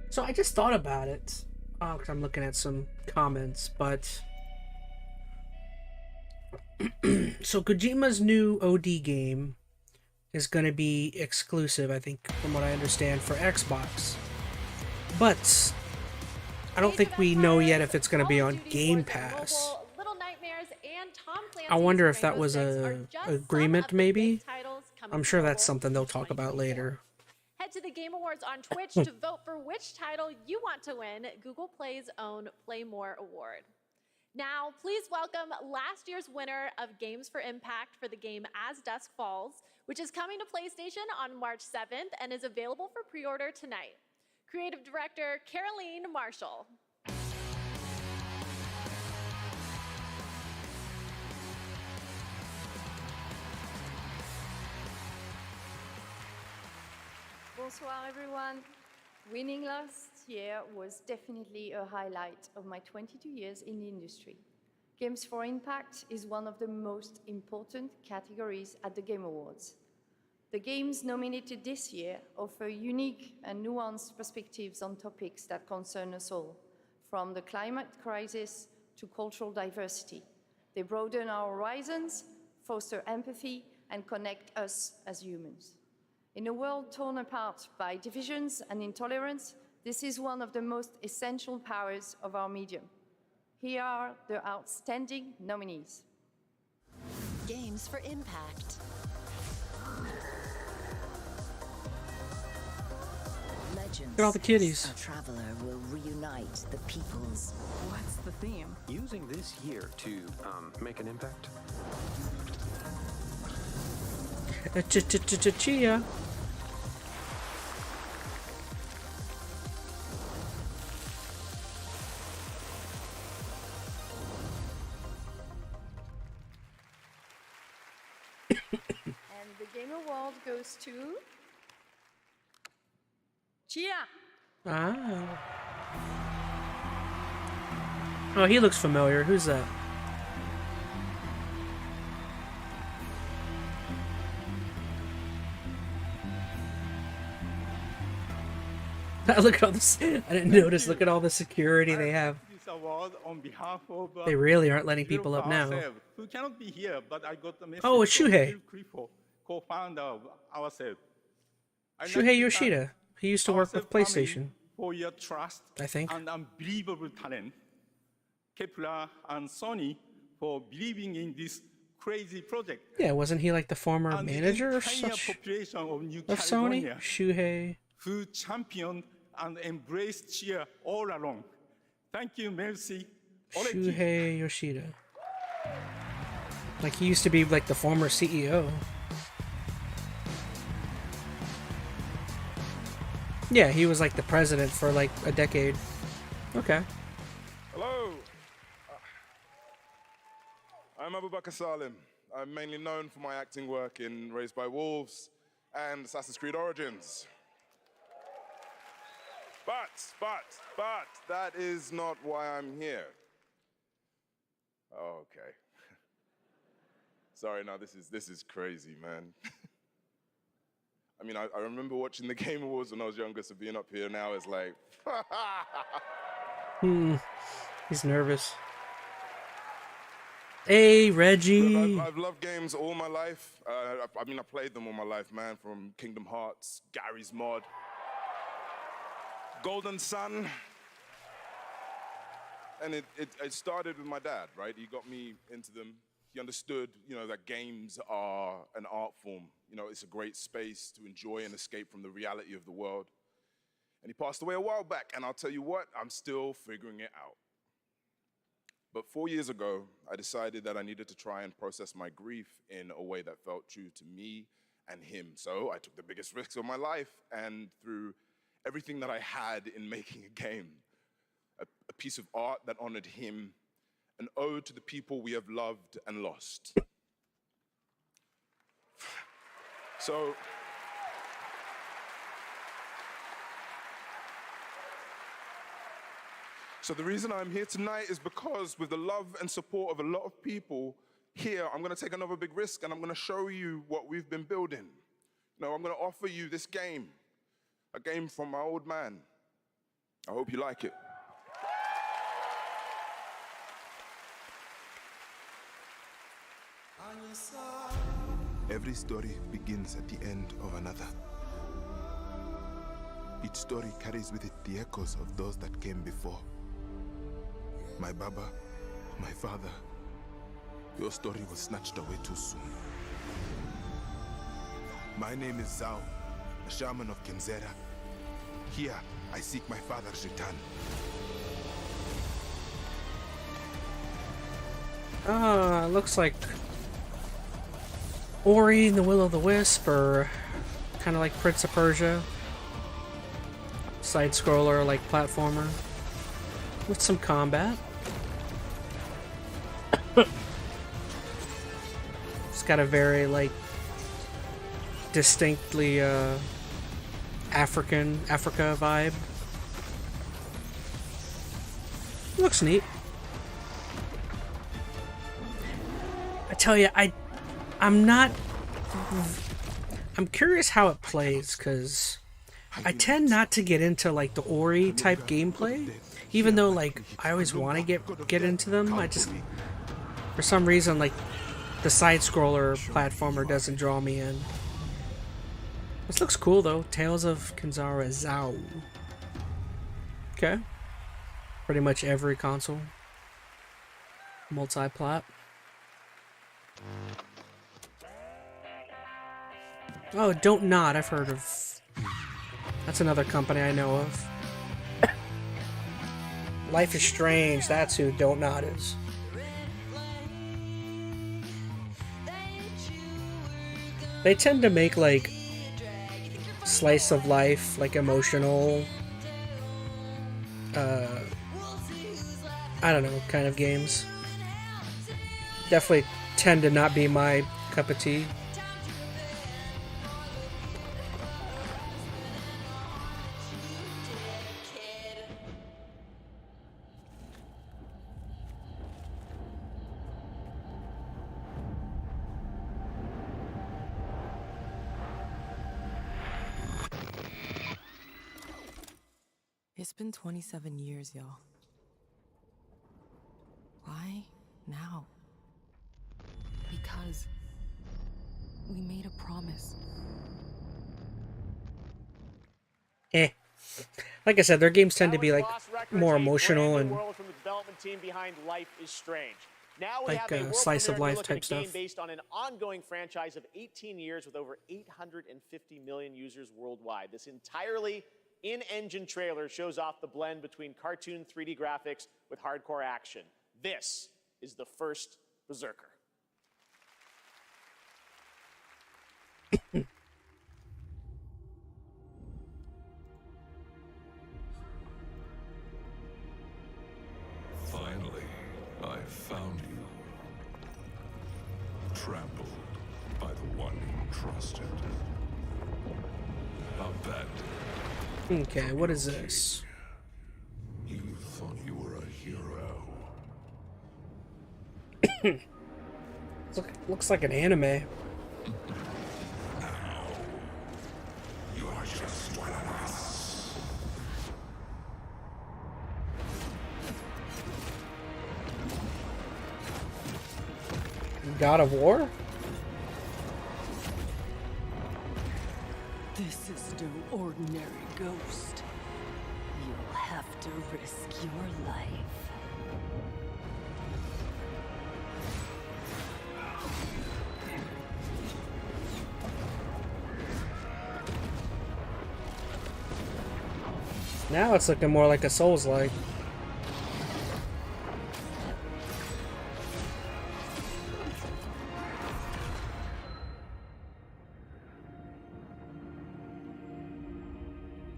So I just thought about it. Oh, 'cause I'm looking at some comments, but so Kojima's new OD game is going to be exclusive, I think, from what I understand, for Xbox. But I don't think we know yet if it's going to be on Game Pass. I wonder if that was a agreement, maybe. I'm sure that's something they'll talk about later. Head to the Game Awards on Twitch to vote for which title you want to win Google Play's own Play More Award. Now, please welcome last year's winner of Games for Impact for the game As Dusk Falls, which is coming to PlayStation on March 7th and is available for pre-order tonight. Creative Director Caroline Marshall. Bonsoir everyone. Winning last year was definitely a highlight of my 22 years in the industry. Games for Impact is one of the most important categories at the Game Awards. The games nominated this year offer unique and nuanced perspectives on topics that concern us all, from the climate crisis to cultural diversity. They broaden our horizons, foster empathy, and connect us as humans. In a world torn apart by divisions and intolerance, this is one of the most essential powers of our medium. Here are the outstanding nominees. Games for Impact. Legends. Look at all the kitties. A traveler will reunite the peoples. What's the theme? Using this year to make an impact. Chia. And the Game Award goes to Chia. Ah. Oh, he looks familiar. Who's that? Look at all this. I didn't notice. Look at all the security they have. This award on behalf of They really aren't letting people up now. Who cannot be here, but I got the message. Oh, it's Shuhei. From co-founder of ourselves. Shuhei Yoshida. He used to work with PlayStation. For your trust I think. and unbelievable talent. Kepler and Sony for believing in this crazy project. Yeah, wasn't he like the former And manager the or entire such population of New of Sony? Caledonia, Shuhei. who championed and embraced cheer all along. Thank you, merci. Shuhei Yoshida. Like he used to be like the former CEO. Yeah, he was like the president for like a decade. Okay. Hello. I'm Abubakar Salim. I'm mainly known for my acting work in Raised by Wolves and Assassin's Creed Origins. But, that is not why I'm here. Oh, okay. Sorry, no, this is crazy, man. I mean, I remember watching the Game Awards when I was younger, so being up here now is like... He's nervous. Hey, Reggie. Look, I've loved games all my life. I mean, I played them all my life, man, from Kingdom Hearts, Gary's Mod, Golden Sun. And it started with my dad, right? He got me into them. He understood, that games are an art form. It's a great space to enjoy and escape from the reality of the world. And he passed away a while back, and I'll tell you what, I'm still figuring it out. But 4 years ago, I decided that I needed to try and process my grief in a way that felt true to me and him. So I took the biggest risks of my life, and threw everything that I had in making a game, a piece of art that honored him, an ode to the people we have loved and lost. So the reason I'm here tonight is because with the love and support of a lot of people here, I'm going to take another big risk, and I'm going to show you what we've been building. I'm going to offer you this game, a game from my old man. I hope you like it. Every story begins at the end of another. Each story carries with it the echoes of those that came before. My Baba, my father, your story was snatched away too soon. My name is Zhao, a shaman of Kenzera. Here, I seek my father's return. Looks like Ori and the Will of the Wisp, or kind of like Prince of Persia, side scroller like platformer with some combat. It's got a very like distinctly Africa vibe. Looks neat. I tell you, I'm curious how it plays, because I tend not to get into like the Ori type gameplay, even though like I always want to get into them. I just, for some reason, like the side scroller platformer doesn't draw me in. This looks cool though. Tales of Kinzara Zao. Okay. Pretty much every console. Multi-plat. Oh, Don't Nod, I've heard of. That's another company I know of. Life is Strange, that's who Don't Nod is. They tend to make like slice of life, like emotional, I don't know, kind of games. Definitely tend to not be my cup of tea. It's been 27 years, y'all. Why now? Because we made a promise. Like I said, their games tend to be like more emotional and world from the development team behind Life is Strange. Now we like have a world slice of premiere life look at type a game stuff. based on an ongoing franchise of 18 years with over 850 million users worldwide. This entirely in-engine trailer shows off the blend between cartoon 3D graphics with hardcore action. This is the first Berserker. Finally, I found you. Trampled by the one you trusted. Abandoned. Okay, what is this? You thought you were a hero. Looks like an anime. Now, you are just one of us. God of War? This is no ordinary ghost. You'll have to risk your life. Now it's looking more like a Souls-like.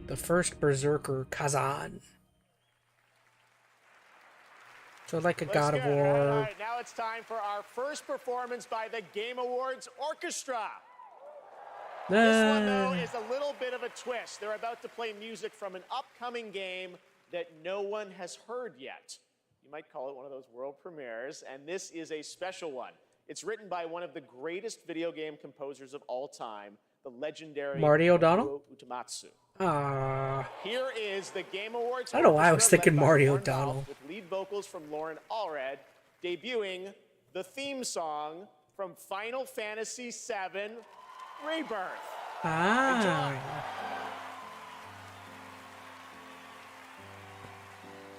The first Berserker, Kazan. So like a God of War. All right, now it's time for our first performance by the Game Awards Orchestra. This one, though, is a little bit of a twist. They're about to play music from an upcoming game that no one has heard yet. You might call it one of those world premieres, and this is a special one. It's written by one of the greatest video game composers of all time, the legendary Marty O'Donnell? Utamatsu. Ah. Here is the Game Awards. I don't know why I was Orchestra thinking led by Marty Lauren O'Donnell. Ralph, with lead vocals from Lauren Allred, debuting the theme song from Final Fantasy VII Rebirth. Ah.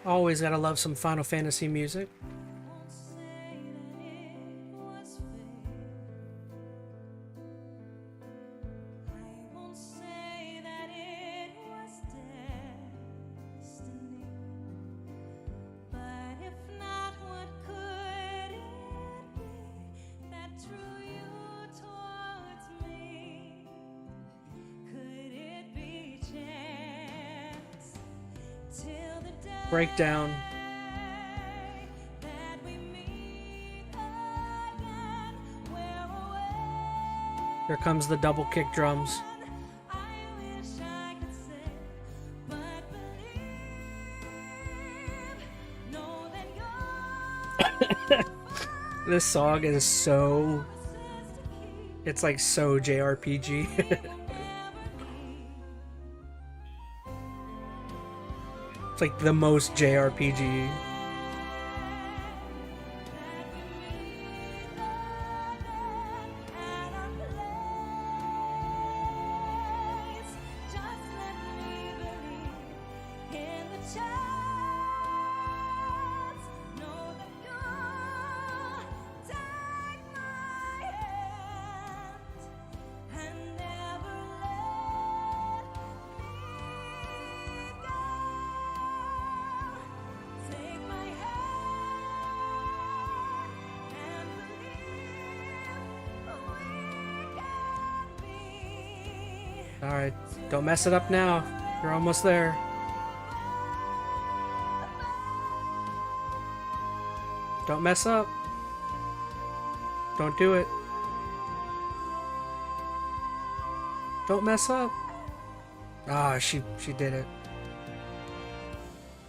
Always gotta love some Final Fantasy music. Breakdown. Here comes the double kick drums. This song is so... It's like so JRPG. It's like the most JRPG. Alright, don't mess it up now. You're almost there. Don't mess up. Don't do it. Don't mess up. Ah, she did it.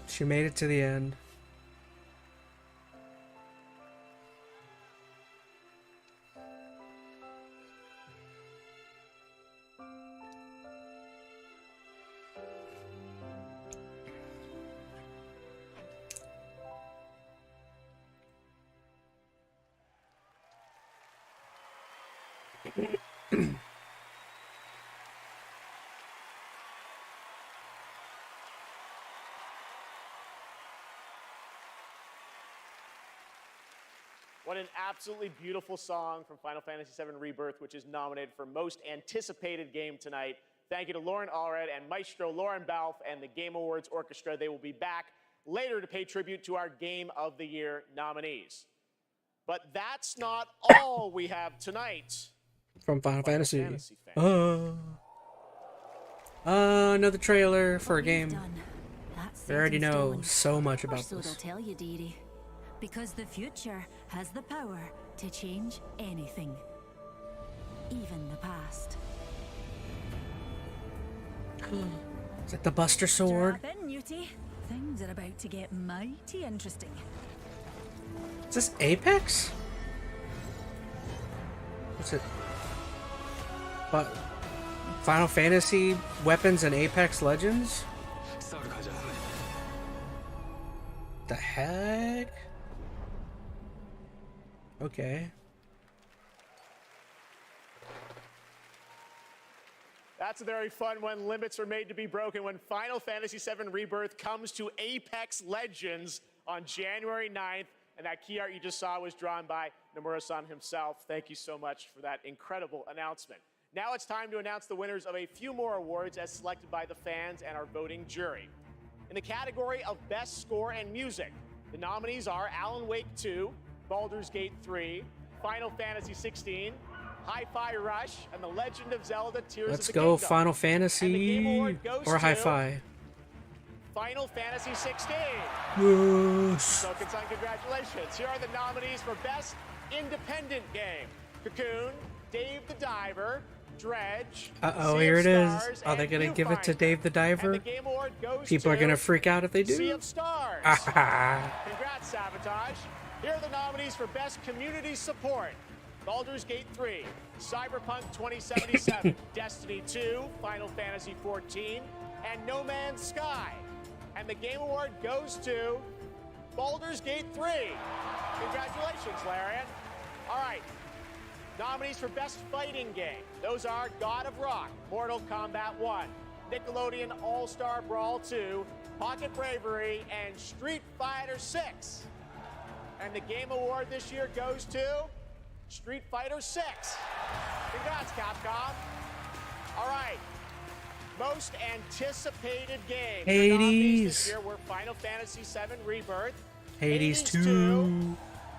She made it to the end. What an absolutely beautiful song from Final Fantasy VII Rebirth, which is nominated for Most Anticipated Game tonight. Thank you to Lauren Allred and Maestro Lauren Balfe and the Game Awards Orchestra. They will be back later to pay tribute to our Game of the Year nominees. But that's not all we have tonight. From Final Fantasy. Another trailer for a game. I already know so much about So this. they'll tell you, dearie. Because the future has the power to change anything. Even the past. Is it the Buster Sword? Strap in, Newty. Things are about to get mighty interesting. Is this Apex? What's it? But Final Fantasy Weapons and Apex Legends? The heck? Okay. That's a very fun one. Limits are made to be broken when Final Fantasy VII Rebirth comes to Apex Legends on January 9th. And that key art you just saw was drawn by Nomura-san himself. Thank you so much for that incredible announcement. Now it's time to announce the winners of a few more awards as selected by the fans and our voting jury. In the category of Best Score and Music, the nominees are Alan Wake 2, Baldur's Gate 3, Final Fantasy 16, Hi-Fi Rush, and The Legend of Zelda Tears Let's of the go Kingdom. Final Fantasy or Hi-Fi. Final Fantasy 16. Yes. So, congratulations. Here are the nominees for Best Independent Game. Cocoon, Dave the Diver, Dredge, Uh-oh, Sea here of it is. Stars, Are they and going to give it to Viewfinder. Dave the And Diver? the Game Award goes People are to going to freak out if they do. Sea of Stars. Ah. Congrats, Sabotage. Here are the nominees for Best Community Support. Baldur's Gate 3, Cyberpunk 2077, Destiny 2, Final Fantasy 14, and No Man's Sky. And the Game Award goes to Baldur's Gate 3. Congratulations, Larian. All right. Nominees for Best Fighting Game. Those are God of Rock, Mortal Kombat 1, Nickelodeon All-Star Brawl 2, Pocket Bravery, and Street Fighter 6. And the Game Award this year goes to Street Fighter 6. Congrats, Capcom. All right. Most anticipated game. Your nominees this year were Final Fantasy VII Rebirth, Hades 2.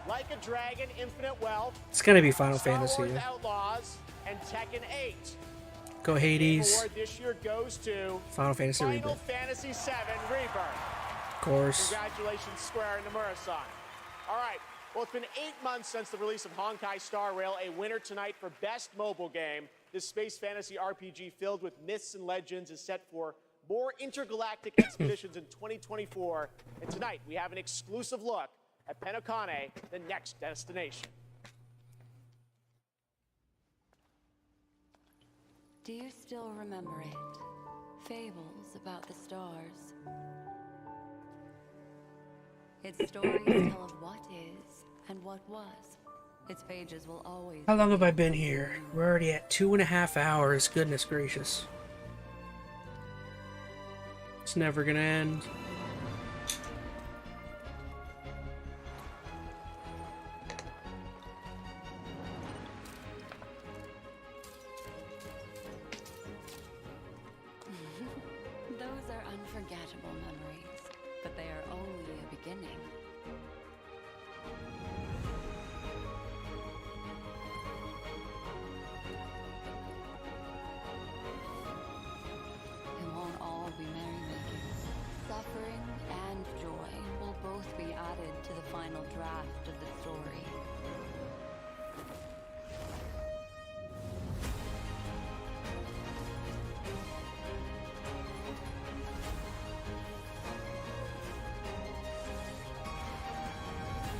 Like a Dragon, Infinite Wealth. It's going to be Final Star Fantasy. Wars Outlaws, and Tekken 8. Go The Hades. award this year goes to Final Fantasy Final Rebirth. Fantasy VII Rebirth. course. Congratulations, Square and Nomura-san. All right. Well, it's been 8 months since the release of Honkai Star Rail, a winner tonight for Best Mobile Game. This space fantasy RPG filled with myths and legends is set for more intergalactic expeditions in 2024. And tonight, we have an exclusive look at Penokane, the next destination. Do you still remember it? Fables about the stars. Its stories tell of what is and what was. Its pages will always... How long have I been here? We're already at 2.5 hours. Goodness gracious. It's never gonna end. Those are unforgettable memories, but they are only a beginning. It won't all be merrymaking. Suffering and joy will both be added to the final draft of the story.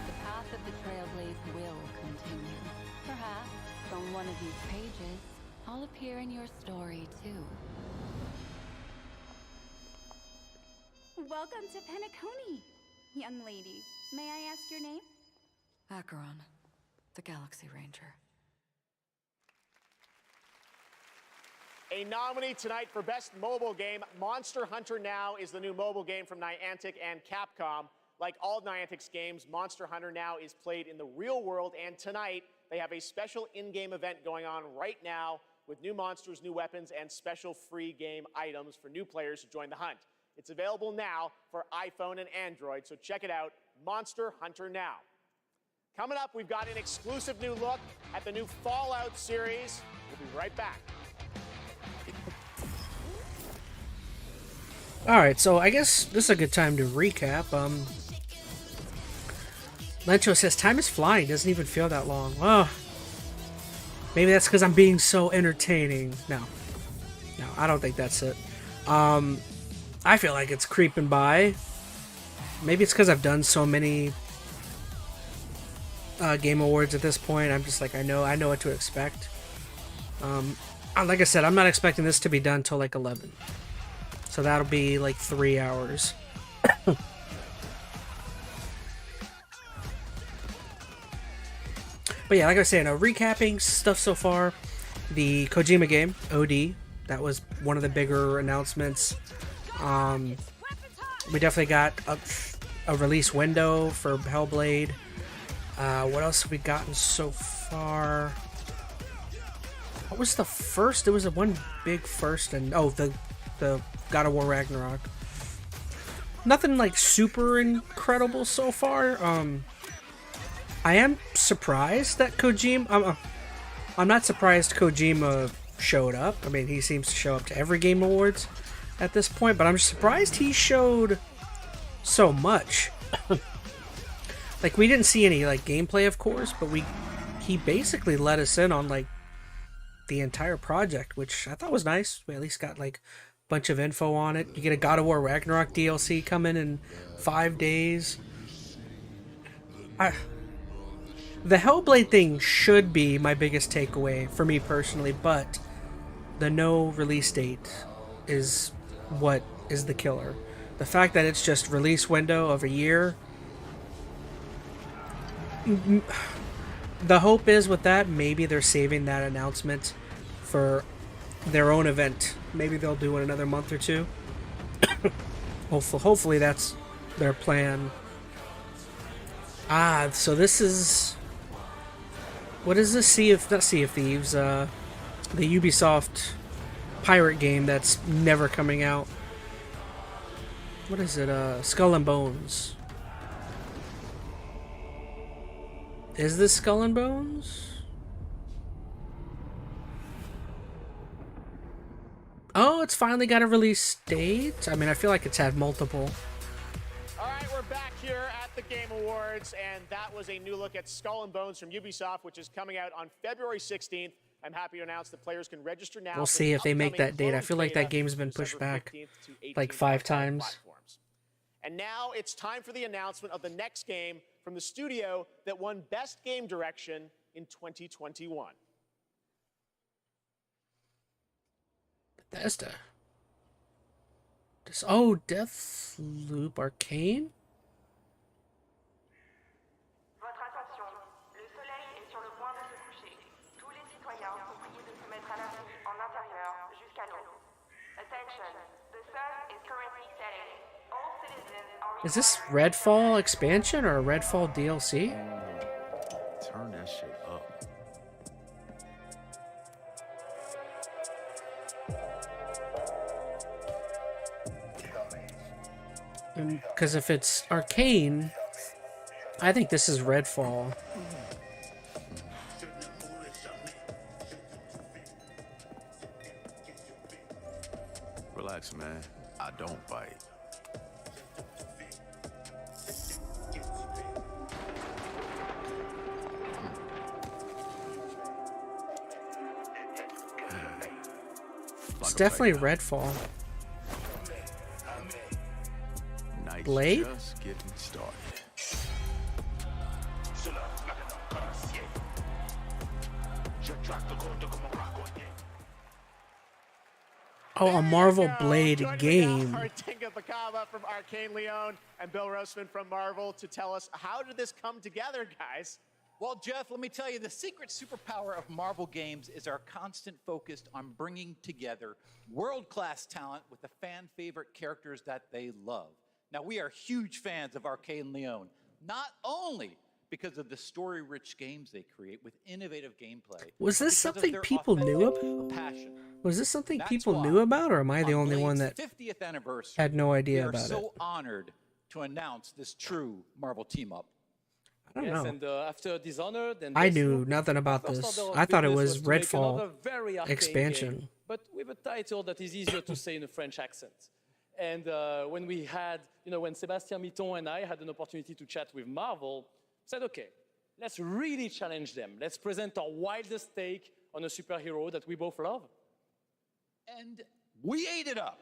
The path of the Trailblaze will continue. Perhaps on one of these pages, I'll appear in your story too. Welcome to Penokane, young lady. May I ask your name? Acheron, the Galaxy Ranger. A nominee tonight for Best Mobile Game, Monster Hunter Now is the new mobile game from Niantic and Capcom. Like all Niantic's games, Monster Hunter Now is played in the real world, and tonight they have a special in-game event going on right now with new monsters, new weapons, and special free game items for new players who join the hunt. It's available now for iPhone and Android, so check it out, Monster Hunter Now. Coming up, we've got an exclusive new look at the new Fallout series. We'll be right back. Alright, so I guess this is a good time to recap. Lencho says, time is flying, doesn't even feel that long. Oh, maybe that's because I'm being so entertaining. No, I don't think that's it. I feel like it's creeping by. Maybe it's because I've done so many Game Awards at this point. I'm just like, I know what to expect. Like I said, I'm not expecting this to be done till like 11. So that'll be like 3 hours. But yeah, like I was saying, recapping stuff so far. The Kojima game, OD, that was one of the bigger announcements. We definitely got a release window for Hellblade. What else have we gotten so far? What was the first? There was one big first, and the God of War Ragnarok. Nothing like super incredible so far. I am surprised that Kojima. I'm not surprised Kojima showed up. I mean, he seems to show up to every Game Awards at this point, but I'm surprised he showed so much. Like, we didn't see any like gameplay, of course, but he basically let us in on like the entire project, which I thought was nice. We at least got like a bunch of info on it. You get a God of War Ragnarok DLC coming in 5 days. The Hellblade thing should be my biggest takeaway for me personally, but the no release date is what is the killer. The fact that it's just release window of a year. The hope is with that, maybe they're saving that announcement for their own event. Maybe they'll do it another month or two. Hopefully that's their plan. So this is... What is this? Not Sea of Thieves, the Ubisoft pirate game that's never coming out. What is it? Skull and Bones. Is this Skull and Bones? Oh, it's finally got a release date? I mean, I feel like it's had multiple. here at the Game Awards, and that was a new look at Skull and Bones from Ubisoft, which is coming out on February 16th. I'm happy to announce that players can register now. We'll see if they make that date. I feel like that game's been pushed back like 5 times. And now it's time for the announcement of the next game from the studio that won Best Game Direction in 2021. Bethesda. Oh, Deathloop Arcane? Votre attention, le soleil est sur le point de se coucher. Tous les citoyens sont priés de se mettre à l'abri en intérieur jusqu'à l'aube. Attention, the sun is currently setting. All citizens are Is this Redfall expansion or a Redfall DLC? Turn that shit up. Because if it's Arcane, I think this is Redfall. Relax, man. I don't bite. It's definitely Redfall. Blade? Just getting started. Oh, a Marvel Blade game. Tinga Bakava from Arcane Leon and Bill Roseman from Marvel to tell us, how did this come together, guys? Well, Jeff, let me tell you, the secret superpower of Marvel games is our constant focus on bringing together world-class talent with the fan-favorite characters that they love. Now, we are huge fans of Arcane Leon, not only because of the story-rich games they create with innovative gameplay. Was this something people knew about? Was this something people knew about, or am I the only one that 50th anniversary, had no idea about We are it? so honored to announce this true Marvel team-up. I don't know. And after Dishonored and I knew nothing about this. I thought it was Redfall expansion. Game, but with a title that is easier to say in a French accent. And when we had, when Sébastien Mitton and I had an opportunity to chat with Marvel, said, okay, let's really challenge them. Let's present our wildest take on a superhero that we both love. And we ate it up.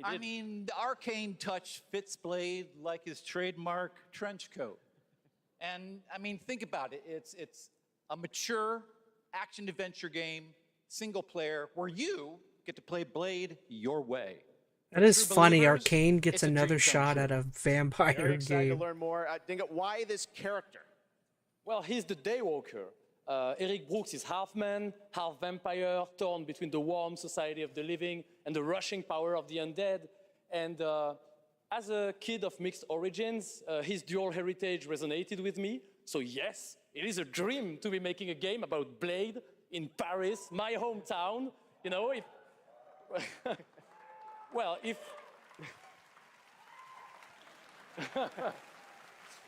I mean, the arcane touch fits Blade like his trademark trench coat. And I mean, think about it. It's a mature action-adventure game, single player, where you get to play Blade your way. That is funny. Arcane gets another shot at a vampire Very excited game. to learn more. Dinga, why this character? Well, he's the Daywalker. Eric Brooks is half man, half vampire, torn between the warm society of the living and the rushing power of the undead. And as a kid of mixed origins, his dual heritage resonated with me. So yes, it is a dream to be making a game about Blade in Paris, my hometown. If... Well, if...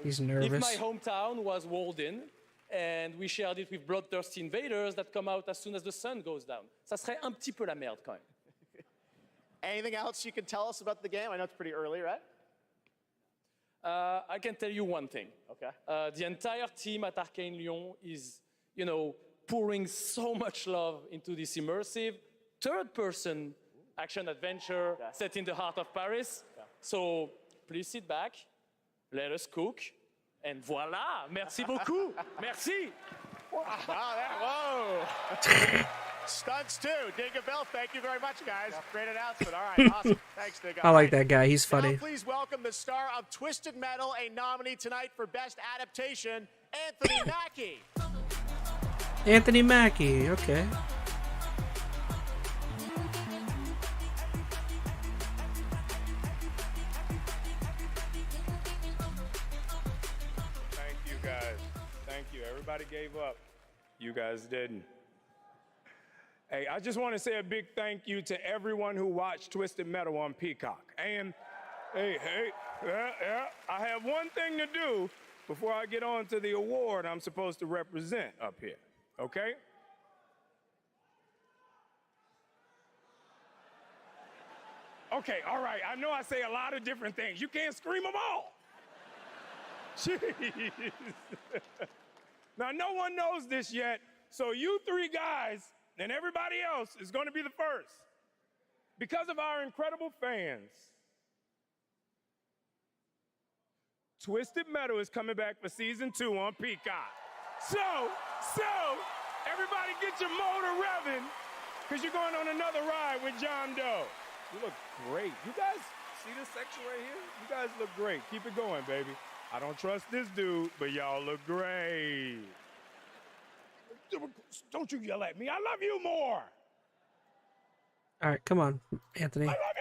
He's nervous. If my hometown was walled in, and we shared it with bloodthirsty invaders that come out as soon as the sun goes down. Ça serait un petit peu la merde quand même. Anything else you can tell us about the game? I know it's pretty early, right? I can tell you one thing. Okay. The entire team at Arcane Lyon is, pouring so much love into this immersive third-person action-adventure set in the heart of Paris. Yeah. So please sit back, let us cook, and voila! Merci beaucoup! Merci! Wow, whoa! Stunts too. Dinga Bell, thank you very much, guys. Great announcement. All right, awesome. Thanks, Dinga. I like that guy. He's funny. Now please welcome the star of Twisted Metal, a nominee tonight for Best Adaptation, Anthony Mackie. Anthony Mackie, okay. Thank you, guys. Thank you. Everybody gave up. You guys didn't. Hey, I just want to say a big thank you to everyone who watched Twisted Metal on Peacock. And, I have one thing to do before I get on to the award I'm supposed to represent up here, okay? Okay, all right. I know I say a lot of different things. You can't scream them all. Jeez. Now, no one knows this yet, so you three guys and everybody else is going to be the first. Because of our incredible fans, Twisted Metal is coming back for season 2 on Peacock. So, everybody get your motor revving, because you're going on another ride with John Doe. You look great. You guys see this section right here? You guys look great. Keep it going, baby. I don't trust this dude, but y'all look great. Don't you yell at me. I love you more. All right, come on, Anthony. I love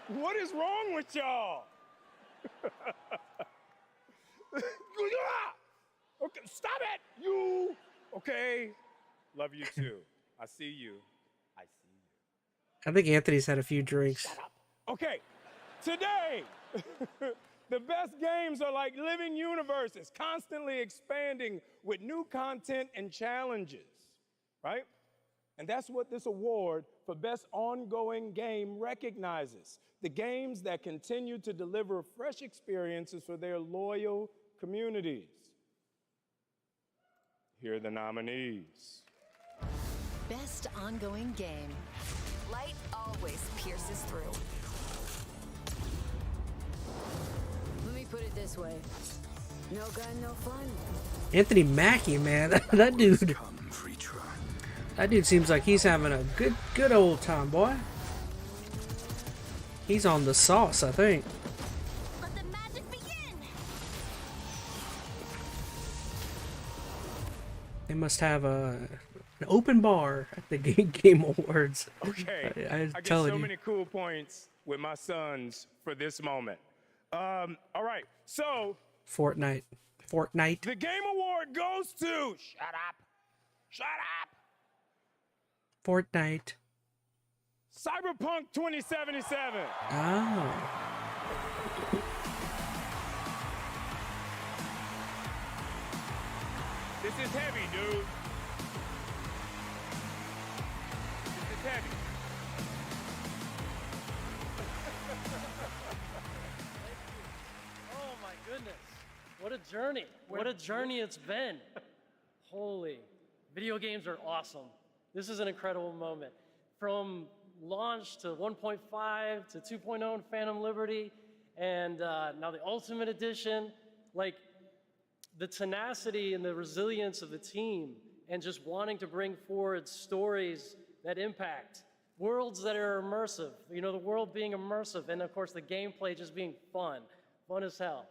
you! What is wrong with y'all? Okay, stop it! You! Okay. Love you too. I see you. I see you. I think Anthony's had a few drinks. Shut up. Okay, today, the best games are like living universes, constantly expanding with new content and challenges, right? And that's what this award for Best Ongoing Game recognizes. The games that continue to deliver fresh experiences for their loyal communities. Here are the nominees. Best ongoing game. Light always pierces through. Let me put it this way. No gun, no fun. Anthony Mackie, man, that dude. That dude seems like he's having a good old time, boy. He's on the sauce, I think. Let the magic begin. They must have an open bar at the Game Awards. Okay, I'm I get telling so you. many cool points with my sons for this moment. All right, so Fortnite. the Game Award goes to Shut up. Fortnite. Cyberpunk 2077. Oh. This is heavy, dude. This is heavy. Oh my goodness. What a journey. What a journey it's been. Holy. Video games are awesome. This is an incredible moment. From launch to 1.5 to 2.0 in Phantom Liberty, and now the Ultimate Edition, like the tenacity and the resilience of the team, and just wanting to bring forward stories that impact, worlds that are immersive, you know, the world being immersive, and of course the gameplay just being fun as hell.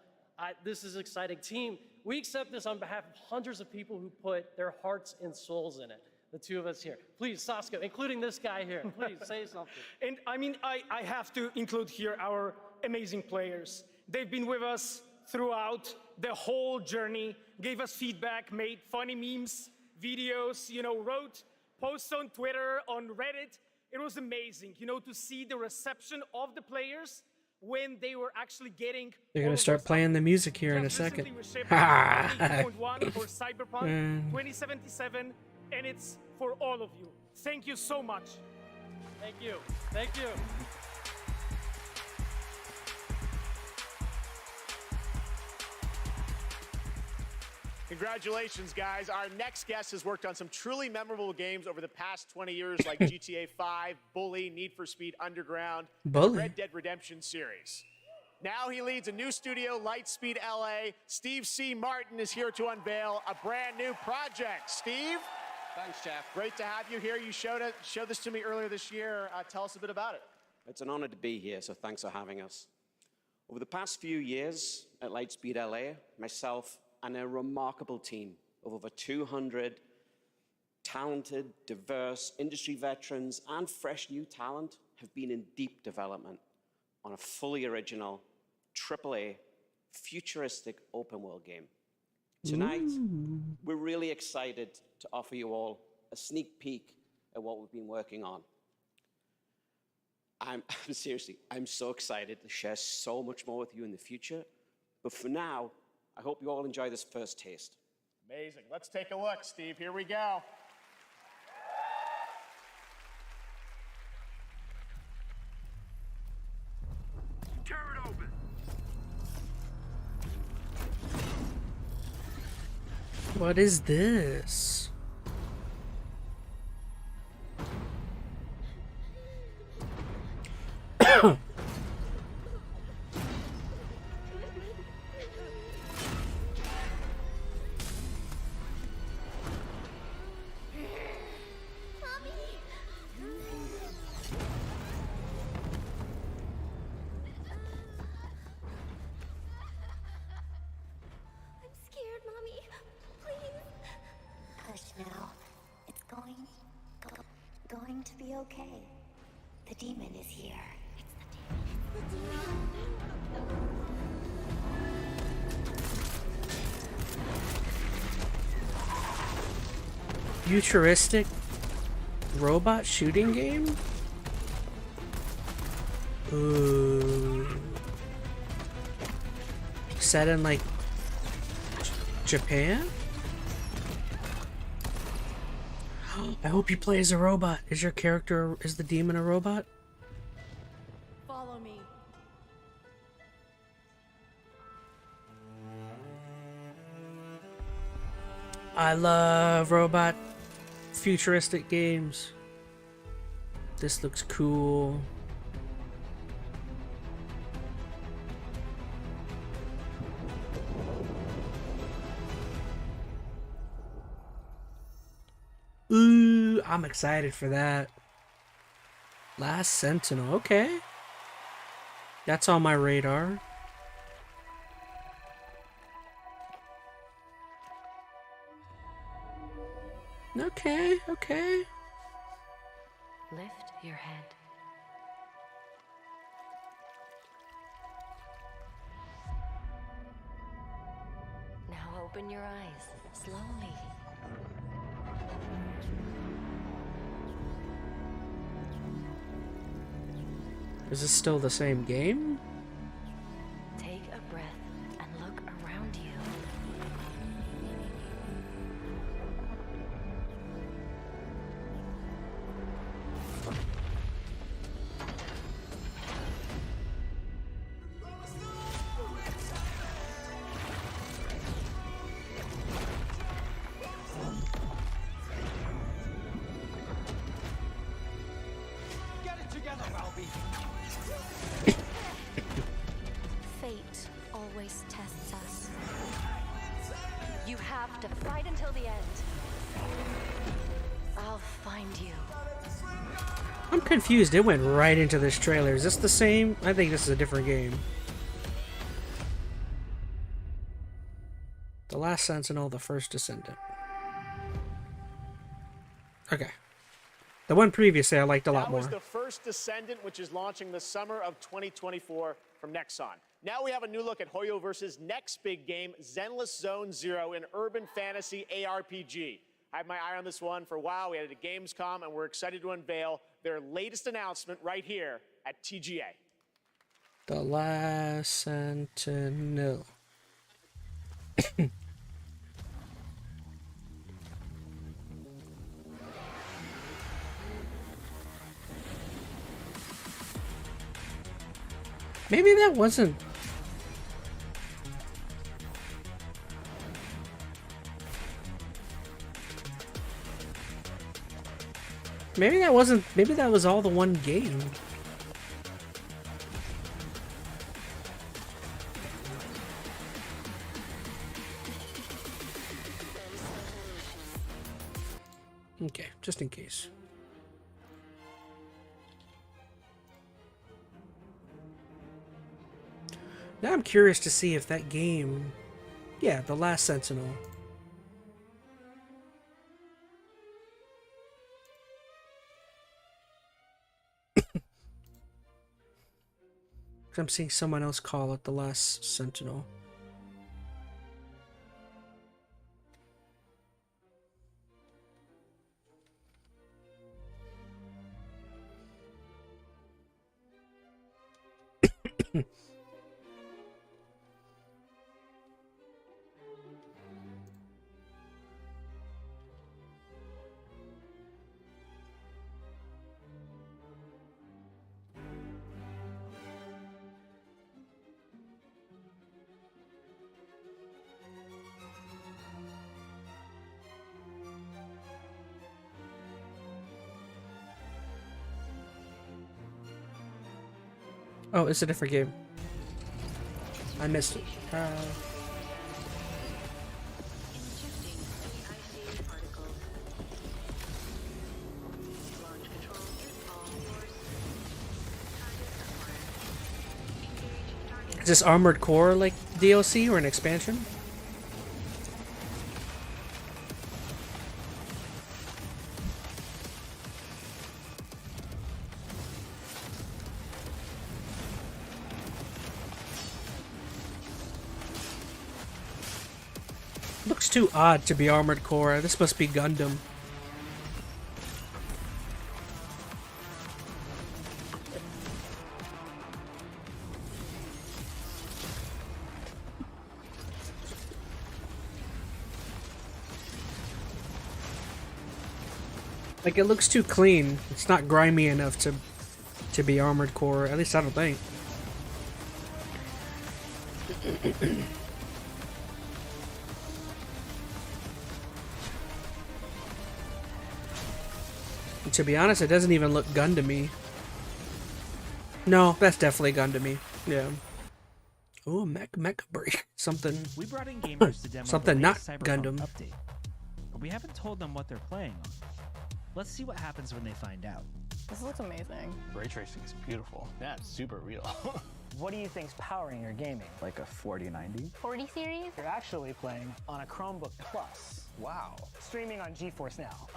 This is exciting. Team, we accept this on behalf of hundreds of people who put their hearts and souls in it. The two of us here. Please, Sasko, including this guy here, please say something. And I mean, I have to include here our amazing players. They've been with us throughout the whole journey, gave us feedback, made funny memes, videos, you know, wrote posts on Twitter, on Reddit. It was amazing, you know, to see the reception of the players when they were actually getting. They're gonna start playing the music here in a second. 8.1 for Cyberpunk 2077. And it's for all of you. Thank you so much. Thank you. Thank you. Congratulations, guys. Our next guest has worked on some truly memorable games over the past 20 years, like GTA 5, Bully, Need for Speed Underground, and the Red Dead Redemption series. Now he leads a new studio, Lightspeed LA. Steve C. Martin is here to unveil a brand new project. Steve? Thanks, Jeff. Great to have you here. You showed this to me earlier this year. Tell us a bit about it. It's an honor to be here, so thanks for having us. Over the past few years at Lightspeed LA, myself and a remarkable team of over 200 talented, diverse industry veterans and fresh new talent have been in deep development on a fully original, AAA, futuristic open world game. Tonight, we're really excited to offer you all a sneak peek at what we've been working on. I'm so excited to share so much more with you in the future. But for now, I hope you all enjoy this first taste. Amazing. Let's take a look, Steve. Here we go. Tear it open. What is this? I'm scared, Mommy. Please. Hush now. It's going to be okay. The demon is here. It's the demon. Futuristic robot shooting game? Ooh. Set in like Japan? I hope you play as a robot. Is your character, is the demon a robot? Follow me. I love robot futuristic games. This looks cool. Ooh, I'm excited for that. Last Sentinel, okay. That's on my radar. Okay, okay. Lift your head. Now open your eyes, slowly. Is this still the same game? Take a breath and look around you. Get it together, Balby. Fate always tests us. You have to fight until the end. I'll find you. I'm confused. It went right into this trailer. Is this the same? I think this is a different game. The Last Sentinel, the First Descendant. Okay. The one previously I liked a lot more. That was the First Descendant, which is launching the summer of 2024 from Nexon. Now we have a new look at Hoyo versus next big game, Zenless Zone Zero, an urban fantasy ARPG. I had my eye on this one for a while. We had it at Gamescom, and we're excited to unveil their latest announcement right here at TGA. The Last Sentinel. Maybe that wasn't... Maybe that wasn't... Maybe that was all the one game. Okay, just in case. Now I'm curious to see if that game... Yeah, The Last Sentinel. I'm seeing someone else call it The Last Sentinel. Oh, it's a different game. I missed it. Is this Armored Core like DLC or an expansion? Looks too odd to be Armored Core. This must be Gundam. Like, it looks too clean. It's not grimy enough to be Armored Core. At least I don't think. To be honest, it doesn't even look Gundam-y. No, that's definitely Gundam-y. Yeah. Ooh, mecha break. Something. We brought in gamers to demo something the not latest Cyberpunk Gundam. update, but we haven't told them what they're playing on. Let's see what happens when they find out. This looks amazing. Ray tracing is beautiful. Yeah, it's super real. What do you think's powering your gaming? Like a 4090? 40 series? You're actually playing on a Chromebook Plus. Wow. Streaming on GeForce Now.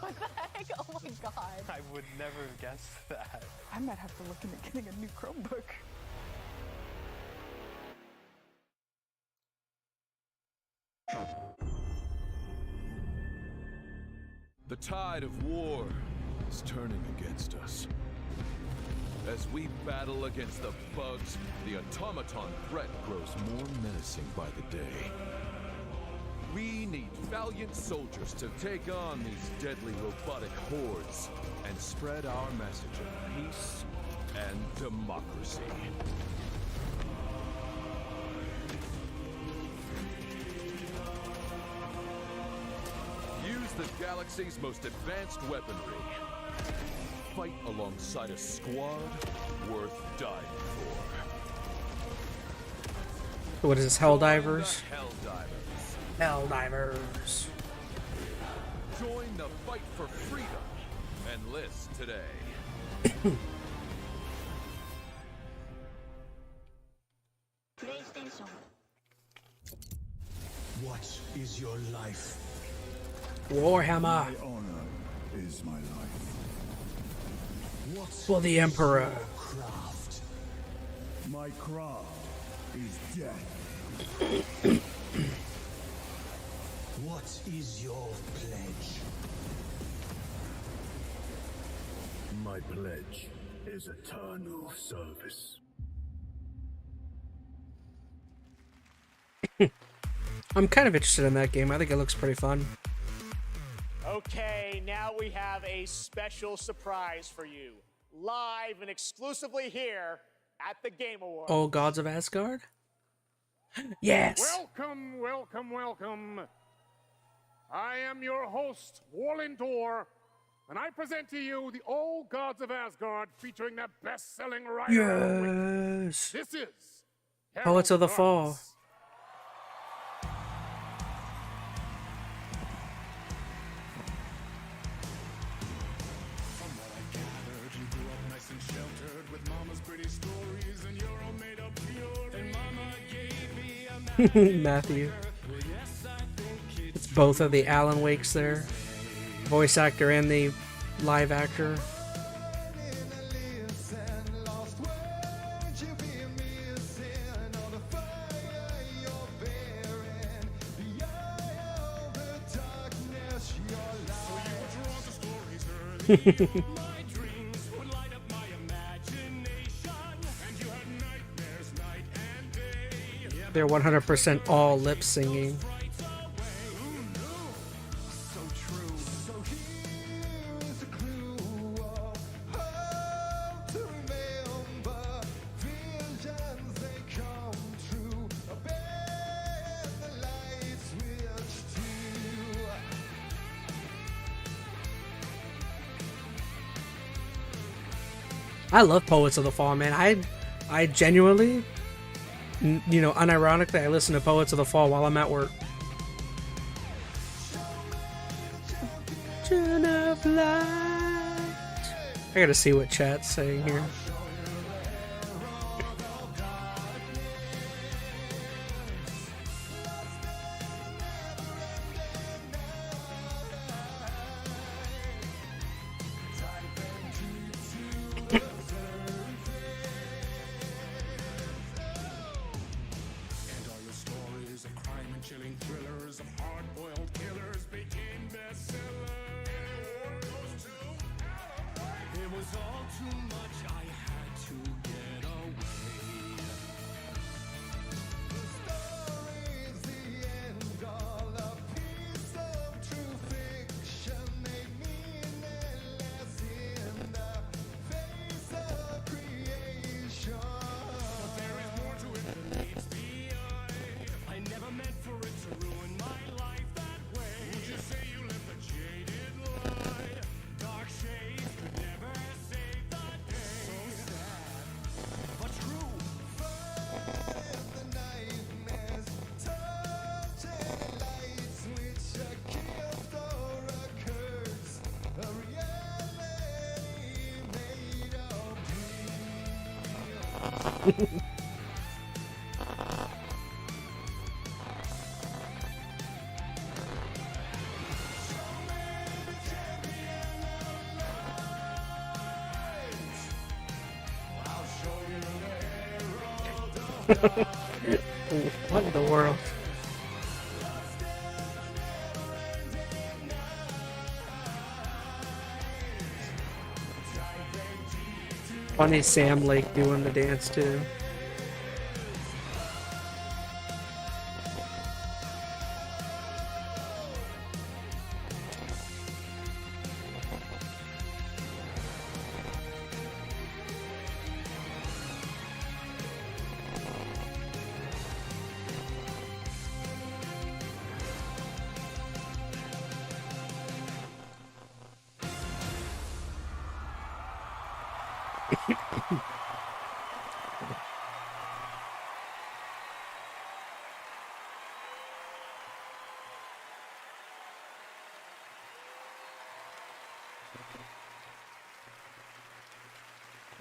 What the heck? Oh my god. I would never have guessed that. I might have to look into getting a new Chromebook. The tide of war is turning against us. As we battle against the bugs, the automaton threat grows more menacing by the day. We need valiant soldiers to take on these deadly robotic hordes and spread our message of peace and democracy. Use the galaxy's most advanced weaponry. Fight alongside a squad worth dying for. What is this, Helldivers? Helldivers. Helldivers. Join the fight for freedom. Enlist today. PlayStation. What is your life? Warhammer. My honor is my life. What For the Emperor. is your craft? My craft is death. What is your pledge? My pledge is eternal service. I'm kind of interested in that game. I think it looks pretty fun. Okay, now we have a special surprise for you. Live and exclusively here at the Game Awards. Oh, Gods of Asgard? Yes! Welcome, welcome, welcome. I am your host, EnteR, and I present to you the Old Gods of Asgard featuring that best-selling writer. Yes! This is Poets of the Fall. Matthew. It's both of the Alan Wakes there. Voice actor and the live actor. They're 100% all lip singing. I love Poets of the Fall, man. I genuinely, you know, unironically, I listen to Poets of the Fall while I'm at work. Of light. I gotta see what chat's saying here. What in the world? Funny Sam Lake doing the dance too.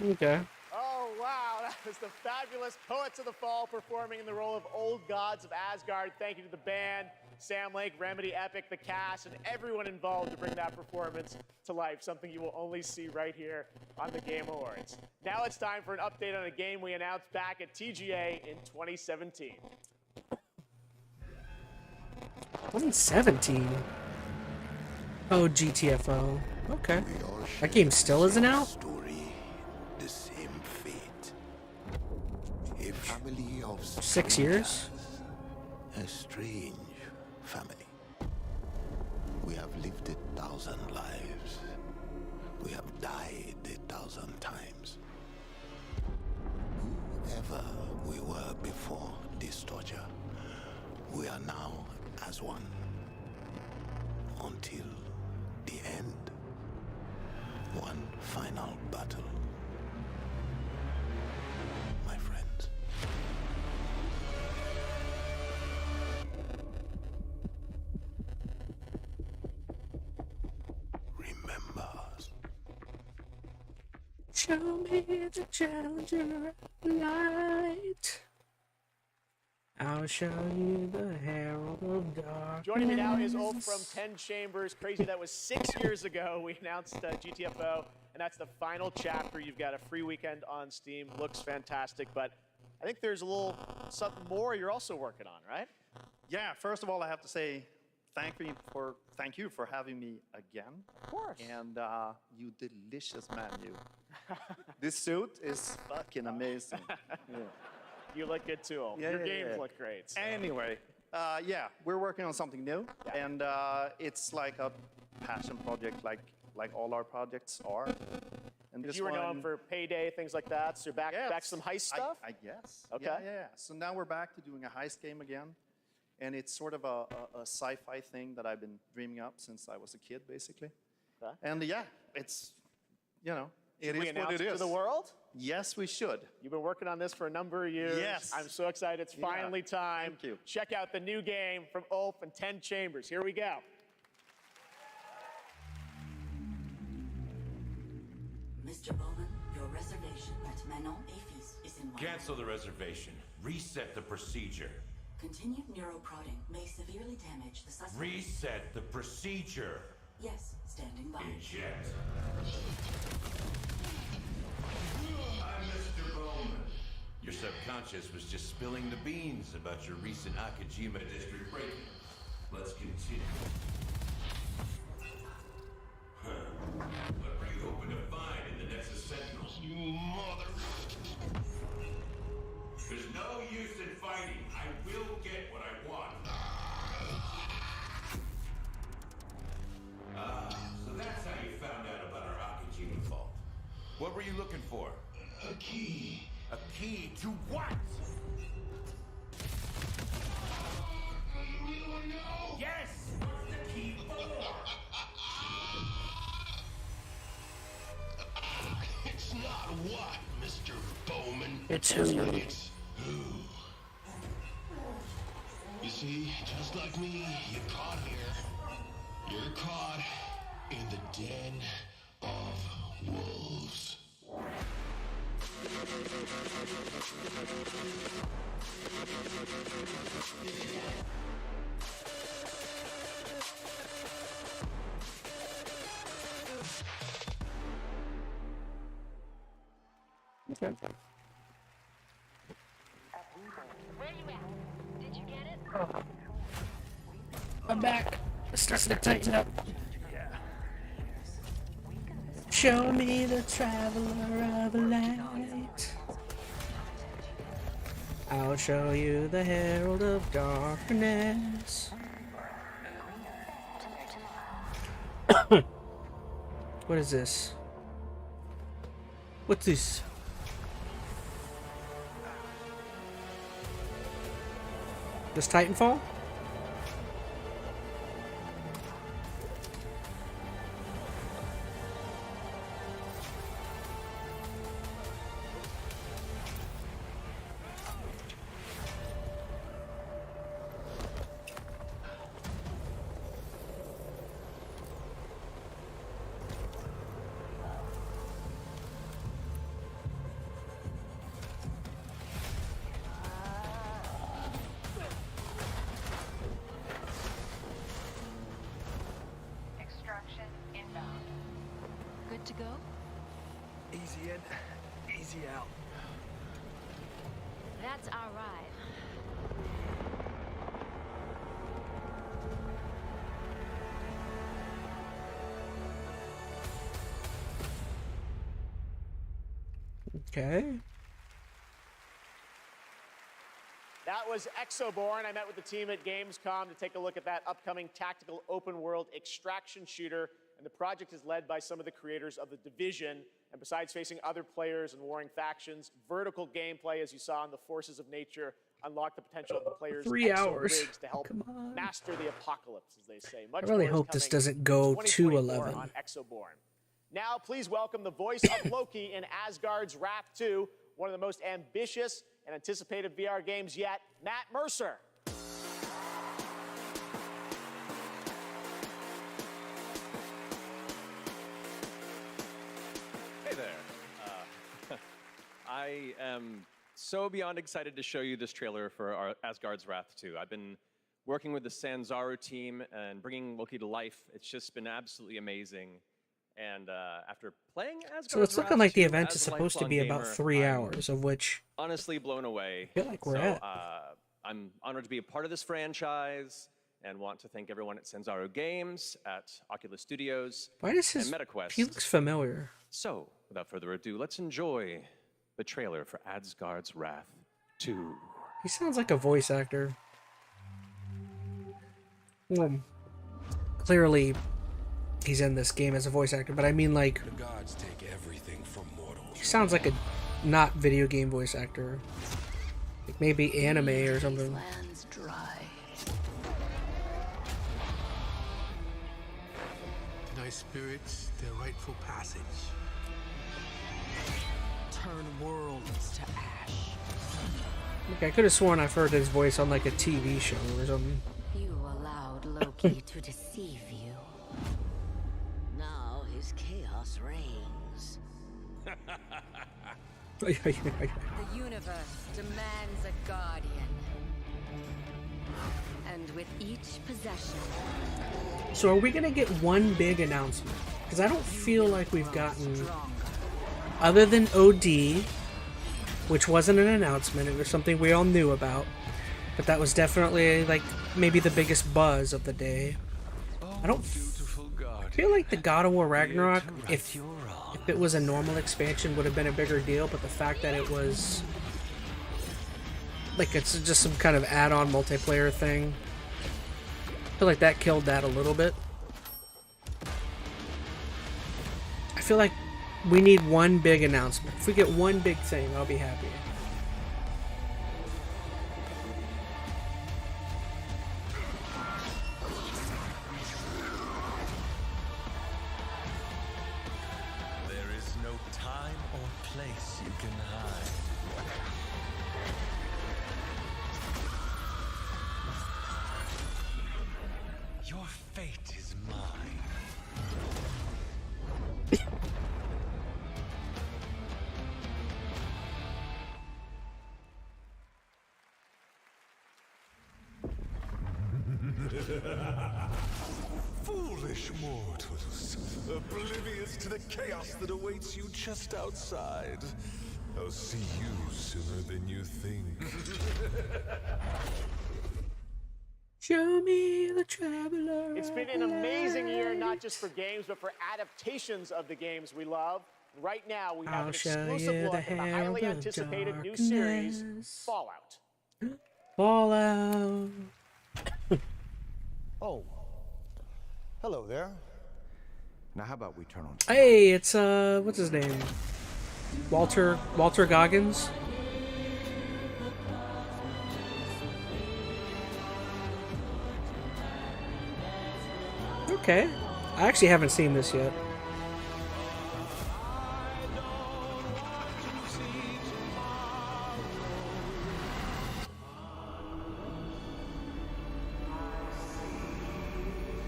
Okay. Oh, wow. That was the fabulous Poets of the Fall performing in the role of Old Gods of Asgard. Thank you to the band, Sam Lake, Remedy, Epic, the cast, and everyone involved to bring that performance to life, something you will only see right here on the Game Awards. Now it's time for an update on a game we announced back at TGA in 2017. 2017? Oh, GTFO. Okay. That game still isn't out? The same fate. A family of 6 years? A strange family. We have lived 1,000 lives. We have died 1,000 times. Whoever we were before this torture, we are now as one. Until the end. One final battle. My friends. Remember us. Show me the challenger light. I'll show you the herald of darkness. Joining me now is Ulf from 10 Chambers. Crazy, that was 6 years ago. We announced GTFO, and that's the final chapter. You've got a free weekend on Steam. Looks fantastic, but I think there's a little something more you're also working on, right? Yeah, first of all, I have to say thank you for having me again. Of course. And you delicious man, you. This suit is fucking amazing. Yeah. You look good too. Yeah, Your yeah, games yeah. look great. So. Anyway, yeah, we're working on something new, and it's like a passion project, like all our projects are. And this you were one, known for Payday, things like that. So you're back to some heist stuff. I guess. Okay. Yeah. So now we're back to doing a heist game again, and it's sort of a sci-fi thing that I've been dreaming up since I was a kid, basically. Okay. And yeah, it's it Should is we what announce it it is to the world? Yes, we should. You've been working on this for a number of years. Yes. I'm so excited. It's finally time. Thank you. Check out the new game from Ulf and 10 Chambers. Here we go. Mr. Bowman, your reservation at MaN is in line. Cancel the reservation. Reset the procedure. Continued neuroprodding may severely damage the suspect. Reset the procedure. Yes, standing by. Eject. I'm Mr. Bowman. Your subconscious was just spilling the beans about your recent Akajima district break-in. Let's continue. What were you hoping to find in the Nexus Sentinels? You mother... There's no use in fighting. I will get what I want. So that's how you found out about our Akajima vault. What were you looking for? A key. A key to what? Yes! What's the key for? It's not what, Mr. Bowman. It's who. It's who. You see, just like me, you're caught here. You're caught in the den of wolves. Okay. Where you at? Did you get it? I'm back. It starts to tighten up. Show me the traveler of light. I'll show you the herald of darkness. What is this? What's this? This Titanfall? Extraction inbound. Good to go? Easy in, easy out. That's our ride. Okay. That was Exoborn. I met with the team at Gamescom to take a look at that upcoming tactical open world extraction shooter. And the project is led by some of the creators of The Division. And besides facing other players and warring factions, vertical gameplay, as you saw in the Forces of Nature, unlock the potential of the players' 3 exo hours. rigs to help master the apocalypse, as they say. Much I really more is hope this coming doesn't go in to 2024 11. on Exoborn. Now, please welcome the voice of Loki in Asgard's Wrath 2, one of the most ambitious and anticipated VR games yet, Matt Mercer. Hey there. I am so beyond excited to show you this trailer for our Asgard's Wrath 2. I've been working with the Sanzaru team and bringing Loki to life. It's just been absolutely amazing. And after playing Asgard's So it's looking Wrath like the 2 event as is a supposed to lifelong be about gamer, 3 I'm hours, of which honestly blown away. I feel like we're so, at. I'm honored to be a part of this franchise and want to thank everyone at Sanzaru Games, at Oculus Studios, Why does his... and MetaQuest. He looks familiar. So, without further ado, let's enjoy the trailer for Asgard's Wrath 2. He sounds like a voice actor. Well, clearly he's in this game as a voice actor, but I mean, like, The gods take everything from mortals. he sounds like a not video game voice actor. Like maybe anime or something. Lands dry. Deny spirits their rightful passage. turn worlds to ash. Okay, I could have sworn I've heard his voice on like a TV show or something. You allowed Loki to deceive you. Now his chaos reigns. The universe demands a guardian. And with each possession... So are we gonna get one big announcement? Because I don't feel like we've gotten... Other than OD, which wasn't an announcement, it was something we all knew about. But that was definitely, like, maybe the biggest buzz of the day. I don't feel like the God of War Ragnarok, if it was a normal expansion, would have been a bigger deal, but the fact that it was... like, it's just some kind of add-on multiplayer thing. I feel like that killed that a little bit. I feel like we need one big announcement. If we get one big thing, I'll be happy. There is no time or place you can hide. Your fate is mine. Foolish mortals, oblivious to the chaos that awaits you just outside. I'll see you sooner than you think. Show me the traveler. It's been an amazing year, not just for games, but for adaptations of the games we love. Right now, we have an exclusive look at the highly anticipated new series, Fallout. Fallout. Oh. Hello there. Now how about we turn on... Hey, it's what's his name? Walter Goggins. Okay. I actually haven't seen this yet.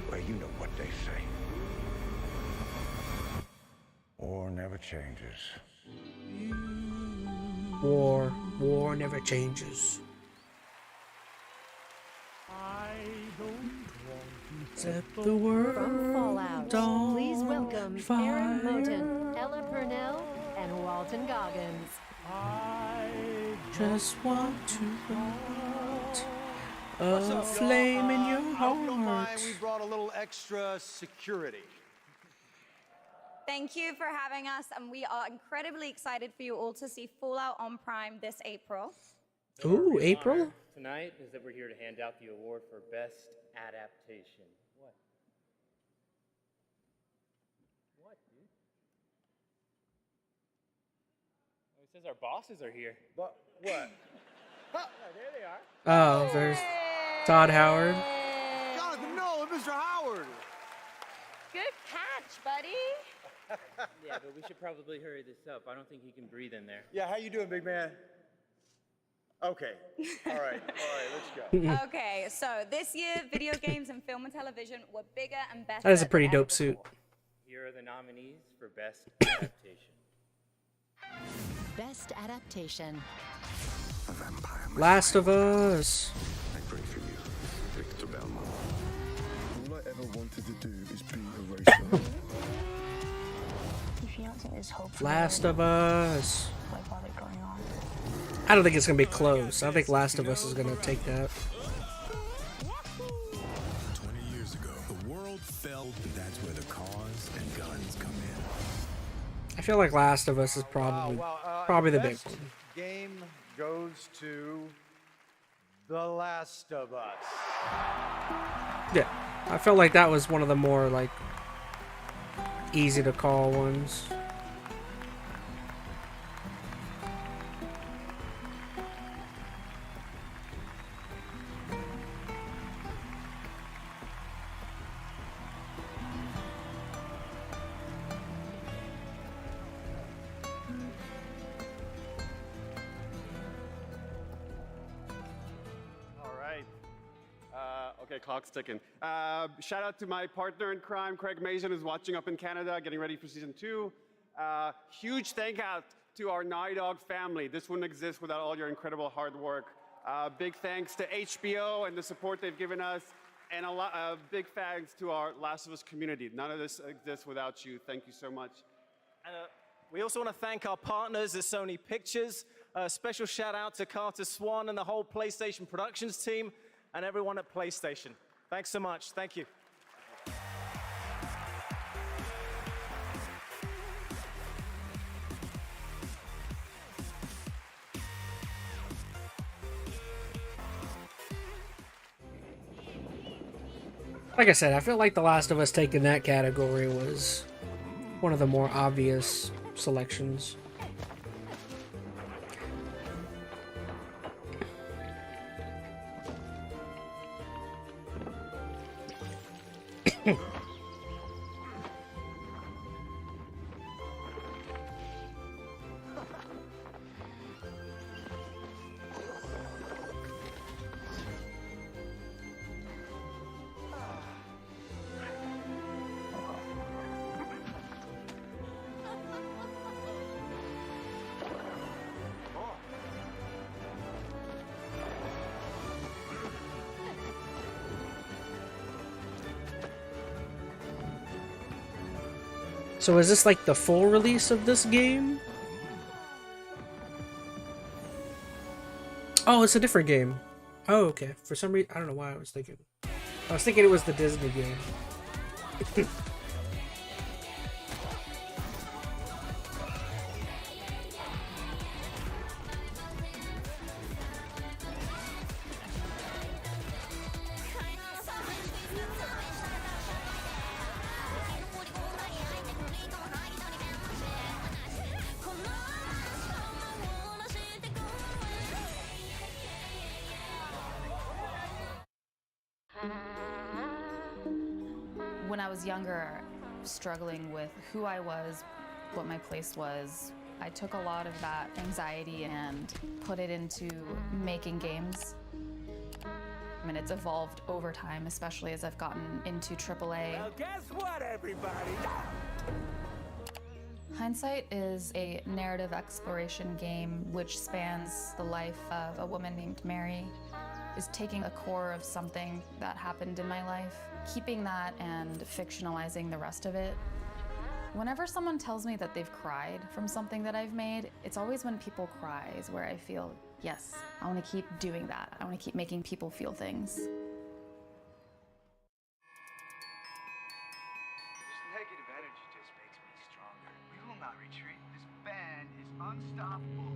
Well, you know what they say. War never changes. War never changes. Set the world From Fallout, please welcome Aaron Moten, Ella Purnell, and Walton Goggins. Just want to light a flame in your Hope you don't mind, heart. we brought a little extra security. Thank you for having us, and we are incredibly excited for you all to see Fallout on Prime this April. Ooh, April? Tonight is that we're here to hand out the award for Best Adaptation. What? What, dude? Oh, it says our bosses are here. What? Oh, there they are. Oh, there's Todd Howard. Jonathan, no, Mr. Howard. Good catch, buddy. Yeah, but we should probably hurry this up. I don't think he can breathe in there. Yeah, how you doing, big man? Okay. All right, let's go. Okay, so this year, video games and film and television were bigger and better. That is a pretty than dope ever suit. before. Here are the nominees for Best Adaptation. Best Adaptation. Last of Us. I pray for you, Victor Belmont. All I ever wanted to do is be a racer. If you don't think there's hope for Last of Us. why bother going on? I don't think it's gonna be close. I think Last of Us is gonna take that. 20 years ago, the world felt that's where the cars and guns come in. I feel like Last of Us is probably the big best one. Game goes to The Last of Us. Yeah, I felt like that was one of the more like easy to call ones. Okay, clock's ticking. Shout out to my partner in crime, Craig Mason, who's watching up in Canada, getting ready for season 2. Huge thank out to our Naughty Dog family. This wouldn't exist without all your incredible hard work. Big thanks to HBO and the support they've given us, and big thanks to our Last of Us community. None of this exists without you. Thank you so much. We also want to thank our partners at Sony Pictures. A special shout out to Carter Swan and the whole PlayStation Productions team and everyone at PlayStation. Thanks so much. Thank you. Like I said, I feel like The Last of Us taking that category was one of the more obvious selections. So is this like the full release of this game? Oh, it's a different game. Oh, okay. For some reason, I don't know why I was thinking it was the Disney game. When I was younger, struggling with who I was, what my place was, I took a lot of that anxiety and put it into making games. I mean, it's evolved over time, especially as I've gotten into AAA. Well, guess what, everybody? Hindsight is a narrative exploration game which spans the life of a woman named Mary, is taking a core of something that happened in my life, keeping that and fictionalizing the rest of it. Whenever someone tells me that they've cried from something that I've made, it's always when people cry is where I feel, yes, I want to keep doing that. I want to keep making people feel things. This negative energy just makes me stronger. We will not retreat. This band is unstoppable.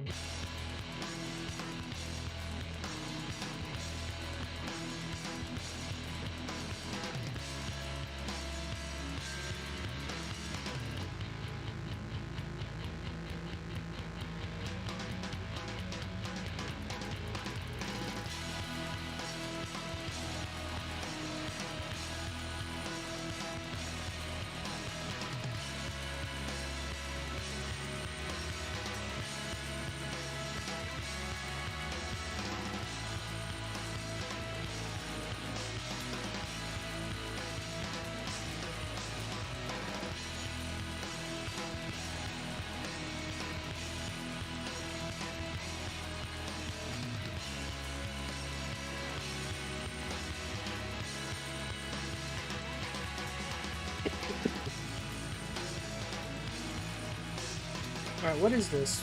Alright, what is this?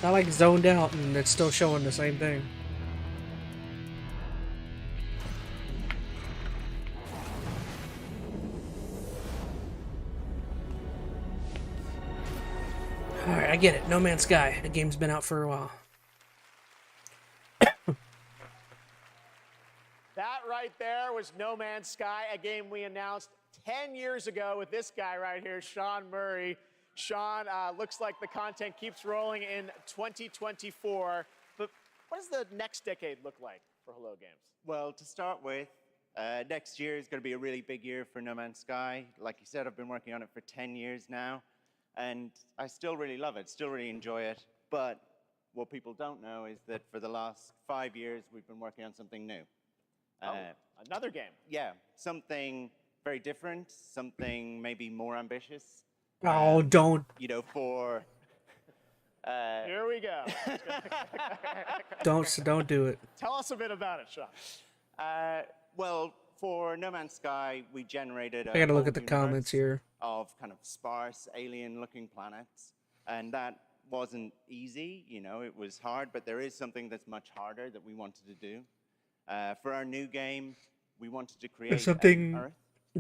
I like zoned out and it's still showing the same thing. Alright, I get it. No Man's Sky. The game's been out for a while. That right there was No Man's Sky, a game we announced 10 years ago with this guy right here, Sean Murray. Sean, looks like the content keeps rolling in 2024, but what does the next decade look like for Hello Games? Well, to start with, next year is going to be a really big year for No Man's Sky. Like you said, I've been working on it for 10 years now, and I still really love it, still really enjoy it, but what people don't know is that for the last 5 years, we've been working on something new. Another game. Yeah, something very different, something maybe more ambitious. Oh, don't. You know, for... Here we go. Don't do it. Tell us a bit about it, Sean. Well, for No Man's Sky, we generated I gotta look whole at the comments here. of kind of sparse, alien-looking planets, and that wasn't easy. You know, it was hard, but there is something that's much harder that we wanted to do. For our new game, we wanted to create There's something Earth.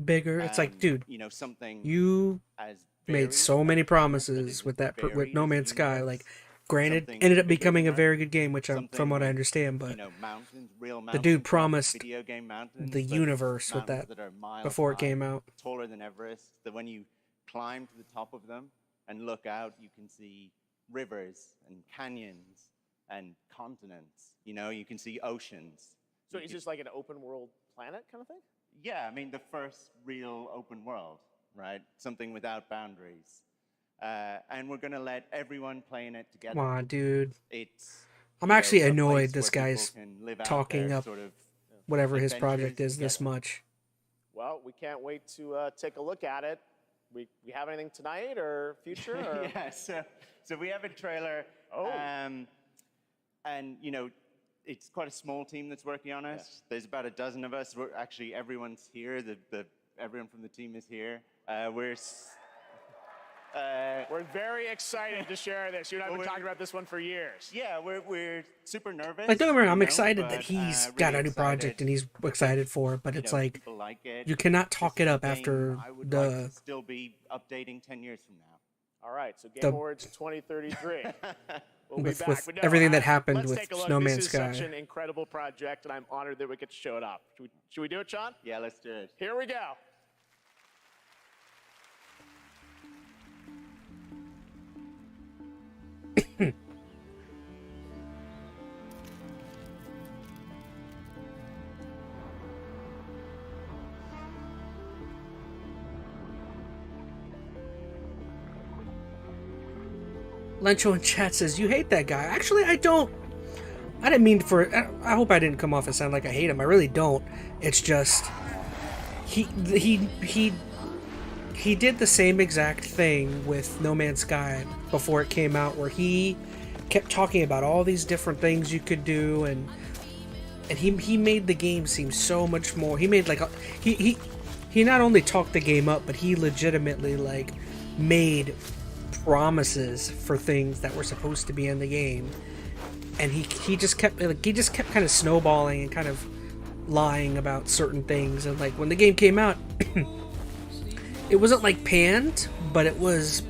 bigger. It's like, dude, you know, something you as made so many promises with that with No Man's Sky. Like, granted, ended up becoming a very good game, which from what I understand, but mountains, real the mountains, dude promised video game mountains, the but universe with mountains that are miles before it high, came out. taller than Everest. That when you climb to the top of them and look out, you can see rivers and canyons and continents. You know, you can see oceans. So is this like an open world planet kind of thing? Yeah, I mean, the first real open world, right? Something without boundaries. And we're going to let everyone play in it together. Come on, dude. It's, I'm you know, actually a annoyed place this where guy's people can live out talking their up sort of whatever his adventures project is this together. much. Well, we can't wait to take a look at it. We have anything tonight or future? Or? Yeah, so we have a trailer. Oh. And, you know, it's quite a small team that's working on it. Yeah. There's about a dozen of us. Actually, everyone's here. Everyone from the team is here. We're very excited to share this. You and I have been talking about this one for years. Yeah, we're super nervous. Like, don't get me wrong, I'm you know, excited but, that he's really got a new excited. project and he's excited for it, but it's like, people like it. you cannot talk it up This is a after game I would the... like to still be updating 10 years from now. All right, so Game The- Awards 2033. We'll be with back. with But no, everything that happened let's with take a look. No This Man's is Sky. such an incredible project, and I'm honored that we get to show it off. Should we do it, Sean? Yeah, let's do it. Here we go. Lencho in chat says, you hate that guy. Actually, I don't. I didn't mean for... I hope I didn't come off and sound like I hate him. I really don't. It's just... He did the same exact thing with No Man's Sky before it came out, where he kept talking about all these different things you could do, and he made the game seem so much more... He made, like... He not only talked the game up, but he legitimately, like, made promises for things that were supposed to be in the game, and he just kept kind of snowballing and kind of lying about certain things. And like when the game came out, it wasn't like panned, but it was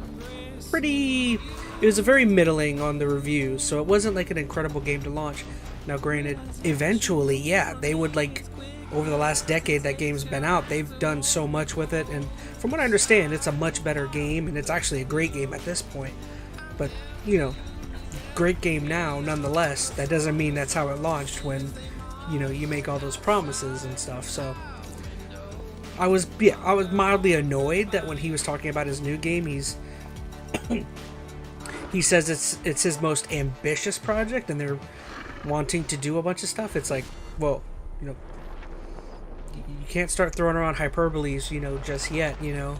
pretty... It was a very middling on the reviews, so it wasn't like an incredible game to launch. Now granted, eventually, yeah, they would, like, over the last decade that game's been out, they've done so much with it, and from what I understand, it's a much better game, and it's actually a great game at this point. But, you know, great game now, nonetheless. That doesn't mean that's how it launched when, you know, you make all those promises and stuff. So I was mildly annoyed that when he was talking about his new game, he says it's his most ambitious project, and they're wanting to do a bunch of stuff. It's like, well, you know, you can't start throwing around hyperboles, you know, just yet, you know.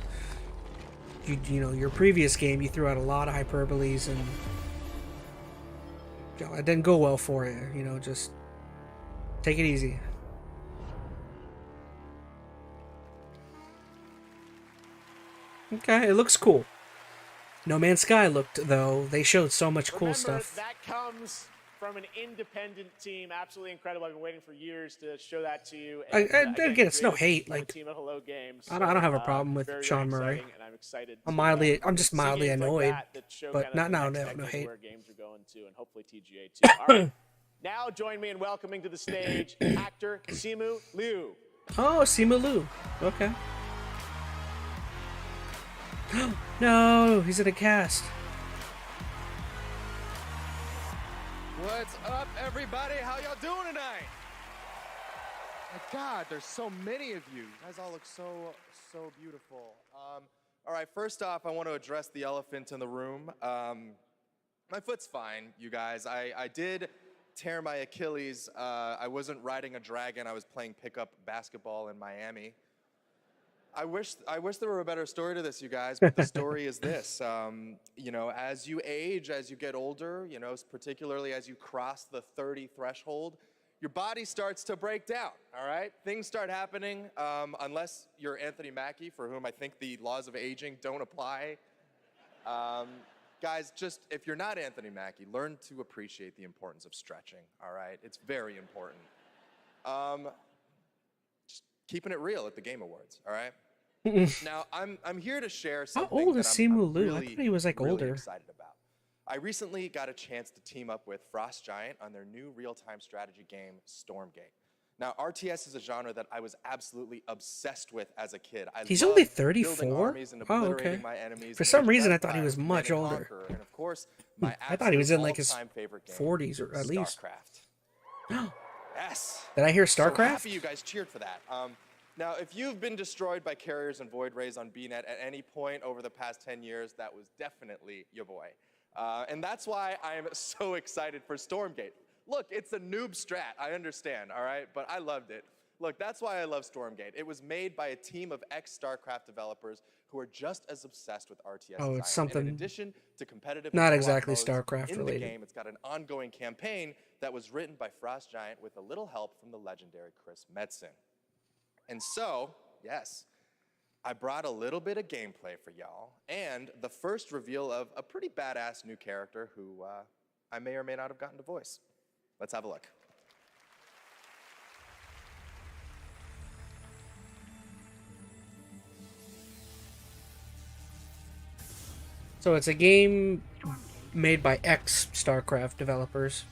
You know, your previous game, you threw out a lot of hyperboles, and you know, it didn't go well for you. You know, just take it easy. Okay, it looks cool. No Man's Sky looked, though, they showed so much cool stuff. That comes from an independent team, absolutely incredible. I've been waiting for years to show that to you. And, again, it's no hate. Like, team at Hello Games. I don't have a problem with very, Sean very Murray. exciting, and I'm excited. I'm just mildly annoyed, but not now. No hate. Where games are going to, and hopefully TGA too. All right. Now join me in welcoming to the stage actor Simu Liu. Oh, Simu Liu. Okay. No, he's in a cast. What's up, everybody? How y'all doing tonight? My God, there's so many of you. You guys all look so beautiful. All right, first off, I want to address the elephant in the room. My foot's fine, you guys. I did tear my Achilles, I wasn't riding a dragon, I was playing pickup basketball in Miami. I wish there were a better story to this, you guys, but the story is this. You know, as you age, as you get older, you know, particularly as you cross the 30 threshold, your body starts to break down, all right? Things start happening, unless you're Anthony Mackie, for whom I think the laws of aging don't apply. Guys, just, if you're not Anthony Mackie, learn to appreciate the importance of stretching, all right? It's very important. Just keeping it real at the Game Awards, all right? Now, I'm here to share something How old is that I'm Simu Liu? really, I thought he was like really older. excited about. I recently got a chance to team up with Frost Giant on their new real-time strategy game, Stormgate. Now, RTS is a genre that I was absolutely obsessed with as a kid. He's loved only building 34? armies and Oh, obliterating okay. my enemies For in some Age of reason, I thought he Empires, was Command much and older. Conquer, and of course, my I thought he was in absolute like his all-time favorite game, 40s or at least. StarCraft. Yes. Did I hear So StarCraft? happy you guys cheered for that. Now, if you've been destroyed by carriers and void rays on BNet at any point over the past 10 years, that was definitely your boy. And that's why I am so excited for Stormgate. Look, it's a noob strat, I understand, all right? But I loved it. Look, that's why I love Stormgate. It was made by a team of ex-StarCraft developers who are just as obsessed with RTS Oh, design. it's something And in addition to competitive not and co-op exactly modes StarCraft in related. the game, it's got an ongoing campaign that was written by Frost Giant with a little help from the legendary Chris Metzen. And so, yes, I brought a little bit of gameplay for y'all, and the first reveal of a pretty badass new character who I may or may not have gotten to voice. Let's have a look. So it's a game made by ex-StarCraft developers.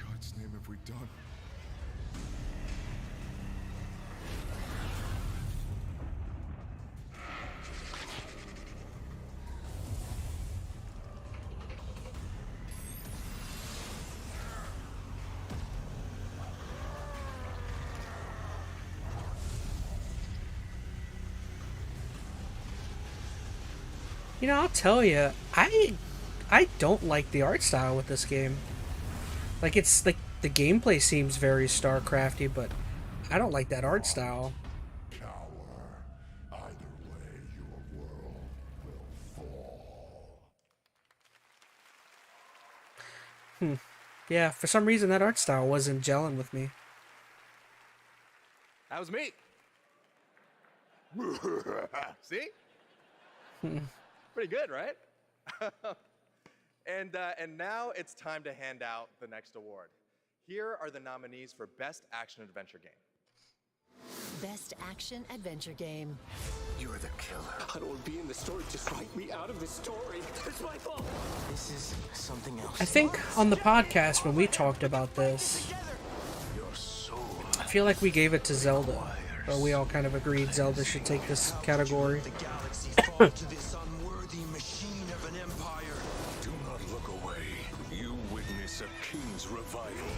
God's name have we done? You know, I'll tell you, I don't like the art style with this game. Like, it's like the gameplay seems very StarCrafty, but I don't like that art style. Yeah, for some reason that art style wasn't gelling with me. That was me. See? Pretty good, right? And now it's time to hand out the next award. Here are the nominees for Best Action Adventure Game. Best Action Adventure Game. You're the killer. I don't want to be in the story. Just write me out of the story. It's my fault. This is something else. I think on the podcast when we talked about this, I feel like we gave it to Zelda. Or we all kind of agreed Zelda should take this category. Do not look away. You witness a king's revival.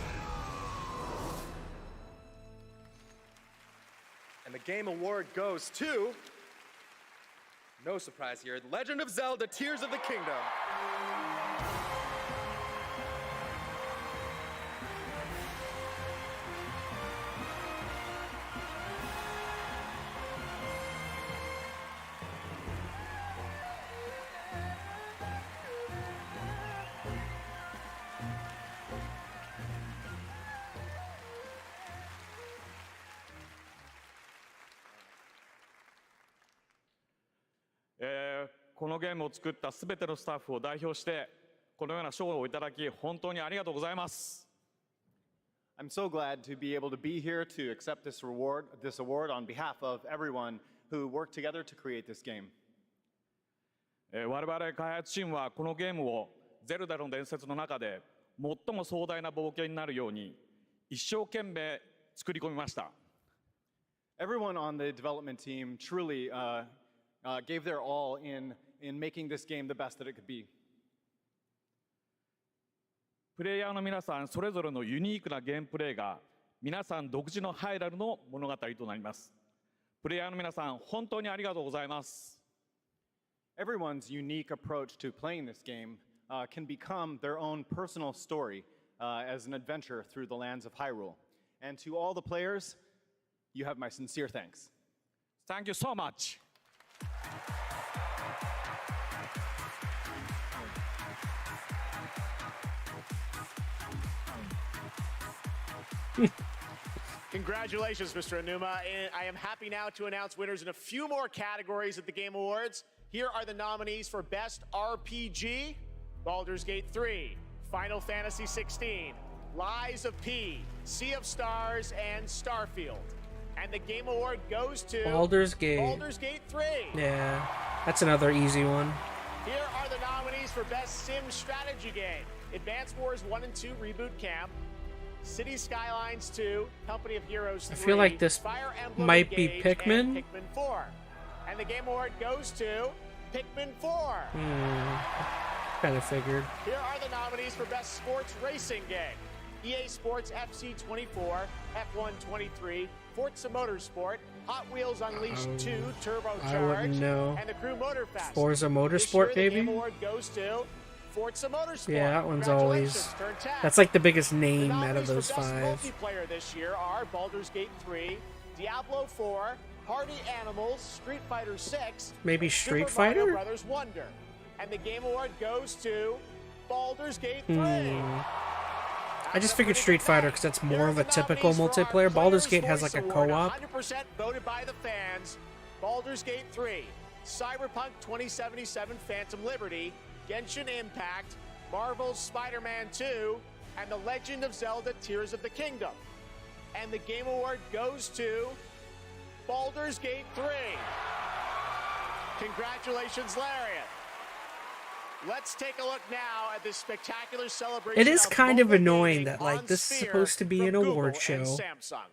And the Game Award goes to, no surprise here, Legend of Zelda Tears of the Kingdom.「このゲームを作ったすべてのスタッフを代表してこのような賞をいただき本当にありがとうございます。I'm so glad to be able to be here to accept this award on behalf of everyone who worked together to create this game. 我々開発チームはこのゲームをゼルダの伝説の中で最も壮大な冒険になるように一生懸命作り込みました。Everyone on the development team truly gave their all in making this game the best that it could be. プレイヤーの皆さんそれぞれのユニークなゲームプレイが皆さん独自のハイラルの物語となります。プレイヤーの皆さん本当にありがとうございます。Everyone's unique approach to playing this game can become their own personal story as an adventure through the lands of Hyrule. And to all the players, you have my sincere thanks. Thank you so much. Congratulations, Mr. Anuma. And I am happy now to announce winners in a few more categories at the Game Awards. Here are the nominees for Best RPG, Baldur's Gate 3, Final Fantasy 16, Lies of P, Sea of Stars, and Starfield. And the Game Award goes to Baldur's Gate. Baldur's Gate 3. Yeah, that's another easy one. Here are the nominees for Best Sim Strategy Game. Advance Wars 1 and 2 Reboot Camp, City Skylines 2, Company of Heroes 3, I feel like this Fire Emblem might be Engage, Pikmin. and Pikmin 4. And the Game Award goes to Pikmin 4. Kind of figured. Here are the nominees for Best Sports Racing Game. EA Sports FC 24, F1 23, Forza Motorsport, Hot Wheels Unleashed 2 Turbocharged, I wouldn't know. and the Crew Motorfest. Forza This Motorsport, year, the baby? Game Award goes to Forza Motorsport. Yeah, that one's always... Congratulations, turn 10. That's like the biggest The name out nominees of those for Best 5. multiplayer this year are Baldur's Gate 3, Diablo 4, Party Animals, Street Fighter 6, Maybe Super Street Fighter? Mario Brothers Wonder. And the Game Award goes to Baldur's Gate 3. I just figured Street Fighter because that's more of a typical multiplayer. Baldur's Gate has like a co-op. 100% voted by the fans. Baldur's Gate 3, Cyberpunk 2077 Phantom Liberty, Genshin Impact, Marvel's Spider-Man 2, and The Legend of Zelda Tears of the Kingdom. And the Game Award goes to Baldur's Gate 3. Congratulations, Lariat. Let's take a look now at this spectacular celebration. It is of kind of mobile annoying gaming that on like this is Sphere supposed to be from an Google award and show. Samsung.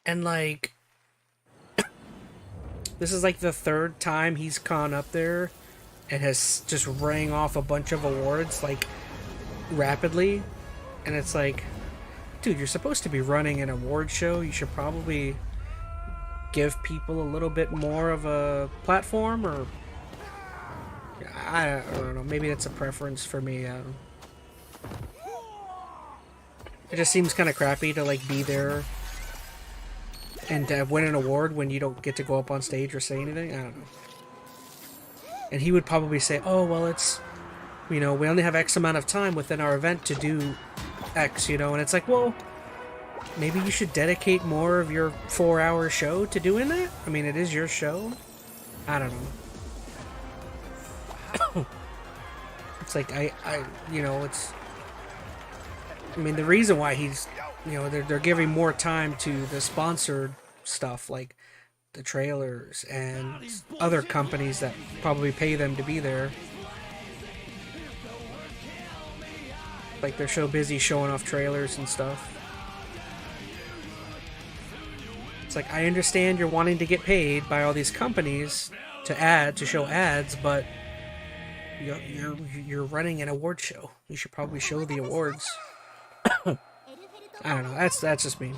And like this is like the 3rd time he's gone up there and has just rang off a bunch of awards like rapidly, and it's like, dude, you're supposed to be running an award show. You should probably give people a little bit more of a platform, or I don't know, maybe that's a preference for me. It just seems kind of crappy to like be there and win an award when you don't get to go up on stage or say anything. I don't know. And he would probably say, oh, well, it's, you know, we only have X amount of time within our event to do X, you know, and it's like, well, maybe you should dedicate more of your 4-hour show to doing that? I mean, it is your show. I don't know. It's like, you know, it's, I mean, the reason why he's, you know, they're giving more time to the sponsored stuff, like the trailers and other companies that probably pay them to be there. Like, they're so busy showing off trailers and stuff. It's like, I understand you're wanting to get paid by all these companies to show ads, but you're running an award show. You should probably show the awards. I don't know. That's just me.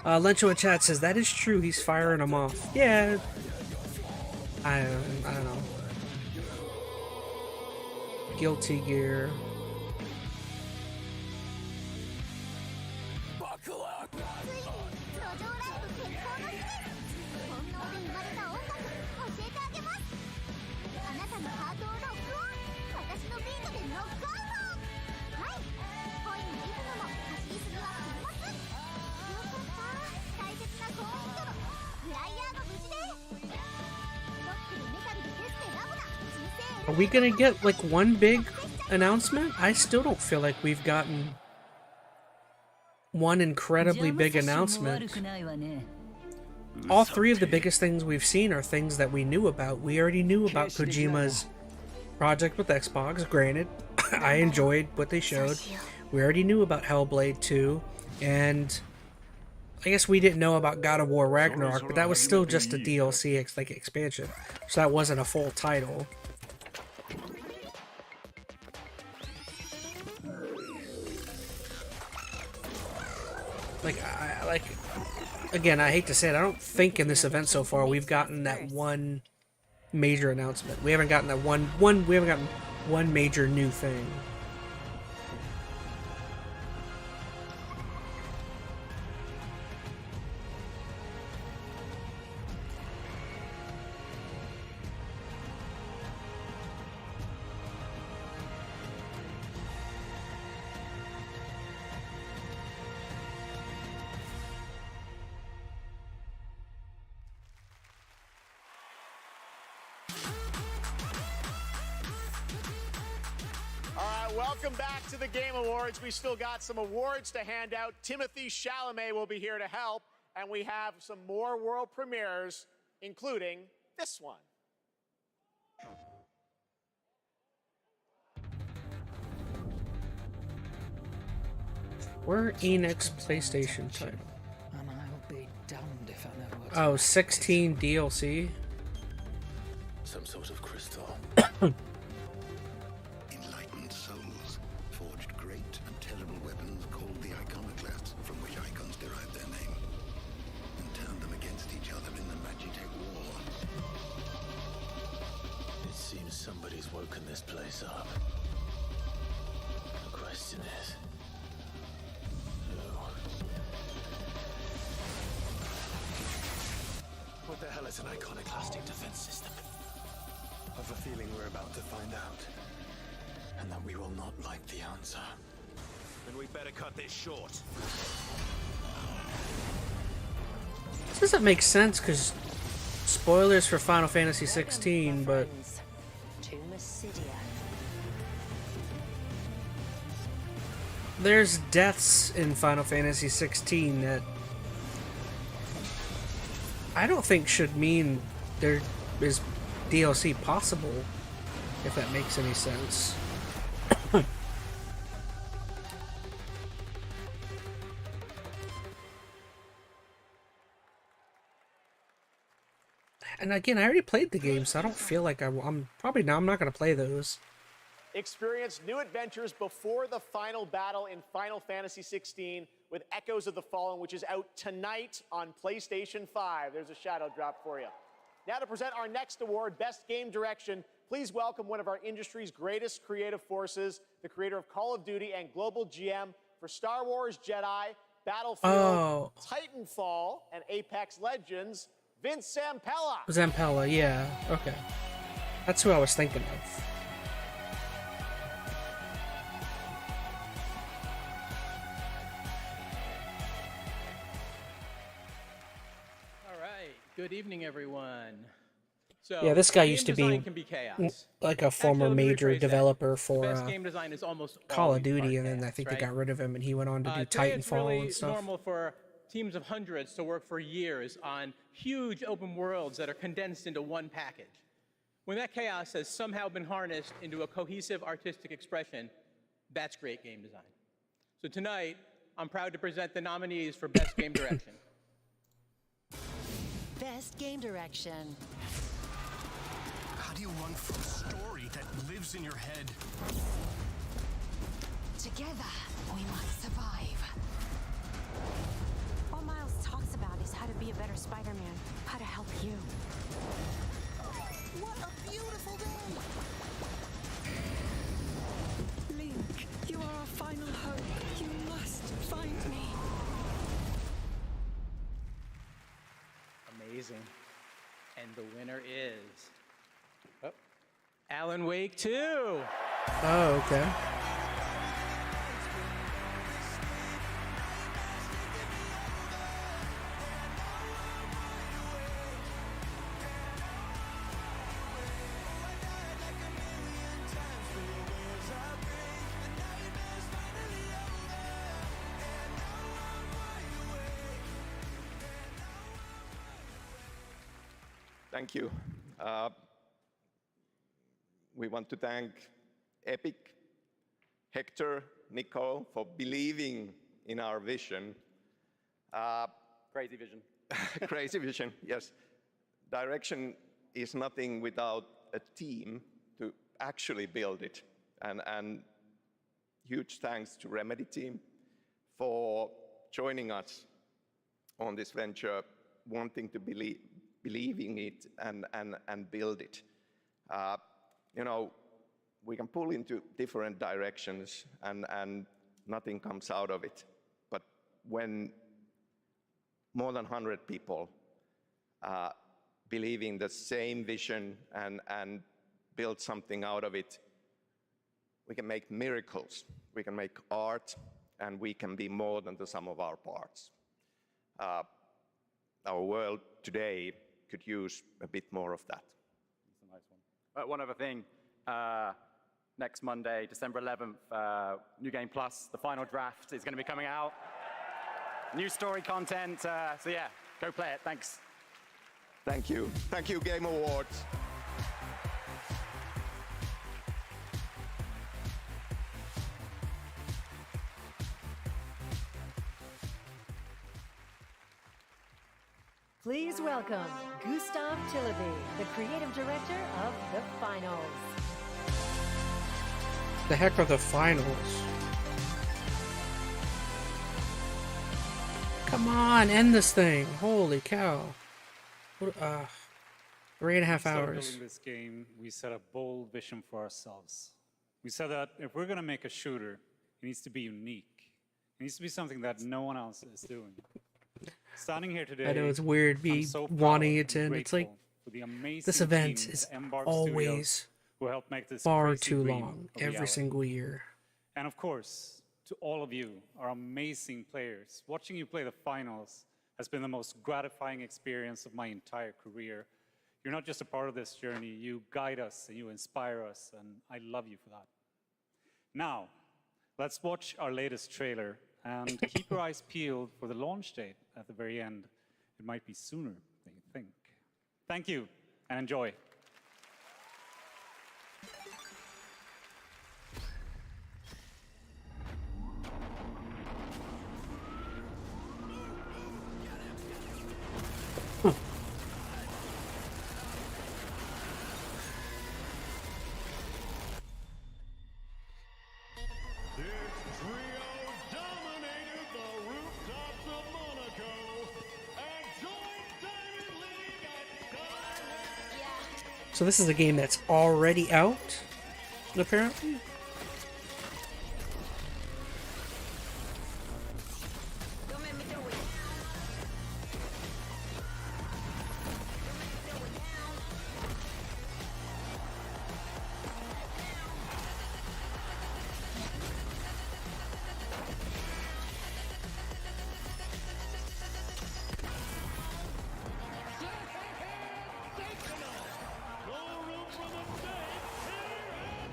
Lencho in chat says that is true. He's firing them off. Yeah. I don't know. Guilty Gear. Are we gonna get like one big announcement? I still don't feel like we've gotten one incredibly big announcement. All 3 of the biggest things we've seen are things that we knew about. We already knew about Kojima's project with Xbox, granted. I enjoyed what they showed. We already knew about Hellblade 2, and I guess we didn't know about God of War Ragnarok, but that was still just a DLC like expansion, so that wasn't a full title. Again, I hate to say it, I don't think in this event so far we've gotten that one major announcement. We haven't gotten that we haven't gotten one major new thing. Welcome back to the Game Awards. We still got some awards to hand out. Timothée Chalamet will be here to help, and we have some more world premieres, including this one. We're Enix PlayStation title. And I'll be damned if I know what. Oh, 16 DLC. Some sort of crystal. Enlightened souls forged great and terrible weapons called the iconoclasts, from which icons derive their name, and turned them against each other in the Magitech War. It seems somebody's woken this place up. The question is, what the hell is an iconoclastic defense system? I've a feeling we're about to find out, and that we will not like the answer. Then we better cut this short. This doesn't make sense because spoilers for Final Fantasy 16, but there's deaths in Final Fantasy 16 that I don't think should mean there is DLC possible, if that makes any sense. And again, I already played the game, so I don't feel like I'm probably now I'm not going to play those. Experience new adventures before the final battle in Final Fantasy 16 with Echoes of the Fallen, which is out tonight on PlayStation 5. There's a shadow drop for you. Now to present our next award, Best Game Direction, please welcome one of our industry's greatest creative forces, the creator of Call of Duty and global GM for Star Wars Jedi, Battlefield, Titanfall, and Apex Legends, Vince Zampella. Zampella, yeah, okay. That's who I was thinking of. Good evening, everyone. So, yeah, this guy used to be chaos. like a former major developer for best game design is almost Call of Duty, and then chaos, I think right? they got rid of him, and he went on to do Today Titanfall it's really and stuff. normal for teams of hundreds to work for years on huge open worlds that are condensed into one package. When that chaos has somehow been harnessed into a cohesive artistic expression, that's great game design. So tonight, I'm proud to present the nominees for Best Game Direction. Best Game Direction. How do you run from a story that lives in your head? Together, we must survive. All Miles talks about is how to be a better Spider-Man, how to help you. What a beautiful day! Link, you are our final hope. You must find me. Amazing. And the winner is Alan Wake 2. Oh, okay. Thank you. We want to thank Epic, Hector, Nicole for believing in our vision. Crazy vision. Crazy vision, yes. Direction is nothing without a team to actually build it. And huge thanks to Remedy team for joining us on this venture, wanting to believe in it and build it. You know, we can pull into different directions and nothing comes out of it. But when more than 100 people believe in the same vision and build something out of it, we can make miracles. We can make art, and we can be more than the sum of our parts. Our world today could use a bit more of that. That's a nice one. One other thing. Next Monday, December 11th, New Game Plus, the final draft is going to be coming out. New story content. So yeah, go play it. Thanks. Thank you. Thank you, Game Awards. Please welcome Gustav Tilleby, the creative director of The Finals. The heck are the finals? Come on, end this thing. Holy cow. What, 3.5 hours. Building this game, we set a bold vision for ourselves. We said that if we're going to make a shooter, it needs to be unique. It needs to be something that no one else is doing. Standing here today, I know it's weird me wanting it to end. It's like this event is always far too long every single year. And of course, to all of you, our amazing players, watching you play the finals has been the most gratifying experience of my entire career. You're not just a part of this journey, you guide us and you inspire us, and I love you for that. Now, let's watch our latest trailer and keep your eyes peeled for the launch date at the very end. It might be sooner than you think. Thank you, and enjoy. So this is a game that's already out, apparently?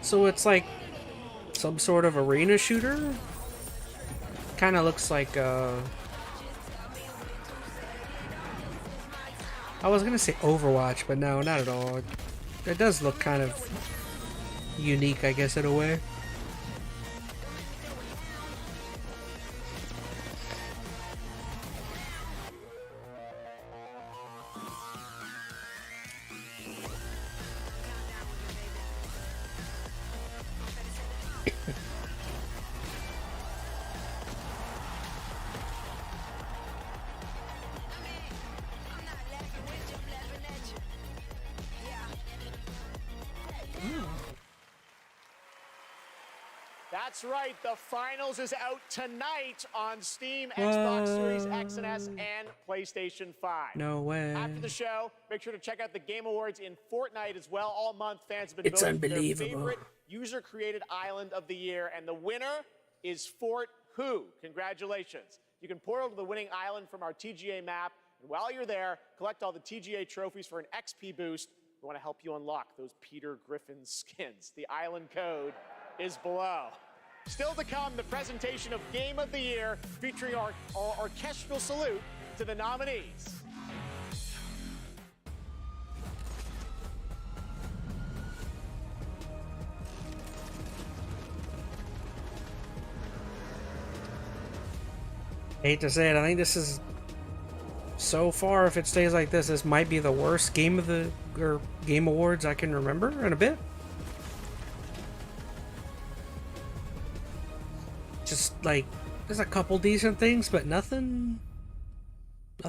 So it's like some sort of arena shooter? Kind of looks like I was gonna say Overwatch, but no, not at all. It does look kind of unique, I guess, in a way. That's right, the finals is out tonight on Steam, Xbox Series X and S, and PlayStation 5. No way. After the show, make sure to check out the Game Awards in Fortnite as well. All month, fans have been It's voting for their unbelievable. favorite user-created island of the year, and the winner is Fort Who. Congratulations. You can portal to the winning island from our TGA map, and while you're there, collect all the TGA trophies for an XP boost. We want to help you unlock those Peter Griffin skins. The island code is below. Still to come, the presentation of Game of the Year, featuring our orchestral salute to the nominees. Hate to say it, I think this is, so far, if it stays like this might be the worst Game Awards I can remember in a bit. Just like There's a couple decent things, but nothing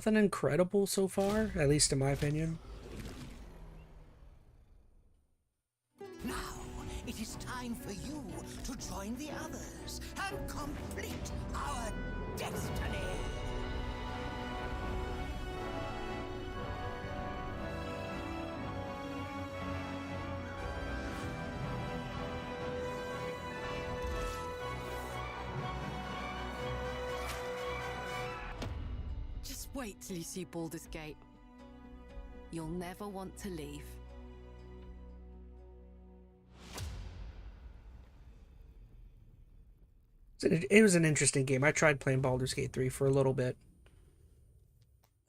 incredible so far, at least in my opinion. Now, it is time for you to join the others and complete our destiny. Just wait till you see Baldur's Gate. You'll never want to leave. It was an interesting game. I tried playing Baldur's Gate 3 for a little bit.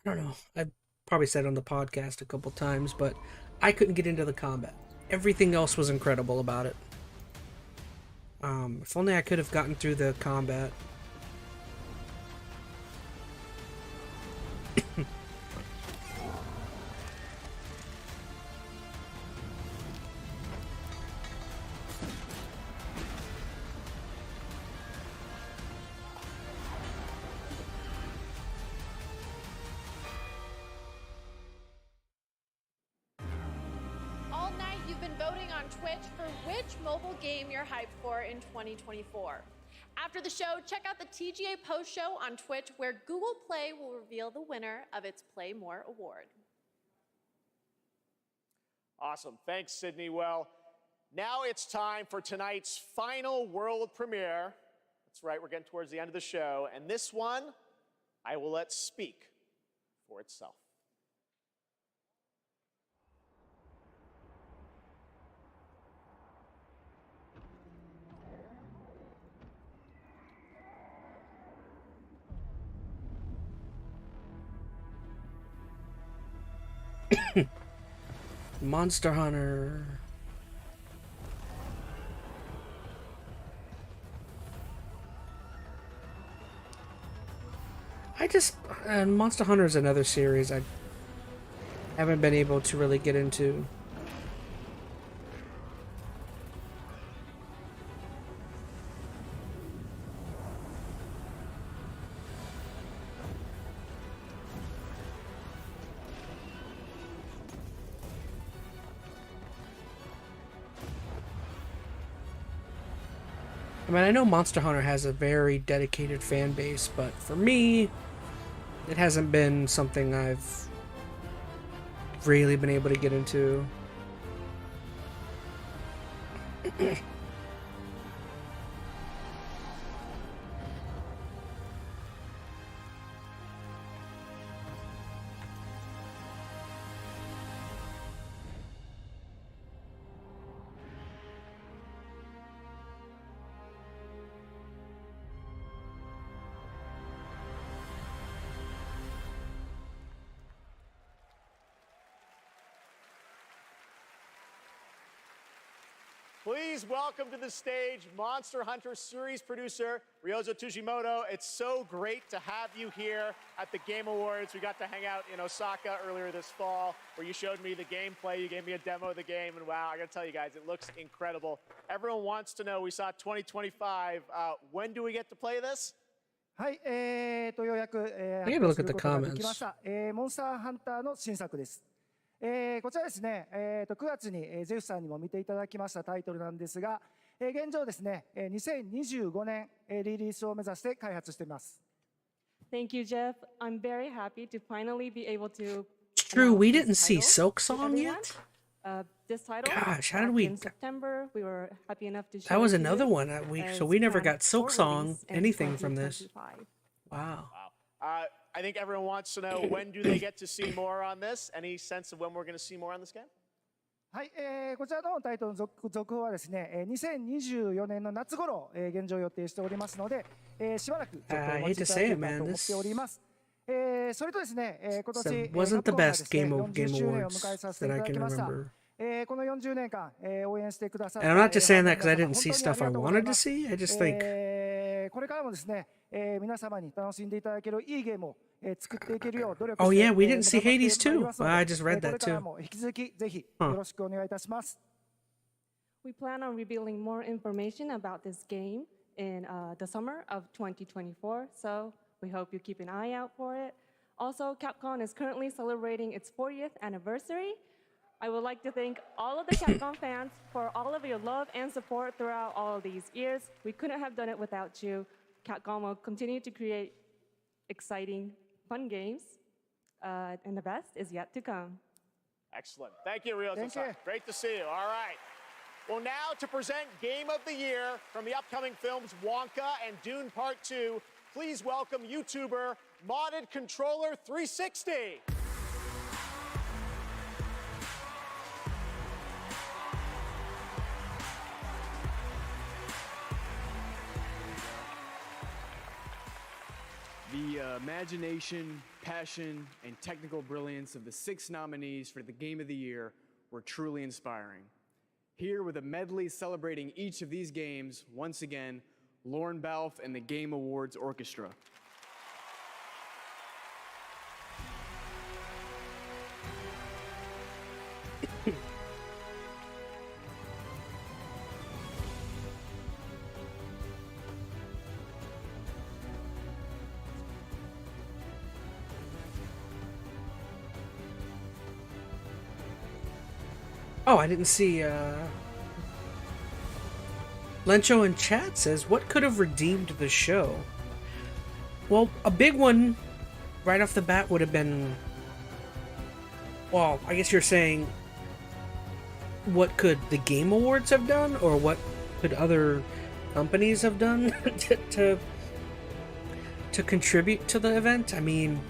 I don't know. I probably said it on the podcast a couple times, but I couldn't get into the combat. Everything else was incredible about it. If only I could have gotten through the combat. All night you've been voting on Twitch for which mobile game you're hyped for in 2024. After the show, check out the TGA post show on Twitch where Google Play will reveal the winner of its Play More award. Awesome. Thanks, Sydney. Well, now it's time for tonight's final world premiere. That's right, we're getting towards the end of the show. And this one, I will let speak for itself. Monster Hunter. Monster Hunter is another series I haven't been able to really get into. I mean, I know Monster Hunter has a very dedicated fan base, but for me, it hasn't been something I've really been able to get into. Please welcome to the stage Monster Hunter series producer Ryozo Tujimoto. It's so great to have you here at the Game Awards. We got to hang out in Osaka earlier this fall where you showed me the gameplay. You gave me a demo of the game, and wow, I gotta tell you guys, it looks incredible. Everyone wants to know, we saw 2025. When do we get to play this? はい、ようやく、I gotta look at the できました。モンスターハンターの新作です。こちらですね、9月に、ゼフさんにも見ていただきましたタイトルなんですが、現状ですね、2025年、リリースを目指して開発しています。Thank you, Jeff. I'm very happy to finally be able to. True, we didn't see Silk Song yet? This title. Gosh, how did we? In September, we were happy enough to. That was another one. So we never got Silk Song, anything from this. Wow. I think everyone wants to know, when do they get to see more on this? Any sense of when we're going to see more on this game? はい、こちらのタイトルの続報はですね、2024年の夏頃、現状予定しておりますので、しばらくちょっとお待ちいただければと思っております。それとですね、今年、wasn't the best Game Awards 40周年を迎えさせていただきました。この40年間、応援してくださった。And I'm not just saying that because I didn't see stuff I wanted to see. I just think. これからもですね、皆様に楽しんでいただけるいいゲームを作っていけるよう努力して。Oh yeah, we didn't see Hades too. I just read that too. これからも引き続きぜひよろしくお願いいたします。We plan on revealing more information about this game in the summer of 2024, so we hope you keep an eye out for it. Also, Capcom is currently celebrating its 40th anniversary. I would like to thank all of the Capcom fans for all of your love and support throughout all of these years. We couldn't have done it without you. Capcom will continue to create exciting, fun games, and the best is yet to come. Excellent. Thank you, Ryo. Thank you. Great to see you. All right. Well, now to present Game of the Year from the upcoming films Wonka and Dune Part 2, please welcome YouTuber Modded Controller 360. The imagination, passion, and technical brilliance of the 6 nominees for the Game of the Year were truly inspiring. Here with a medley celebrating each of these games, once again, Lauren Balfe and the Game Awards Orchestra. Oh, I didn't see, Lencho in chat says, what could have redeemed the show? Well, a big one right off the bat would have been, well, I guess you're saying, what could the Game Awards have done? Or what could other companies have done to contribute to the event? I mean,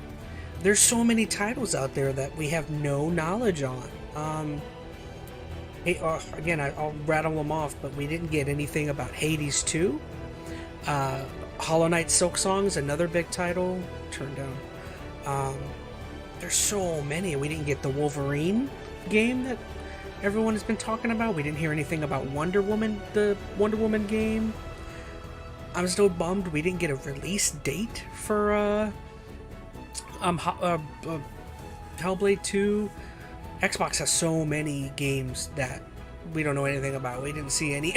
there's so many titles out there that we have no knowledge on. Again, I'll rattle them off, but we didn't get anything about Hades 2. Hollow Knight Silksong's another big title. Turned down. There's so many. We didn't get the Wolverine game that everyone has been talking about. We didn't hear anything about Wonder Woman, the Wonder Woman game. I'm still bummed we didn't get a release date for Hellblade 2. Xbox has so many games that we don't know anything about. We didn't see any.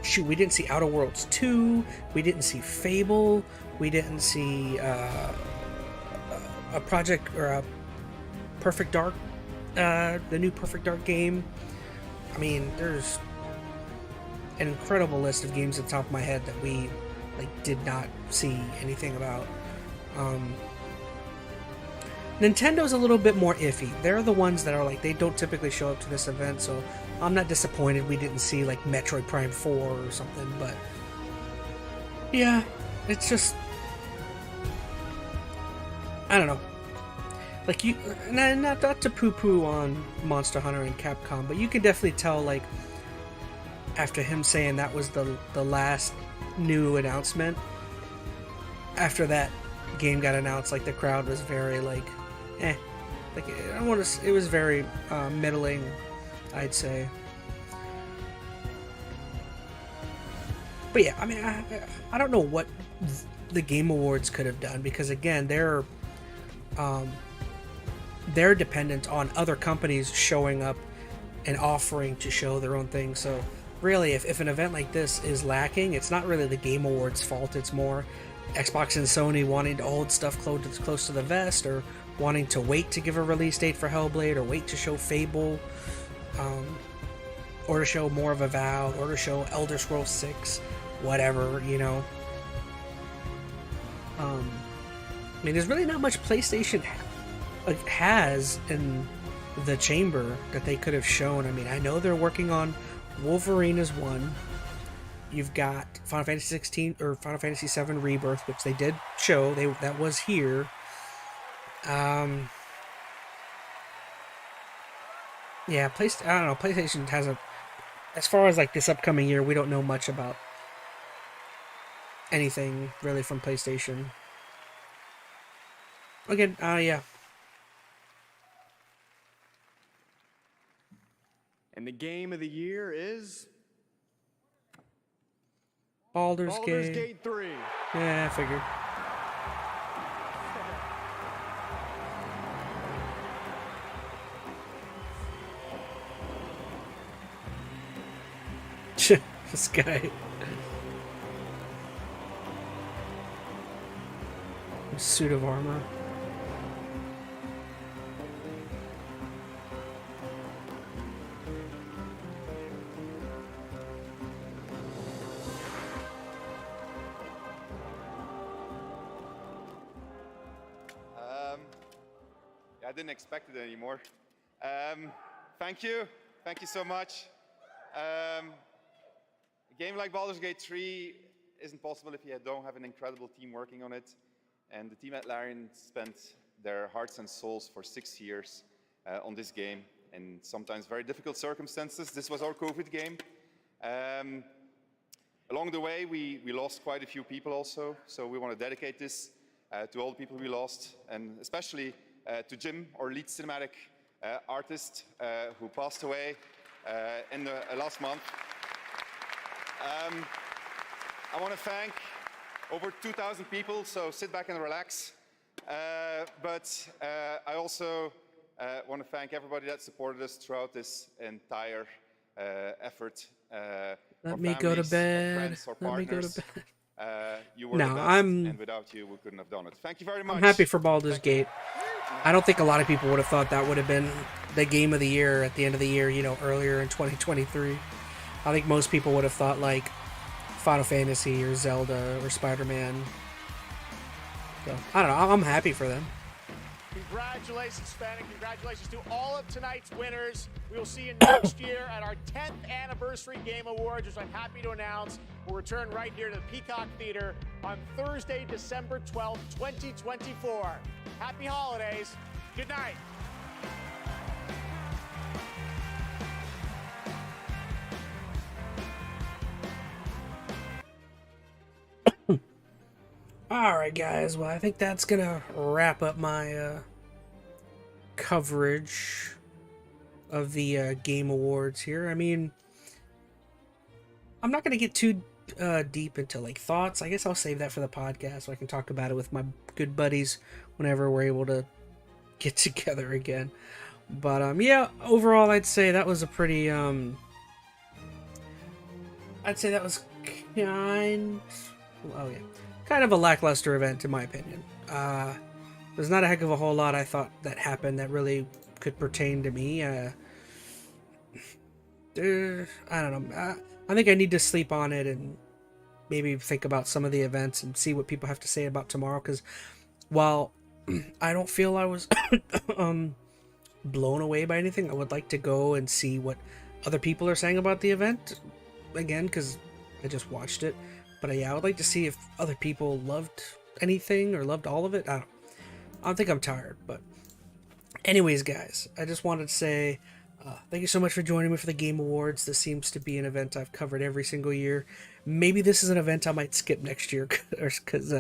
Shoot, we didn't see Outer Worlds 2. We didn't see Fable. We didn't see a project or a Perfect Dark, the new Perfect Dark game. I mean, there's an incredible list of games at the top of my head that we did not see anything about. Nintendo's a little bit more iffy. They're the ones that are they don't typically show up to this event, so I'm not disappointed we didn't see Metroid Prime 4 or something, but yeah, it's just, I don't know. Not to poo-poo on Monster Hunter and Capcom, but you can definitely tell, after him saying that was the last new announcement, after that game got announced, the crowd was very I don't want to. It was very middling, I'd say. But yeah, I mean, I don't know what the Game Awards could have done, because again, they're dependent on other companies showing up and offering to show their own thing. So really, if an event like this is lacking, it's not really the Game Awards' fault. It's more Xbox and Sony wanting to hold stuff close to the vest, or wanting to wait to give a release date for Hellblade, or wait to show Fable, or to show more of Avowed, or to show Elder Scrolls 6, whatever, you know. I mean, there's really not much PlayStation has in the chamber that they could have shown. I mean, I know they're working on Wolverine as one. You've got Final Fantasy 16 or Final Fantasy 7 Rebirth, which they did show. That was here. Yeah, I don't know. PlayStation hasn't, as far as this upcoming year, we don't know much about anything really from PlayStation. Again, yeah. And the Game of the Year is Baldur's Gate 3. Yeah, I figured. This guy. Suit of armor. Yeah, I didn't expect it anymore. Thank you so much. A game like Baldur's Gate 3 isn't possible if you don't have an incredible team working on it. And the team at Larian spent their hearts and souls for 6 years on this game in sometimes very difficult circumstances. This was our COVID game. Along the way, we lost quite a few people also. So we want to dedicate this to all the people we lost, and especially to Jim, our lead cinematic artist, who passed away in the last month. I want to thank over 2,000 people, so sit back and relax. But I also want to thank everybody that supported us throughout this entire effort. Let me go to bed. Friends, or Let me go to partners. bed. You were No, the best, I'm- and without you, we couldn't have done it. Thank you very much. I'm happy for Baldur's Gate. I don't think a lot of people would have thought that would have been the game of the year at the end of the year, you know, earlier in 2023. I think most people would have thought like Final Fantasy or Zelda or Spider-Man. So, I don't know. I'm happy for them. Congratulations, Sven, and congratulations to all of tonight's winners. We will see you next year at our 10th Anniversary Game Awards, which I'm happy to announce will return right here to the Peacock Theater on Thursday, December 12th, 2024. Happy holidays. Good night. Alright, guys. Well, I think that's going to wrap up my coverage of the Game Awards here. I mean, I'm not going to get too deep into like thoughts. I guess I'll save that for the podcast so I can talk about it with my good buddies whenever we're able to get together again. But yeah, overall I'd say that was a pretty I'd say that was kind of a lackluster event in my opinion. There's not a heck of a whole lot I thought that happened that really could pertain to me. I don't know. I think I need to sleep on it and maybe think about some of the events and see what people have to say about tomorrow. Because while I don't feel I was blown away by anything, I would like to go and see what other people are saying about the event again, because I just watched it. But yeah, I would like to see if other people loved anything or loved all of it. I don't think I'm tired. But anyways, guys, I just wanted to say thank you so much for joining me for the Game Awards. This seems to be an event I've covered every single year. Maybe this is an event I might skip next year because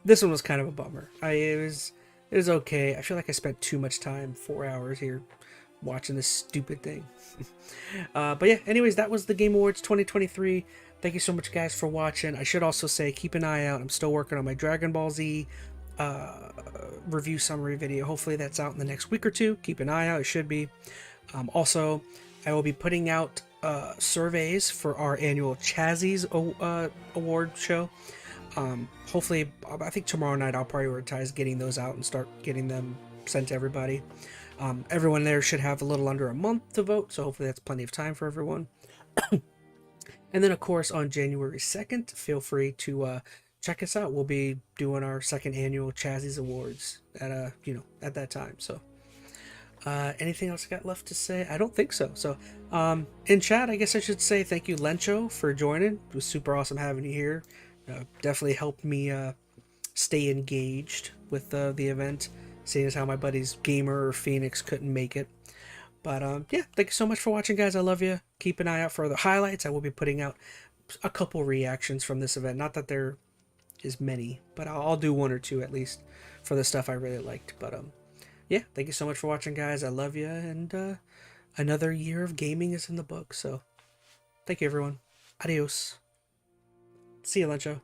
this one was kind of a bummer. It was okay. I feel like I spent too much time, 4 hours here, watching this stupid thing. But yeah, anyways, that was the Game Awards 2023. Thank you so much, guys, for watching. I should also say, keep an eye out. I'm still working on my Dragon Ball Z review summary video. Hopefully that's out in the next week or two. Keep an eye out. It should be. Also, I will be putting out surveys for our annual ChazZ award show. Hopefully, I think tomorrow night I'll prioritize getting those out and start getting them sent to everybody. Everyone there should have a little under a month to vote, so hopefully that's plenty of time for everyone. And then, of course, on January 2nd, feel free to check us out. We'll be doing our second annual ChazZ Awards at at that time. So, anything else I got left to say? I don't think so. So, in chat, I guess I should say thank you, Lencho, for joining. It was super awesome having you here. Definitely helped me stay engaged with the event, seeing as how my buddies Gamer or Phoenix couldn't make it. But yeah, thank you so much for watching, guys. I love you. Keep an eye out for the highlights. I will be putting out a couple reactions from this event. Not that there is many, but I'll do one or two at least for the stuff I really liked. But yeah, thank you so much for watching, guys. I love you, and another year of gaming is in the book. So thank you, everyone. Adios. See you, Lencho.